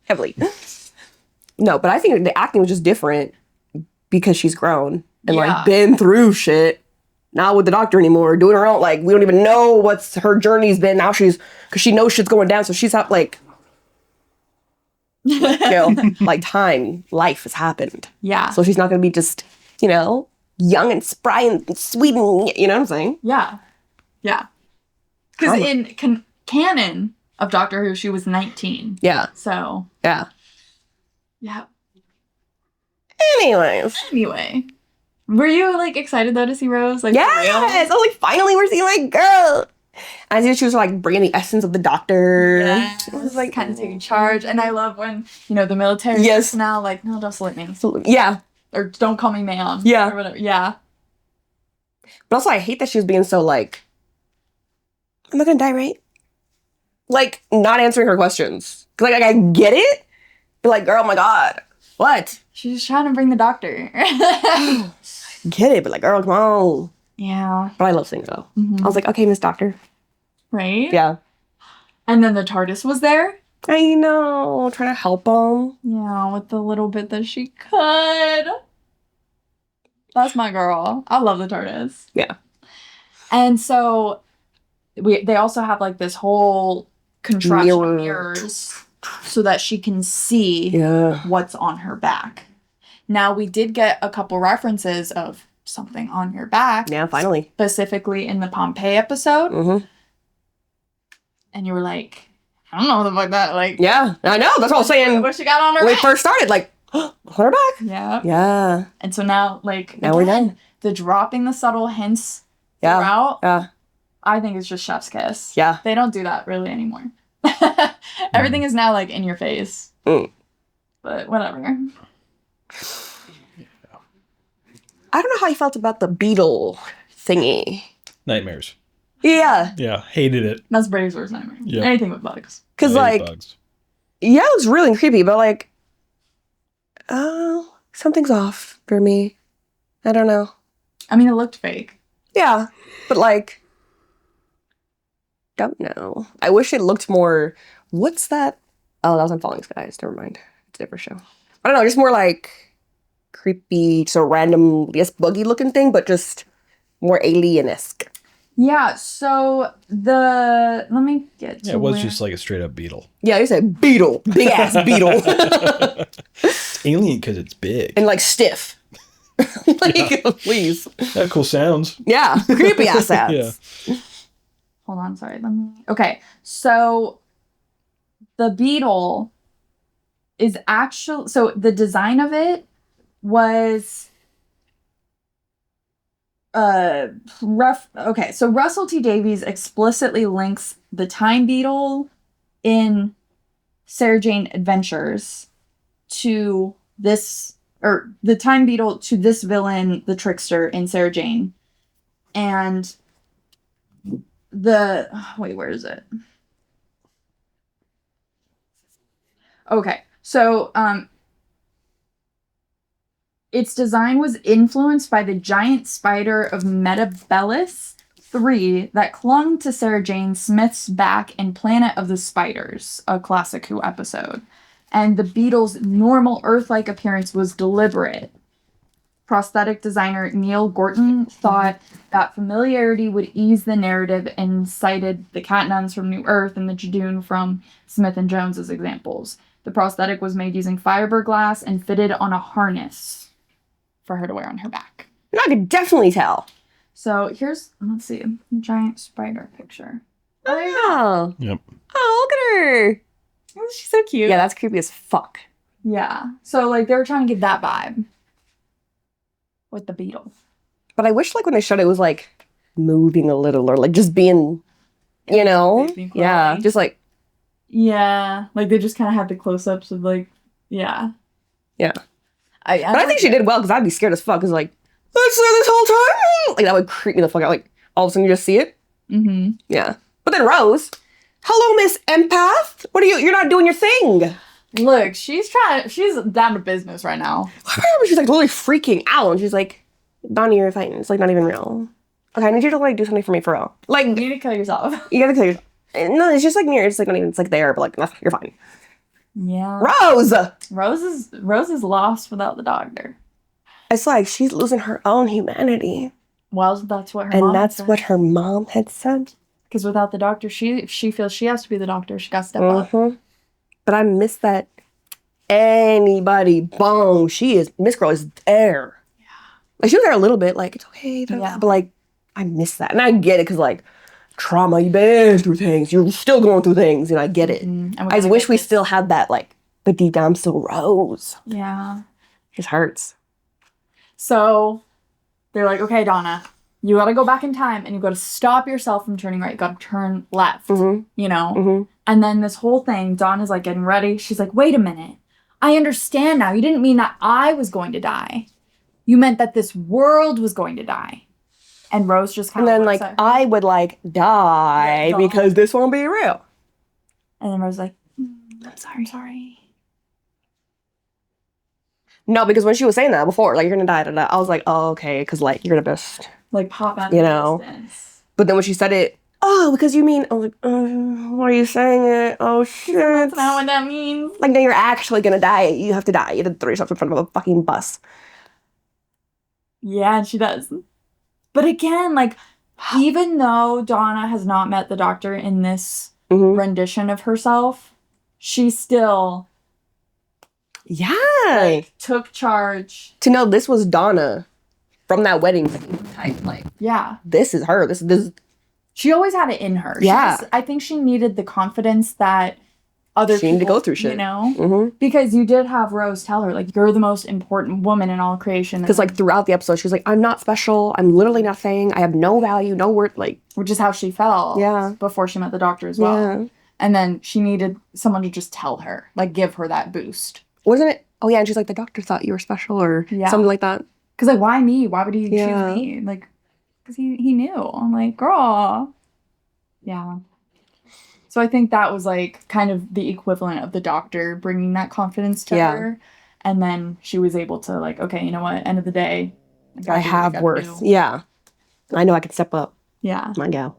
[SPEAKER 2] Heavily. No, but I think the acting was just different because she's grown and like been through shit. Not with the doctor anymore, doing her own. Like we don't even know what's her journey's been. Now because she knows shit's going down, so she's out like, like life has happened.
[SPEAKER 1] Yeah.
[SPEAKER 2] So she's not gonna be just, young and spry and sweet and you know what I'm saying?
[SPEAKER 1] Yeah. Yeah. Because in canon of Doctor Who, she was 19.
[SPEAKER 2] Yeah.
[SPEAKER 1] So.
[SPEAKER 2] Yeah.
[SPEAKER 1] Yeah.
[SPEAKER 2] Anyway.
[SPEAKER 1] Were you, like, excited, though, to see Rose? Like,
[SPEAKER 2] yes! I was like, finally, we're seeing my girl! And I see she was, like, bringing the essence of the Doctor.
[SPEAKER 1] Yes. It was, like, kind of taking charge. And I love when, the military is now, like, no, don't salute me.
[SPEAKER 2] Yeah.
[SPEAKER 1] Or don't call me ma'am.
[SPEAKER 2] Yeah.
[SPEAKER 1] Or whatever. Yeah.
[SPEAKER 2] But also, I hate that she was being so, like, I'm not gonna die, right? Like, not answering her questions. Because, like, I get it. But, like, girl, oh my God. What?
[SPEAKER 1] She's just trying to bring the Doctor.
[SPEAKER 2] Get it, but like, girl, come on.
[SPEAKER 1] Yeah.
[SPEAKER 2] But I love seeing her though. Mm-hmm. I was like, okay, Miss Doctor.
[SPEAKER 1] Right?
[SPEAKER 2] Yeah.
[SPEAKER 1] And then the TARDIS was there.
[SPEAKER 2] I know, trying to help them.
[SPEAKER 1] Yeah, with the little bit that she could. That's my girl. I love the TARDIS.
[SPEAKER 2] Yeah.
[SPEAKER 1] And so they also have like this whole contraption of mirrors so that she can see what's on her back. Now, we did get a couple references of something on your back.
[SPEAKER 2] Yeah, finally.
[SPEAKER 1] Specifically in the Pompeii episode.
[SPEAKER 2] Mm-hmm.
[SPEAKER 1] And you were like, I don't know what the fuck that, like...
[SPEAKER 2] Yeah, I know. That's what I was saying.
[SPEAKER 1] What she got on her
[SPEAKER 2] when
[SPEAKER 1] back.
[SPEAKER 2] we first started, like, on her back.
[SPEAKER 1] Yeah.
[SPEAKER 2] Yeah.
[SPEAKER 1] And so now, like...
[SPEAKER 2] Now we're done.
[SPEAKER 1] The dropping the subtle hints throughout, I think it's just chef's kiss.
[SPEAKER 2] Yeah.
[SPEAKER 1] They don't do that really anymore. Everything is now, like, in your face.
[SPEAKER 2] Mm.
[SPEAKER 1] But whatever.
[SPEAKER 2] I don't know how you felt about the beetle thingy.
[SPEAKER 3] Nightmares.
[SPEAKER 2] Yeah.
[SPEAKER 3] Yeah, hated it.
[SPEAKER 1] That's Brady's worst nightmare.
[SPEAKER 3] Yeah.
[SPEAKER 1] Anything with bugs.
[SPEAKER 2] Because, like,
[SPEAKER 3] bugs.
[SPEAKER 2] Yeah, it was really creepy, but, like, something's off for me. I don't know.
[SPEAKER 1] I mean, it looked fake.
[SPEAKER 2] Yeah, but, like, don't know. I wish it looked more, what's that? Oh, that was on Falling Skies. Never mind. It's a different show. I don't know, just more, like, creepy, so random, yes, buggy looking thing, but just more alien-esque.
[SPEAKER 1] Yeah, so let me get to
[SPEAKER 3] Yeah, it was
[SPEAKER 1] where-
[SPEAKER 3] just like a straight up beetle.
[SPEAKER 2] Yeah, you said beetle. Big ass beetle.
[SPEAKER 3] It's alien because it's big.
[SPEAKER 2] And like stiff. Like, please.
[SPEAKER 3] That cool sounds.
[SPEAKER 2] Yeah, creepy ass sounds.
[SPEAKER 3] Yeah.
[SPEAKER 1] Hold on, sorry. Okay, so the beetle is actually, so the design of it was rough. Okay, so Russell T Davies explicitly links the time beetle in Sarah Jane Adventures to this, or the time beetle to this villain, the trickster in Sarah Jane. And wait, where is it? Okay, so its design was influenced by the giant spider of Metabellus 3 that clung to Sarah Jane Smith's back in Planet of the Spiders, a classic Who episode. And the beetle's normal Earth-like appearance was deliberate. Prosthetic designer Neil Gorton thought that familiarity would ease the narrative and cited the cat nuns from New Earth and the Jadoon from Smith and Jones as examples. The prosthetic was made using fiberglass and fitted on a harness for her to wear on her back.
[SPEAKER 2] I could definitely tell.
[SPEAKER 1] So here's, let's see, giant spider picture.
[SPEAKER 2] Oh.
[SPEAKER 3] Yep.
[SPEAKER 2] Oh, look at her.
[SPEAKER 1] Oh, she's so cute.
[SPEAKER 2] Yeah, that's creepy as fuck.
[SPEAKER 1] Yeah. So like they were trying to give that vibe with the beetle.
[SPEAKER 2] But I wish like when they showed it, it was like moving a little or like just being, you know?
[SPEAKER 1] Being
[SPEAKER 2] Yeah,
[SPEAKER 1] floaty.
[SPEAKER 2] just like.
[SPEAKER 1] Yeah. Like they just kind of had the close-ups of like, yeah.
[SPEAKER 2] Yeah.
[SPEAKER 1] I
[SPEAKER 2] But I think she did well because I'd be scared as fuck because like, that's there this whole time. Like that would creep me the fuck out. Like all of a sudden you just see it.
[SPEAKER 1] Mm-hmm.
[SPEAKER 2] Yeah. But then Rose, hello, Miss Empath. What are you? You're not doing your thing.
[SPEAKER 1] Look, she's down to business right now.
[SPEAKER 2] I remember she's like totally freaking out, and she's like, "Donnie, you're fighting. It's like not even real. Okay, I need you to like do something for me for real. Like
[SPEAKER 1] You need to kill yourself.
[SPEAKER 2] you gotta kill your. No, it's just like near. It's like not even. It's like there, but like nah, you're fine.
[SPEAKER 1] Yeah.
[SPEAKER 2] Rose.
[SPEAKER 1] Rose is lost without the doctor.
[SPEAKER 2] It's like she's losing her own humanity,
[SPEAKER 1] Well, that's what her
[SPEAKER 2] and
[SPEAKER 1] mom
[SPEAKER 2] that's
[SPEAKER 1] said.
[SPEAKER 2] what her mom had said.
[SPEAKER 1] Because without the doctor, she feels she has to be the doctor. She got to step up.
[SPEAKER 2] Mm-hmm. But I miss that. Anybody, boom, Miss Girl is there. Yeah. Like she was there a little bit, like it's okay,
[SPEAKER 1] Yeah.
[SPEAKER 2] but like I miss that, and I get it because like trauma, you've been through things, you're still going through things, and I get it.
[SPEAKER 1] And we're
[SPEAKER 2] I just
[SPEAKER 1] gonna
[SPEAKER 2] wish
[SPEAKER 1] get
[SPEAKER 2] we
[SPEAKER 1] this-
[SPEAKER 2] still had that, like, but deep down, I'm still Rose.
[SPEAKER 1] Yeah.
[SPEAKER 2] It just hurts.
[SPEAKER 1] So they're like, okay, Donna, you got to go back in time and you got to stop yourself from turning right. You got to turn left.
[SPEAKER 2] Mm-hmm.
[SPEAKER 1] You know.
[SPEAKER 2] Mm-hmm.
[SPEAKER 1] And then this whole thing, Donna's like getting ready. She's like, wait a minute. I understand now. You didn't mean that I was going to die. You meant that this world was going to die. And Rose just kind
[SPEAKER 2] And
[SPEAKER 1] of
[SPEAKER 2] then, like, I would, like, die
[SPEAKER 1] Yeah,
[SPEAKER 2] because this won't be real.
[SPEAKER 1] And then Rose was like, I'm sorry.
[SPEAKER 2] No, because when she was saying that before, like, you're gonna die, I was like, oh, okay, because, like, you're the best.
[SPEAKER 1] Like, pop out
[SPEAKER 2] You
[SPEAKER 1] of
[SPEAKER 2] know.
[SPEAKER 1] distance.
[SPEAKER 2] But then when she said it, oh, because you mean, I was like, why are you saying it? Oh, shit.
[SPEAKER 1] That's not what that means.
[SPEAKER 2] Like, now you're actually gonna die. You have to die. You have to throw yourself in front of a fucking bus.
[SPEAKER 1] Yeah, and she does. But again, like, even though Donna has not met the doctor in this
[SPEAKER 2] Mm-hmm.
[SPEAKER 1] rendition of herself, she still
[SPEAKER 2] Yeah.
[SPEAKER 1] took charge.
[SPEAKER 2] To know this was Donna from that wedding type, like,
[SPEAKER 1] Yeah.
[SPEAKER 2] this is her. This
[SPEAKER 1] She always had it in her.
[SPEAKER 2] Yeah.
[SPEAKER 1] I think she needed the confidence that other
[SPEAKER 2] She needed to
[SPEAKER 1] people,
[SPEAKER 2] go through shit.
[SPEAKER 1] You know?
[SPEAKER 2] Mm-hmm.
[SPEAKER 1] Because you did have Rose tell her, like, you're the most important woman in all creation.
[SPEAKER 2] Because, like, throughout the episode, she's like, I'm not special. I'm literally nothing. I have no value, no worth. Like,
[SPEAKER 1] which is how she felt
[SPEAKER 2] Yeah.
[SPEAKER 1] before she met the doctor as well.
[SPEAKER 2] yeah.
[SPEAKER 1] And then she needed someone to just tell her, like, give her that boost.
[SPEAKER 2] Wasn't it? Oh, yeah. And she's like, the doctor thought you were special or
[SPEAKER 1] Yeah.
[SPEAKER 2] something like that.
[SPEAKER 1] Because, like, why me? Why would he
[SPEAKER 2] Yeah.
[SPEAKER 1] choose me? Like, because he knew. I'm like, girl. Yeah. So I think that was, like, kind of the equivalent of the doctor bringing that confidence to
[SPEAKER 2] Yeah.
[SPEAKER 1] her. And then she was able to, like, okay, you know what? End of the day, gotta
[SPEAKER 2] I
[SPEAKER 1] do what
[SPEAKER 2] have
[SPEAKER 1] gotta
[SPEAKER 2] worth.
[SPEAKER 1] do.
[SPEAKER 2] Yeah. I know I can step up.
[SPEAKER 1] Yeah.
[SPEAKER 2] My gal.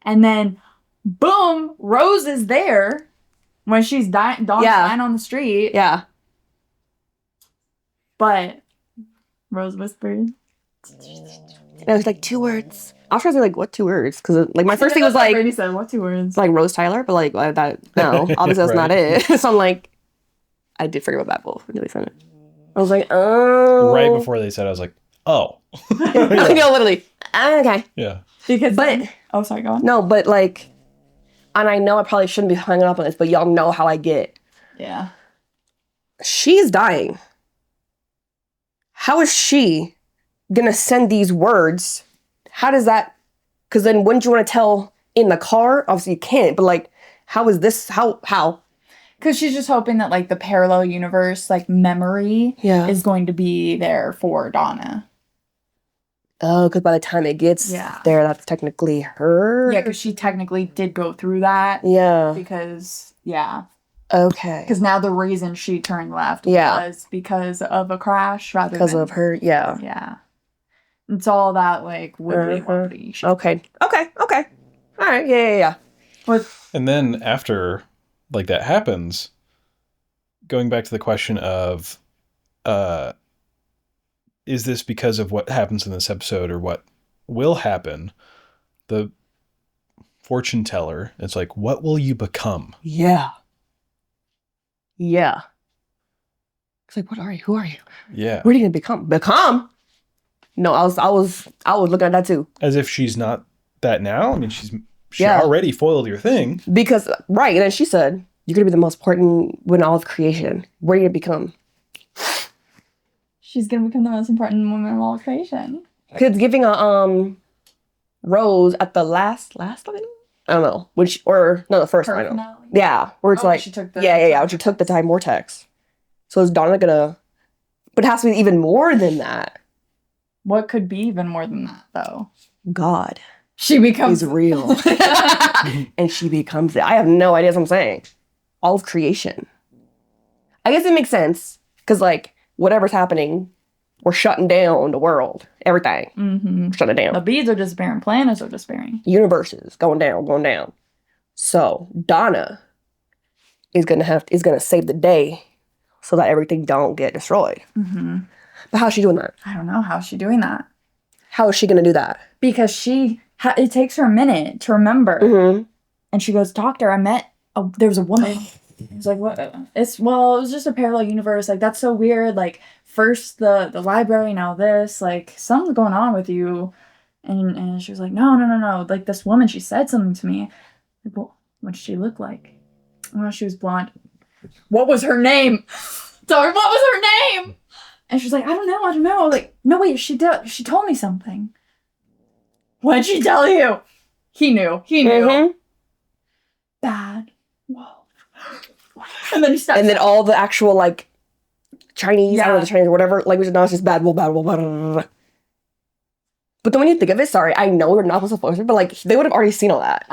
[SPEAKER 1] And then, boom, Rose is there when she's Dawn's
[SPEAKER 2] Yeah.
[SPEAKER 1] dying on the street.
[SPEAKER 2] Yeah.
[SPEAKER 1] But Rose whispered.
[SPEAKER 2] And I was like, 2 words. I was trying to say, like, what 2 words? Because, like, my first thing was, like...
[SPEAKER 1] Brady said, what 2 words?
[SPEAKER 2] Like, Rose Tyler, but, like, that... No, obviously that's not it. So I'm like... I did forget about Bad Wolf until they said it. I was like, oh...
[SPEAKER 3] Right before they said it, I was like, oh.
[SPEAKER 2] I know, literally. Okay.
[SPEAKER 3] Yeah.
[SPEAKER 1] Because...
[SPEAKER 2] But...
[SPEAKER 1] Oh, sorry, go on.
[SPEAKER 2] No, but, like... And I know I probably shouldn't be hanging up on this, but y'all know how I get.
[SPEAKER 1] Yeah.
[SPEAKER 2] She's dying. How is she gonna send these words? How does that... Because then wouldn't you want to tell in the car? Obviously you can't, but, like, how is this... How?
[SPEAKER 1] Because she's just hoping that, like, the parallel universe, like, memory is going to be there for Donna.
[SPEAKER 2] Oh, because by the time it gets there, that's technically her?
[SPEAKER 1] Yeah, because she technically did go through that.
[SPEAKER 2] Yeah.
[SPEAKER 1] Because,
[SPEAKER 2] Okay.
[SPEAKER 1] Because now the reason she turned left was because of a crash rather than...
[SPEAKER 2] Because of her,
[SPEAKER 1] Yeah. It's all that, like, wibbly-wobbly shit.
[SPEAKER 2] Okay. All right, yeah.
[SPEAKER 3] And then after, like, that happens, going back to the question of, is this because of what happens in this episode or what will happen? The fortune teller, it's like, what will you become?
[SPEAKER 2] Yeah. It's like, what are you? Who are you?
[SPEAKER 3] Yeah.
[SPEAKER 2] What are you gonna become? Become? No, I was looking at that too.
[SPEAKER 3] As if she's not that now. I mean, she already foiled your thing.
[SPEAKER 2] Because right, and then she said, "You're gonna be the most important in all of creation. What are you gonna become?"
[SPEAKER 1] She's gonna become the most important woman of all creation.
[SPEAKER 2] Because giving a rose at the last line? I don't know. The first line.
[SPEAKER 1] Finale?
[SPEAKER 2] Yeah, where it's like,
[SPEAKER 1] she took the
[SPEAKER 2] when she took the time vortex. So is Donna gonna... But it has to be even more than that.
[SPEAKER 1] What could be even more than that, though?
[SPEAKER 2] God.
[SPEAKER 1] She becomes...
[SPEAKER 2] Is real. And she becomes it. I have no idea what I'm saying. All of creation. I guess it makes sense. Because, like, whatever's happening, we're shutting down the world. Everything.
[SPEAKER 1] Mm-hmm.
[SPEAKER 2] Shut it down.
[SPEAKER 1] The bees are disappearing. Planets are disappearing.
[SPEAKER 2] Universes going down. So Donna is gonna save the day so that everything don't get destroyed.
[SPEAKER 1] Mm-hmm.
[SPEAKER 2] But how's she doing that?
[SPEAKER 1] I don't know. How's she doing that?
[SPEAKER 2] How is she gonna do that?
[SPEAKER 1] Because it takes her a minute to remember.
[SPEAKER 2] Mm-hmm.
[SPEAKER 1] And she goes, "Doctor, there was a woman." It's like, what? It was just a parallel universe. Like, that's so weird. Like, first the library, now this. Like, something's going on with you. And she was like, no. Like, this woman, she said something to me. Like, well, what did she look like? Oh, she was blonde. What was her name? Sorry, what was her name? And she's like, I don't know. Like, no, wait, she told me something. What did she tell you? He knew.
[SPEAKER 2] Mm-hmm.
[SPEAKER 1] Bad wolf. And then he stopped.
[SPEAKER 2] And then all the actual, like, Chinese, I don't know, the Chinese or whatever language, now it's just bad wolf, blah, blah, blah. But then when you think of it, sorry, I know we're not supposed to focus, but, like, they would have already seen all that.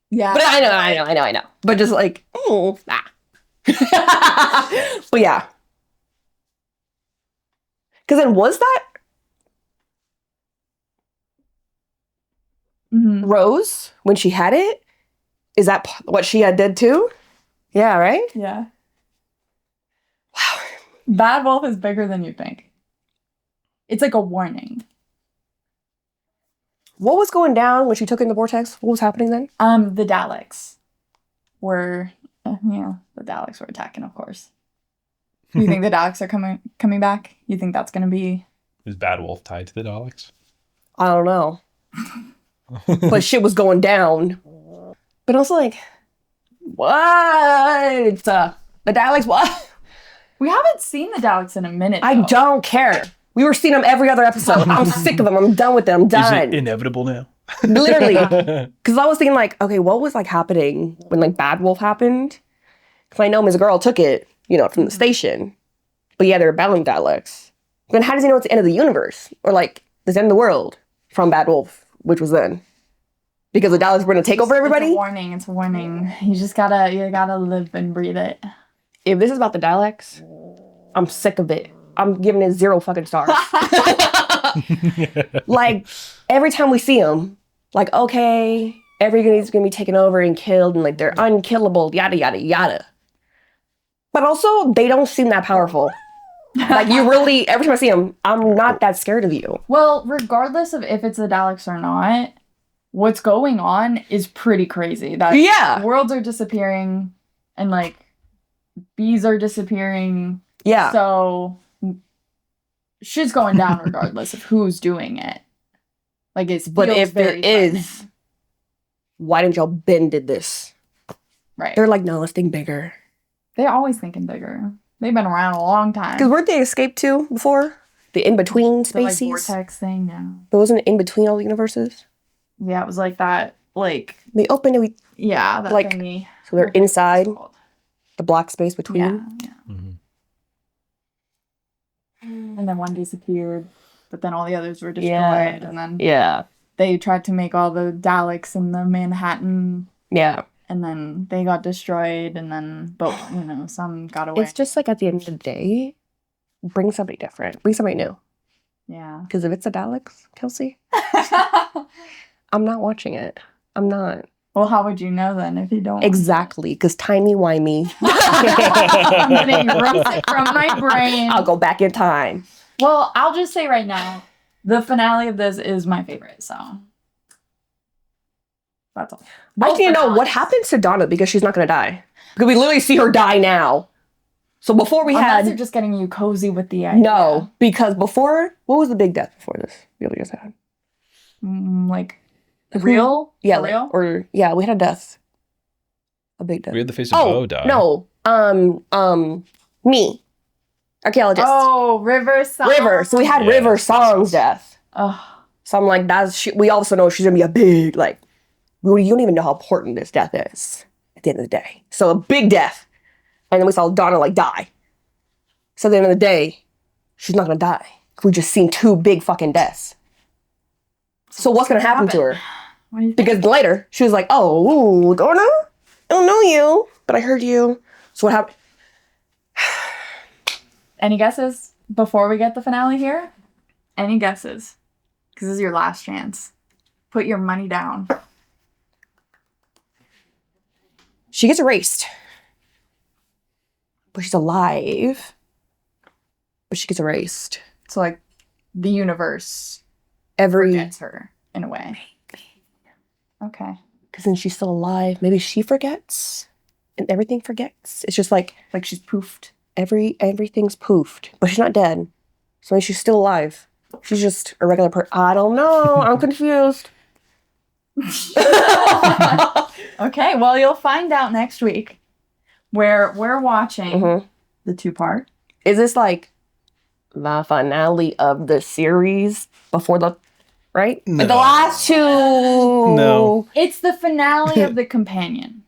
[SPEAKER 1] Yeah.
[SPEAKER 2] But I know. But just, like, But yeah. Because then was that Rose, when she had it? Is that what she had did too? Yeah, right?
[SPEAKER 1] Yeah.
[SPEAKER 2] Wow.
[SPEAKER 1] Bad wolf is bigger than you think. It's like a warning.
[SPEAKER 2] What was going down when she took in the vortex? What was happening then?
[SPEAKER 1] The Daleks were, the Daleks were attacking, of course. You think the Daleks are coming back? You think that's going to be...
[SPEAKER 3] Is Bad Wolf tied to the Daleks?
[SPEAKER 2] I don't know. But shit was going down. But also, like, what? The Daleks, what?
[SPEAKER 1] We haven't seen the Daleks in a minute, though.
[SPEAKER 2] I don't care. We were seeing them every other episode. I'm sick of them. I'm done with them. I'm done.
[SPEAKER 3] Is it inevitable now?
[SPEAKER 2] Literally. Because I was thinking, like, okay, what was, like, happening when, like, Bad Wolf happened? Because I know Miss Girl took it, from the station. But yeah, they were battling Daleks. Then how does he know it's the end of the universe? Or, like, the end of the world from Bad Wolf, which was then? Because the Daleks were going to take over everybody?
[SPEAKER 1] It's a warning. You just gotta live and breathe it.
[SPEAKER 2] If this is about the Daleks, I'm sick of it. I'm giving it 0 fucking stars. Like, every time we see them, like, okay, everybody's gonna be taken over and killed, and, like, they're unkillable, yada, yada, yada. But also, they don't seem that powerful. Like, you really, every time I see him, I'm not that scared of you.
[SPEAKER 1] Well, regardless of if it's the Daleks or not, what's going on is pretty crazy. That worlds are disappearing and like bees are disappearing.
[SPEAKER 2] Yeah.
[SPEAKER 1] So shit's going down regardless of who's doing it. Like
[SPEAKER 2] but if there is, why didn't y'all Ben did this?
[SPEAKER 1] Right.
[SPEAKER 2] They're like, no, let's think bigger.
[SPEAKER 1] They're always thinking bigger. They've been around a long time.
[SPEAKER 2] Because weren't they escaped too before? The in-between species?
[SPEAKER 1] The like vortex thing, yeah.
[SPEAKER 2] But wasn't it in between all the universes?
[SPEAKER 1] Yeah, it was like that, like...
[SPEAKER 2] They opened it,
[SPEAKER 1] yeah, that
[SPEAKER 2] like,
[SPEAKER 1] thingy.
[SPEAKER 2] So they're inside the black space between?
[SPEAKER 1] Yeah. And then one disappeared, but then all the others were destroyed, and then...
[SPEAKER 2] Yeah.
[SPEAKER 1] They tried to make all the Daleks in the Manhattan...
[SPEAKER 2] Yeah.
[SPEAKER 1] And then they got destroyed, and then, but, you know, some got away.
[SPEAKER 2] It's just like at the end of the day, bring somebody different. Bring somebody new.
[SPEAKER 1] Yeah.
[SPEAKER 2] Because if it's a Daleks, Kelcie, I'm not watching it. I'm not.
[SPEAKER 1] Well, how would you know then if you don't?
[SPEAKER 2] Exactly, because timey-wimey.
[SPEAKER 1] I'm going to erase it from my brain.
[SPEAKER 2] I'll go back in time.
[SPEAKER 1] Well, I'll just say right now, the finale of this is my favorite, so. That's all.
[SPEAKER 2] I need to know what happens to Donna because she's not going to die. Because we literally see her die now. So before we
[SPEAKER 1] Unless they're just getting you cozy with the idea.
[SPEAKER 2] No, because before, what was the big death before this? We just had?
[SPEAKER 1] Like, real?
[SPEAKER 2] Yeah,
[SPEAKER 1] real?
[SPEAKER 2] Or, yeah, we had a death. A big death.
[SPEAKER 3] We had the face of Bo die.
[SPEAKER 2] No. Me. Archaeologist.
[SPEAKER 1] Oh, River Song.
[SPEAKER 2] River. So we had River Song's death. So I'm like, we also know she's going to be a big, like, you don't even know how important this death is at the end of the day. So a big death. And then we saw Donna, like, die. So at the end of the day, she's not going to die. We just seen two big fucking deaths. So what's going to happen to her?
[SPEAKER 1] What do you think?
[SPEAKER 2] Because later, she was like, oh, Donna, I don't know you, but I heard you. So what happened?
[SPEAKER 1] Any guesses before we get the finale here? Any guesses? Because this is your last chance. Put your money down.
[SPEAKER 2] She gets erased. But she's alive. But she gets erased.
[SPEAKER 1] So, like, the universe
[SPEAKER 2] Every
[SPEAKER 1] forgets her, in a way. Okay.
[SPEAKER 2] Because then she's still alive. Maybe she forgets. And everything forgets. It's just like
[SPEAKER 1] she's poofed.
[SPEAKER 2] Everything's poofed. But she's not dead. So maybe she's still alive. She's just a regular person. I don't know. I'm confused.
[SPEAKER 1] Okay, well, you'll find out next week where we're watching the 2-part.
[SPEAKER 2] Is this like the finale of the series before the, right?
[SPEAKER 3] No.
[SPEAKER 2] The last two.
[SPEAKER 3] No.
[SPEAKER 1] It's the finale of the companion.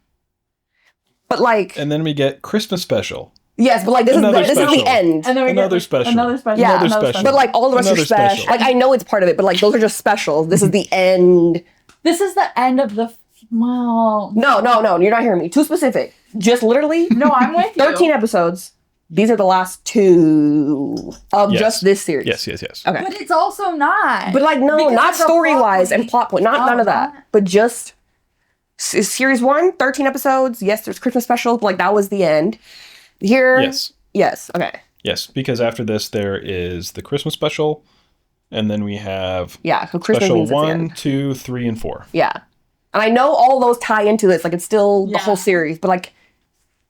[SPEAKER 2] But like.
[SPEAKER 3] And then we get Christmas special.
[SPEAKER 2] Yes, but like this is the end.
[SPEAKER 1] And then we
[SPEAKER 3] Another
[SPEAKER 1] get
[SPEAKER 3] special.
[SPEAKER 1] Another special.
[SPEAKER 2] Yeah,
[SPEAKER 3] Another
[SPEAKER 1] another
[SPEAKER 3] special.
[SPEAKER 2] But like all the rest
[SPEAKER 3] Another
[SPEAKER 2] are special.
[SPEAKER 3] special.
[SPEAKER 2] Like I know it's part of it, but like those are just specials. This is the end.
[SPEAKER 1] This is the end of the. Well.
[SPEAKER 2] No, you're not hearing me. Too specific. Just literally.
[SPEAKER 1] No, I'm with you.
[SPEAKER 2] 13 episodes. These are the last 2 of just this series.
[SPEAKER 3] Yes.
[SPEAKER 2] Okay.
[SPEAKER 1] But it's also not.
[SPEAKER 2] But like, no,
[SPEAKER 1] Because
[SPEAKER 2] not
[SPEAKER 1] it's a
[SPEAKER 2] story-wise
[SPEAKER 1] plot
[SPEAKER 2] and plot point. None of that. But just series 1, 13 episodes. Yes, there's Christmas specials, but like that was the end. Here. Yes. Okay.
[SPEAKER 3] Yes, because after this there is the Christmas special, and then we have
[SPEAKER 2] so Christmas
[SPEAKER 3] special
[SPEAKER 2] means it's the
[SPEAKER 3] 1,
[SPEAKER 2] end.
[SPEAKER 3] 2, 3, and 4.
[SPEAKER 2] Yeah. And I know all those tie into this. Like it's still the whole series, but like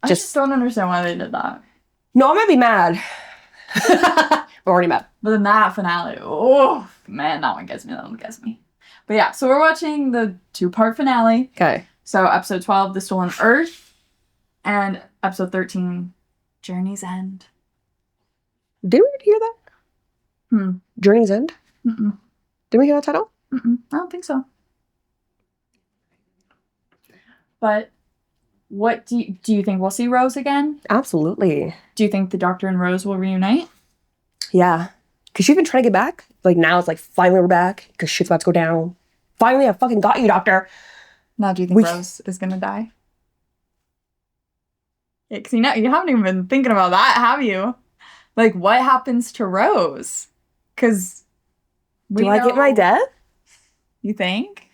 [SPEAKER 1] I just don't understand why they did that.
[SPEAKER 2] No, I might be mad. I'm already mad.
[SPEAKER 1] But then that finale, oh man, that one gets me. But yeah, so we're watching the 2-part finale.
[SPEAKER 2] Okay.
[SPEAKER 1] So episode 12, The Stolen Earth, and episode 13, Journey's End.
[SPEAKER 2] Did we hear that? Journey's End?
[SPEAKER 1] Mm-mm.
[SPEAKER 2] Did we hear that title?
[SPEAKER 1] Mm-mm. I don't think so. But what do you think we'll see Rose again?
[SPEAKER 2] Absolutely.
[SPEAKER 1] Do you think the Doctor and Rose will reunite?
[SPEAKER 2] Yeah. Because she's been trying to get back. Like now it's like finally we're back because shit's about to go down. Finally I fucking got you, Doctor.
[SPEAKER 1] Now do you think Rose is going to die? Yeah, because you haven't even been thinking about that, have you? Like, what happens to Rose? Because
[SPEAKER 2] do I get my death?
[SPEAKER 1] You think?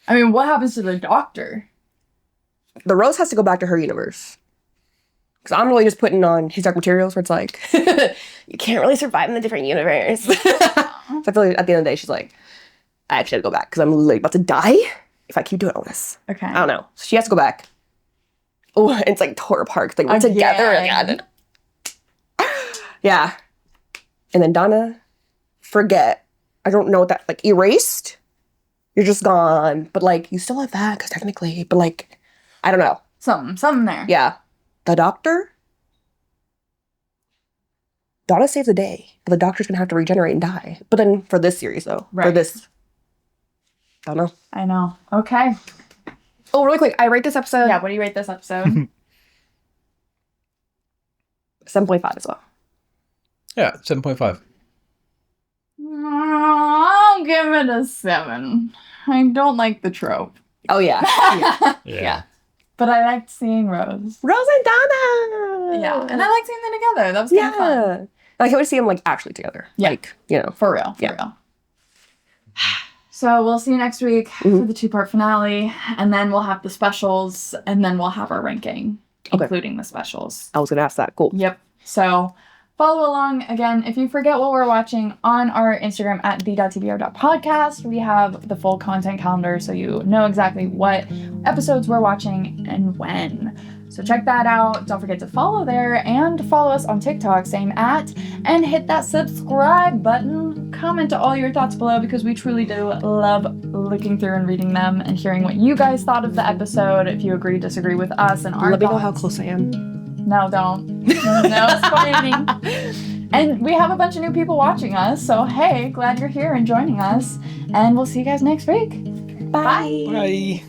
[SPEAKER 1] I mean, what happens to the Doctor?
[SPEAKER 2] The Rose has to go back to her universe. Because I'm really just putting on his Dark Materials where it's like, you can't really survive in a different universe. So I feel like at the end of the day, she's like, I actually have to go back because I'm literally about to die if I keep doing all this.
[SPEAKER 1] Okay.
[SPEAKER 2] I don't know. So she has to go back. Oh, and it's like tore apart. Like we're together again. Yeah. And then Donna, forget. I don't know what that, like, erased? You're just gone. But, like, you still have that, because technically, but, like, I don't know.
[SPEAKER 1] Something there.
[SPEAKER 2] Yeah. The doctor? Donna saves the day, but the doctor's gonna have to regenerate and die. But then for this series, though.
[SPEAKER 1] Right.
[SPEAKER 2] For this. I don't know.
[SPEAKER 1] I know. Okay.
[SPEAKER 2] Oh, really quick. I rate this episode.
[SPEAKER 1] Yeah, what do you rate this episode?
[SPEAKER 2] 7.5 as well.
[SPEAKER 3] Yeah, 7.5.
[SPEAKER 1] I'll give it a 7. I don't like the trope.
[SPEAKER 2] Oh, yeah.
[SPEAKER 1] Yeah. But I liked seeing Rose.
[SPEAKER 2] Rose and Donna!
[SPEAKER 1] Yeah. And I liked seeing them together. That was kind of fun.
[SPEAKER 2] I can always see them, like, actually together.
[SPEAKER 1] Yeah.
[SPEAKER 2] Like, you know.
[SPEAKER 1] For real. For real. So we'll see you next week for the 2-part finale. And then we'll have the specials. And then we'll have our ranking, including the specials.
[SPEAKER 2] I was going to ask that. Cool.
[SPEAKER 1] Yep. So follow along. Again, if you forget what we're watching, on our Instagram at the.tbr.podcast, we have the full content calendar so you know exactly what episodes we're watching and when. So check that out. Don't forget to follow there and follow us on TikTok, same at, and hit that subscribe button. Comment all your thoughts below because we truly do love looking through and reading them and hearing what you guys thought of the episode. If you agree, disagree with us and our
[SPEAKER 2] Let me know
[SPEAKER 1] thoughts.
[SPEAKER 2] how close I am.
[SPEAKER 1] No, don't. No spoiling. And we have a bunch of new people watching us, so hey, glad you're here and joining us. And we'll see you guys next week. Bye.
[SPEAKER 3] Bye.